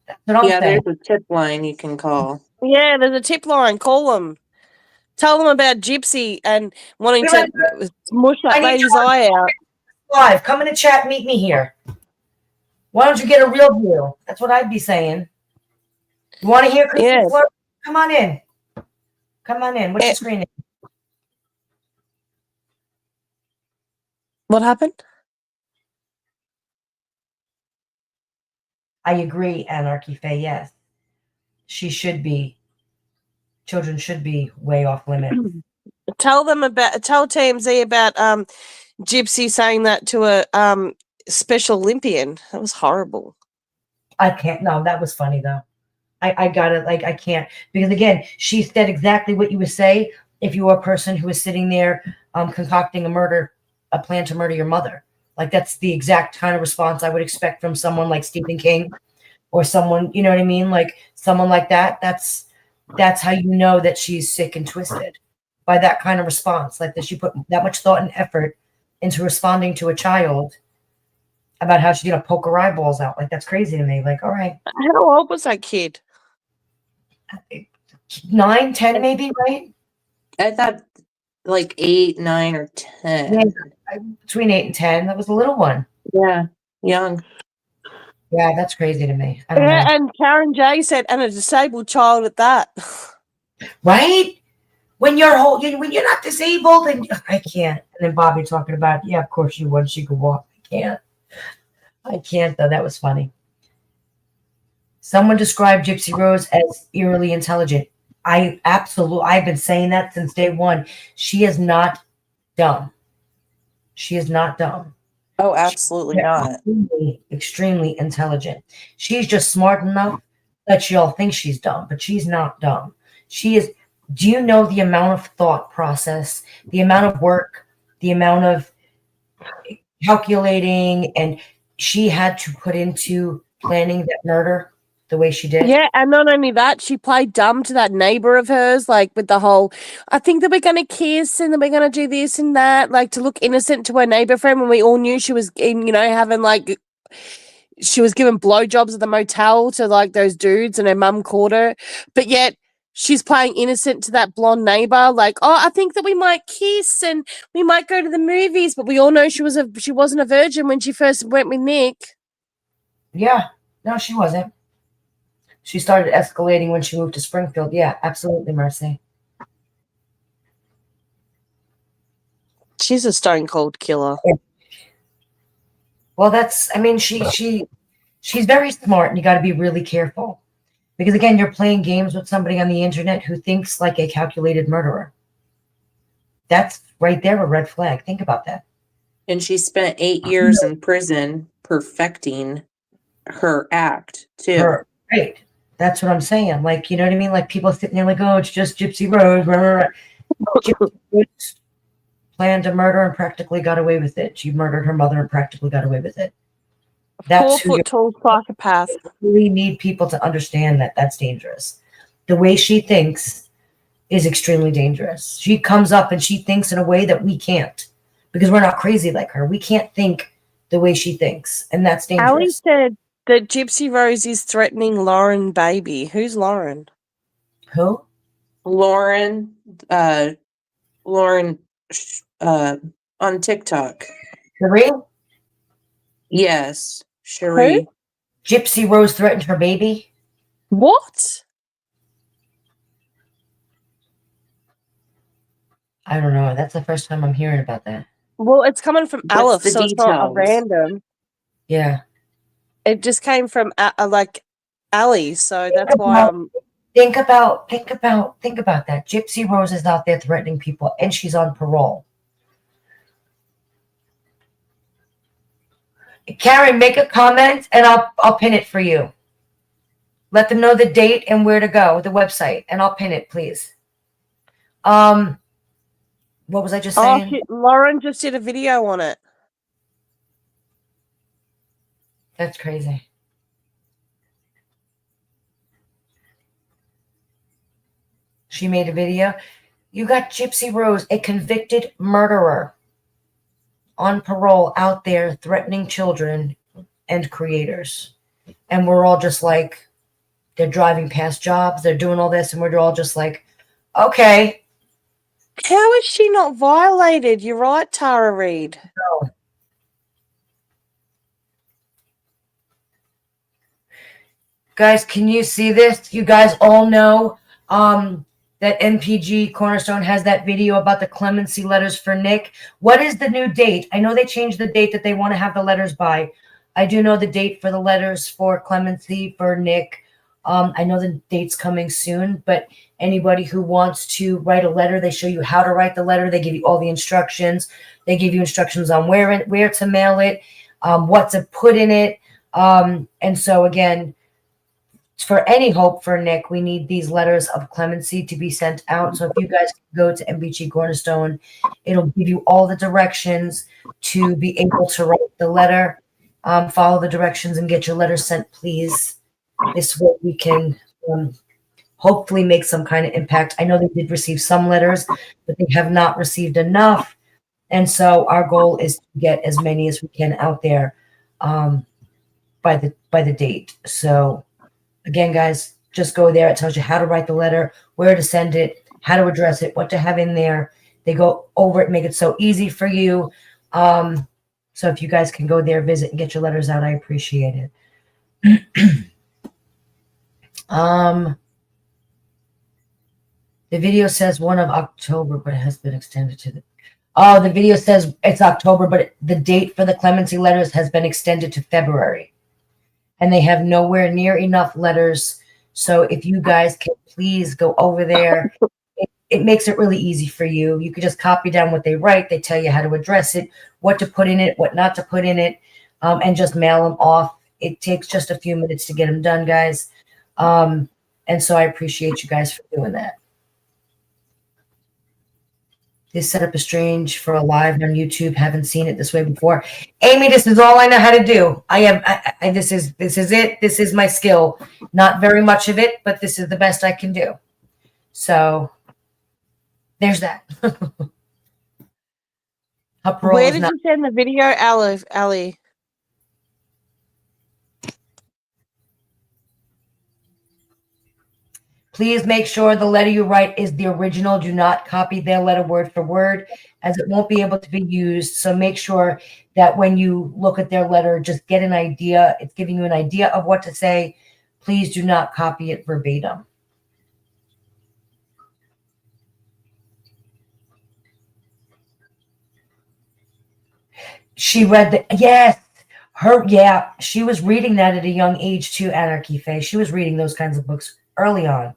[SPEAKER 1] That's what I'm saying.
[SPEAKER 5] There's a tip line you can call.
[SPEAKER 3] Yeah, there's a tip line. Call them. Tell them about Gypsy and wanting to smush that lady's eye out.
[SPEAKER 1] Live. Come in the chat. Meet me here. Why don't you get a real view? That's what I'd be saying. You want to hear Kristen Flirt? Come on in. Come on in. What's your screen name?
[SPEAKER 3] What happened?
[SPEAKER 1] I agree, Anarchy Faye. Yes. Children should be way off limits.
[SPEAKER 3] Tell TMZ about Gypsy saying that to a Special Olympian. That was horrible.
[SPEAKER 1] I can't. No, that was funny though. I got it. Like, I can't, because again, she said exactly what you would say if you were a person who was sitting there concocting a plan to murder your mother. Like, that's the exact kind of response I would expect from someone like Stephen King or someone, you know what I mean? Like someone like that. That's how you know that she's sick and twisted, by that kind of response. Like, that she put that much thought and effort into responding to a child about how she's gonna poke her eyeballs out. Like, that's crazy to me. Like, all right.
[SPEAKER 3] How old was that kid?
[SPEAKER 1] 9, 10 maybe, right?
[SPEAKER 5] I thought like 8, 9, or 10.
[SPEAKER 1] Yeah, between 8 and 10. That was a little one.
[SPEAKER 5] Yeah, young.
[SPEAKER 1] Yeah, that's crazy to me. I don't know.
[SPEAKER 3] And Karen J said, and a disabled child at that.
[SPEAKER 1] Right? When you're not disabled, and I can't. And then Bobby talking about, yeah, of course you would. She could walk. I can't though. That was funny. Someone described Gypsy Rose as eerily intelligent. I've been saying that since day one. She is not dumb. She is not dumb.
[SPEAKER 5] Oh, absolutely not.
[SPEAKER 1] Extremely intelligent. She's just smart enough that y'all think she's dumb, but she's not dumb. She is. Do you know the amount of thought process, the amount of work, the amount of calculating, and she had to put into planning that murder the way she did?
[SPEAKER 3] Yeah, and not only that, she played dumb to that neighbor of hers, like with the whole, I think that we're going to kiss and that we're going to do this and that, like to look innocent to her neighbor friend when we all knew she was, having like, she was giving blowjobs at the motel to like those dudes and her mum caught her. But yet she's playing innocent to that blonde neighbor, like, oh, I think that we might kiss and we might go to the movies, but we all know she wasn't a virgin when she first went with Nick.
[SPEAKER 1] Yeah, no, she wasn't. She started escalating when she moved to Springfield. Yeah, absolutely, Mercy.
[SPEAKER 3] She's a stone cold killer.
[SPEAKER 1] Well, she's very smart, and you got to be really careful. Because again, you're playing games with somebody on the internet who thinks like a calculated murderer. that's right there a red flag. Think about that.
[SPEAKER 5] And she spent 8 years in prison perfecting her act too.
[SPEAKER 1] Right. That's what I'm saying. Like, you know what I mean? Like people sitting there like, oh, it's just Gypsy Rose. Gypsy Rose planned to murder and practically got away with it. She murdered her mother and practically got away with it. That's who
[SPEAKER 3] 4 foot tall psychopath.
[SPEAKER 1] you really need people to understand that that's dangerous. The way she thinks is extremely dangerous. She comes up and she thinks in a way that we can't because we're not crazy like her. We can't think the way she thinks, and that's dangerous.
[SPEAKER 3] Ali said that Gypsy Rose is threatening Lauren Baby. Who's Lauren?
[SPEAKER 1] Who?
[SPEAKER 5] Lauren, on TikTok.
[SPEAKER 1] Cherie?
[SPEAKER 5] Yes, Cherie.
[SPEAKER 1] Gypsy Rose threatened her baby?
[SPEAKER 3] What?
[SPEAKER 1] I don't know. That's the first time I'm hearing about that.
[SPEAKER 3] Well, it's coming from
[SPEAKER 5] What's
[SPEAKER 3] Aleph,
[SPEAKER 5] the
[SPEAKER 3] so it's not a
[SPEAKER 5] details?
[SPEAKER 3] random.
[SPEAKER 1] Yeah.
[SPEAKER 3] It just came from like Ali, so that's why I'm.
[SPEAKER 1] Think about that. Gypsy Rose is out there threatening people, and she's on parole. Karen, make a comment, and I'll pin it for you. Let them know the date and where to go, the website, and I'll pin it, please. What was I just saying?
[SPEAKER 3] Lauren just did a video on it.
[SPEAKER 1] That's crazy. She made a video. You got Gypsy Rose, a convicted murderer on parole out there threatening children and creators. And we're all just like, they're driving past jobs, they're doing all this, and we're all just like, okay.
[SPEAKER 3] How is she not violated? You're right, Tara Reid.
[SPEAKER 1] No. Guys, can you see this? You guys all know that MPG Cornerstone has that video about the clemency letters for Nick. What is the new date? I know they changed the date that they want to have the letters by. I do know the date for the letters for clemency for Nick. I know the date's coming soon, but anybody who wants to write a letter, they show you how to write the letter. They give you all the instructions. They give you instructions on where to mail it, what to put in it. And so again, for any hope for Nick, we need these letters of clemency to be sent out. So if you guys go to MBG Cornerstone, it'll give you all the directions to be able to write the letter. Follow the directions and get your letter sent, please. This way we can hopefully make some kind of impact. I know they did receive some letters, but they have not received enough. And so our goal is to get as many as we can out there by the date. So again, guys, just go there. It tells you how to write the letter, where to send it, how to address it, what to have in there. They go over it, make it so easy for you. So if you guys can go there, visit, and get your letters out, I appreciate it. The video says 1 of October, but it has been extended to the video says it's October, but the date for the clemency letters has been extended to February. And they have nowhere near enough letters. So if you guys can please go over there, it makes it really easy for you. You can just copy down what they write. They tell you how to address it, what to put in it, what not to put in it, and just mail them off. It takes just a few minutes to get them done, guys. And so I appreciate you guys for doing that. This setup is strange for a live on YouTube. Haven't seen it this way before. Amy, this is all I know how to do. This is it. This is my skill. Not very much of it, but this is the best I can do. So there's that.
[SPEAKER 3] Where did you send the video, Ali?
[SPEAKER 1] Please make sure the letter you write is the original. Do not copy their letter word for word, as it won't be able to be used. So make sure that when you look at their letter, just get an idea. It's giving you an idea of what to say. Please do not copy it verbatim. She read yes. She was reading that at a young age too, Anarchy Faye. She was reading those kinds of books early on.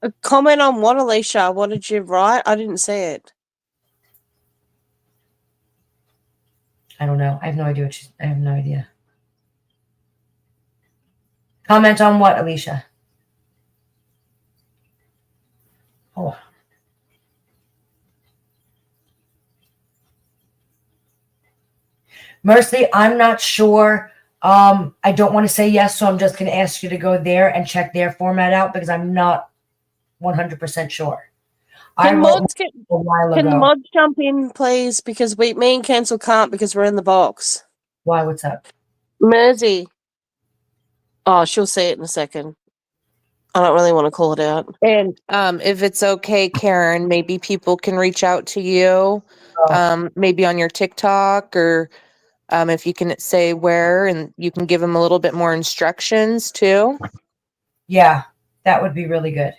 [SPEAKER 3] A comment on what, Alicia? What did you write? I didn't see it.
[SPEAKER 1] I don't know. I have no idea I have no idea. Comment on what, Alicia? Oh. Mercy, I'm not sure. I don't want to say yes, so I'm just going to ask you to go there and check their format out because I'm not 100% sure. I wrote a while
[SPEAKER 3] Can the
[SPEAKER 1] ago.
[SPEAKER 3] mods jump in, please? Because me and Cancel can't because we're in the box.
[SPEAKER 1] Why? What's up?
[SPEAKER 3] Mersey. Oh, she'll say it in a second. I don't really want to call it out.
[SPEAKER 4] And if it's okay, Karen, maybe people can reach out to you, maybe on your TikTok, or if you can say where, and you can give them a little bit more instructions too.
[SPEAKER 1] Yeah, that would be really good.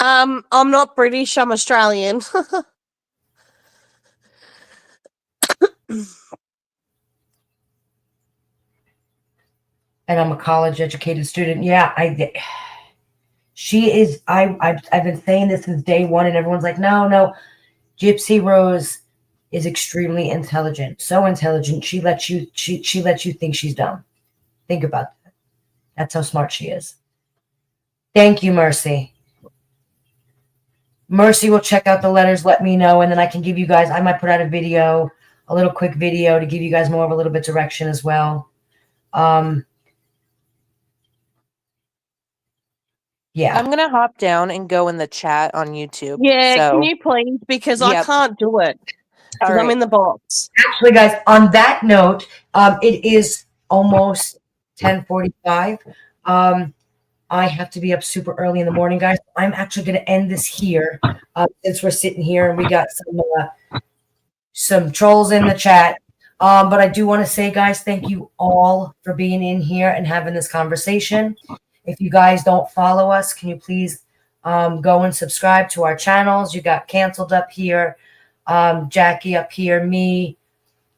[SPEAKER 3] I'm not British, I'm Australian.
[SPEAKER 1] And I'm a college educated student. Yeah, she is. I've been saying this since day one, and everyone's like, no. Gypsy Rose is extremely intelligent. So intelligent, she lets you think she's dumb. Think about that. That's how smart she is. Thank you, Mercy. Mercy will check out the letters, let me know, and then I can give you guys, I might put out a video, a little quick video to give you guys more of a little bit direction as well. Yeah.
[SPEAKER 4] I'm gonna hop down and go in the chat on YouTube.
[SPEAKER 3] Yeah,
[SPEAKER 4] so,
[SPEAKER 3] can you please? Because I can't do it. Because I'm in the box.
[SPEAKER 1] Actually, guys, on that note, it is almost 10:45. I have to be up super early in the morning, guys. I'm actually going to end this here since we're sitting here and we got some trolls in the chat. But I do want to say, guys, thank you all for being in here and having this conversation. If you guys don't follow us, can you please go and subscribe to our channels? You got Canceled up here, Jackie up here, me.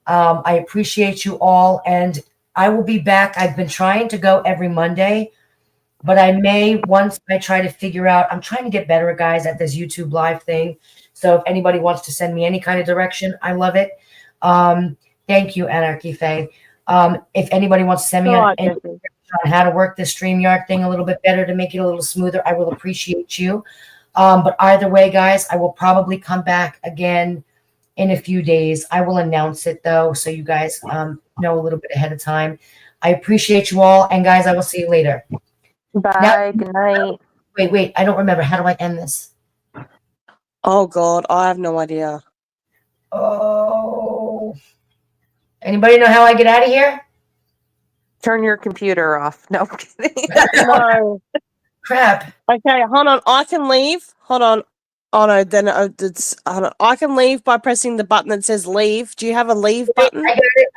[SPEAKER 1] I appreciate you all, and I will be back. I've been trying to go every Monday, but I may, once I try to figure out, I'm trying to get better, guys, at this YouTube live thing. So if anybody wants to send me any kind of direction, I love it. Thank you, Anarchy Faye. If anybody wants to send me on how to work this StreamYard thing a little bit better to make it a little smoother, I will appreciate you. But either way, guys, I will probably come back again in a few days. I will announce it, though, so you guys know a little bit ahead of time. I appreciate you all, and guys, I will see you later.
[SPEAKER 4] Bye. Good night.
[SPEAKER 1] Wait. I don't remember. How do I end this?
[SPEAKER 3] Oh, God. I have no idea.
[SPEAKER 1] Oh. Anybody know how I get out of here?
[SPEAKER 4] Turn your computer off. No, I'm kidding.
[SPEAKER 3] No.
[SPEAKER 1] Crap.
[SPEAKER 3] Okay, hold on. I can leave. Hold on. Oh, no. Then it's. I can leave by pressing the button that says leave. Do you have a leave button?
[SPEAKER 1] I got it.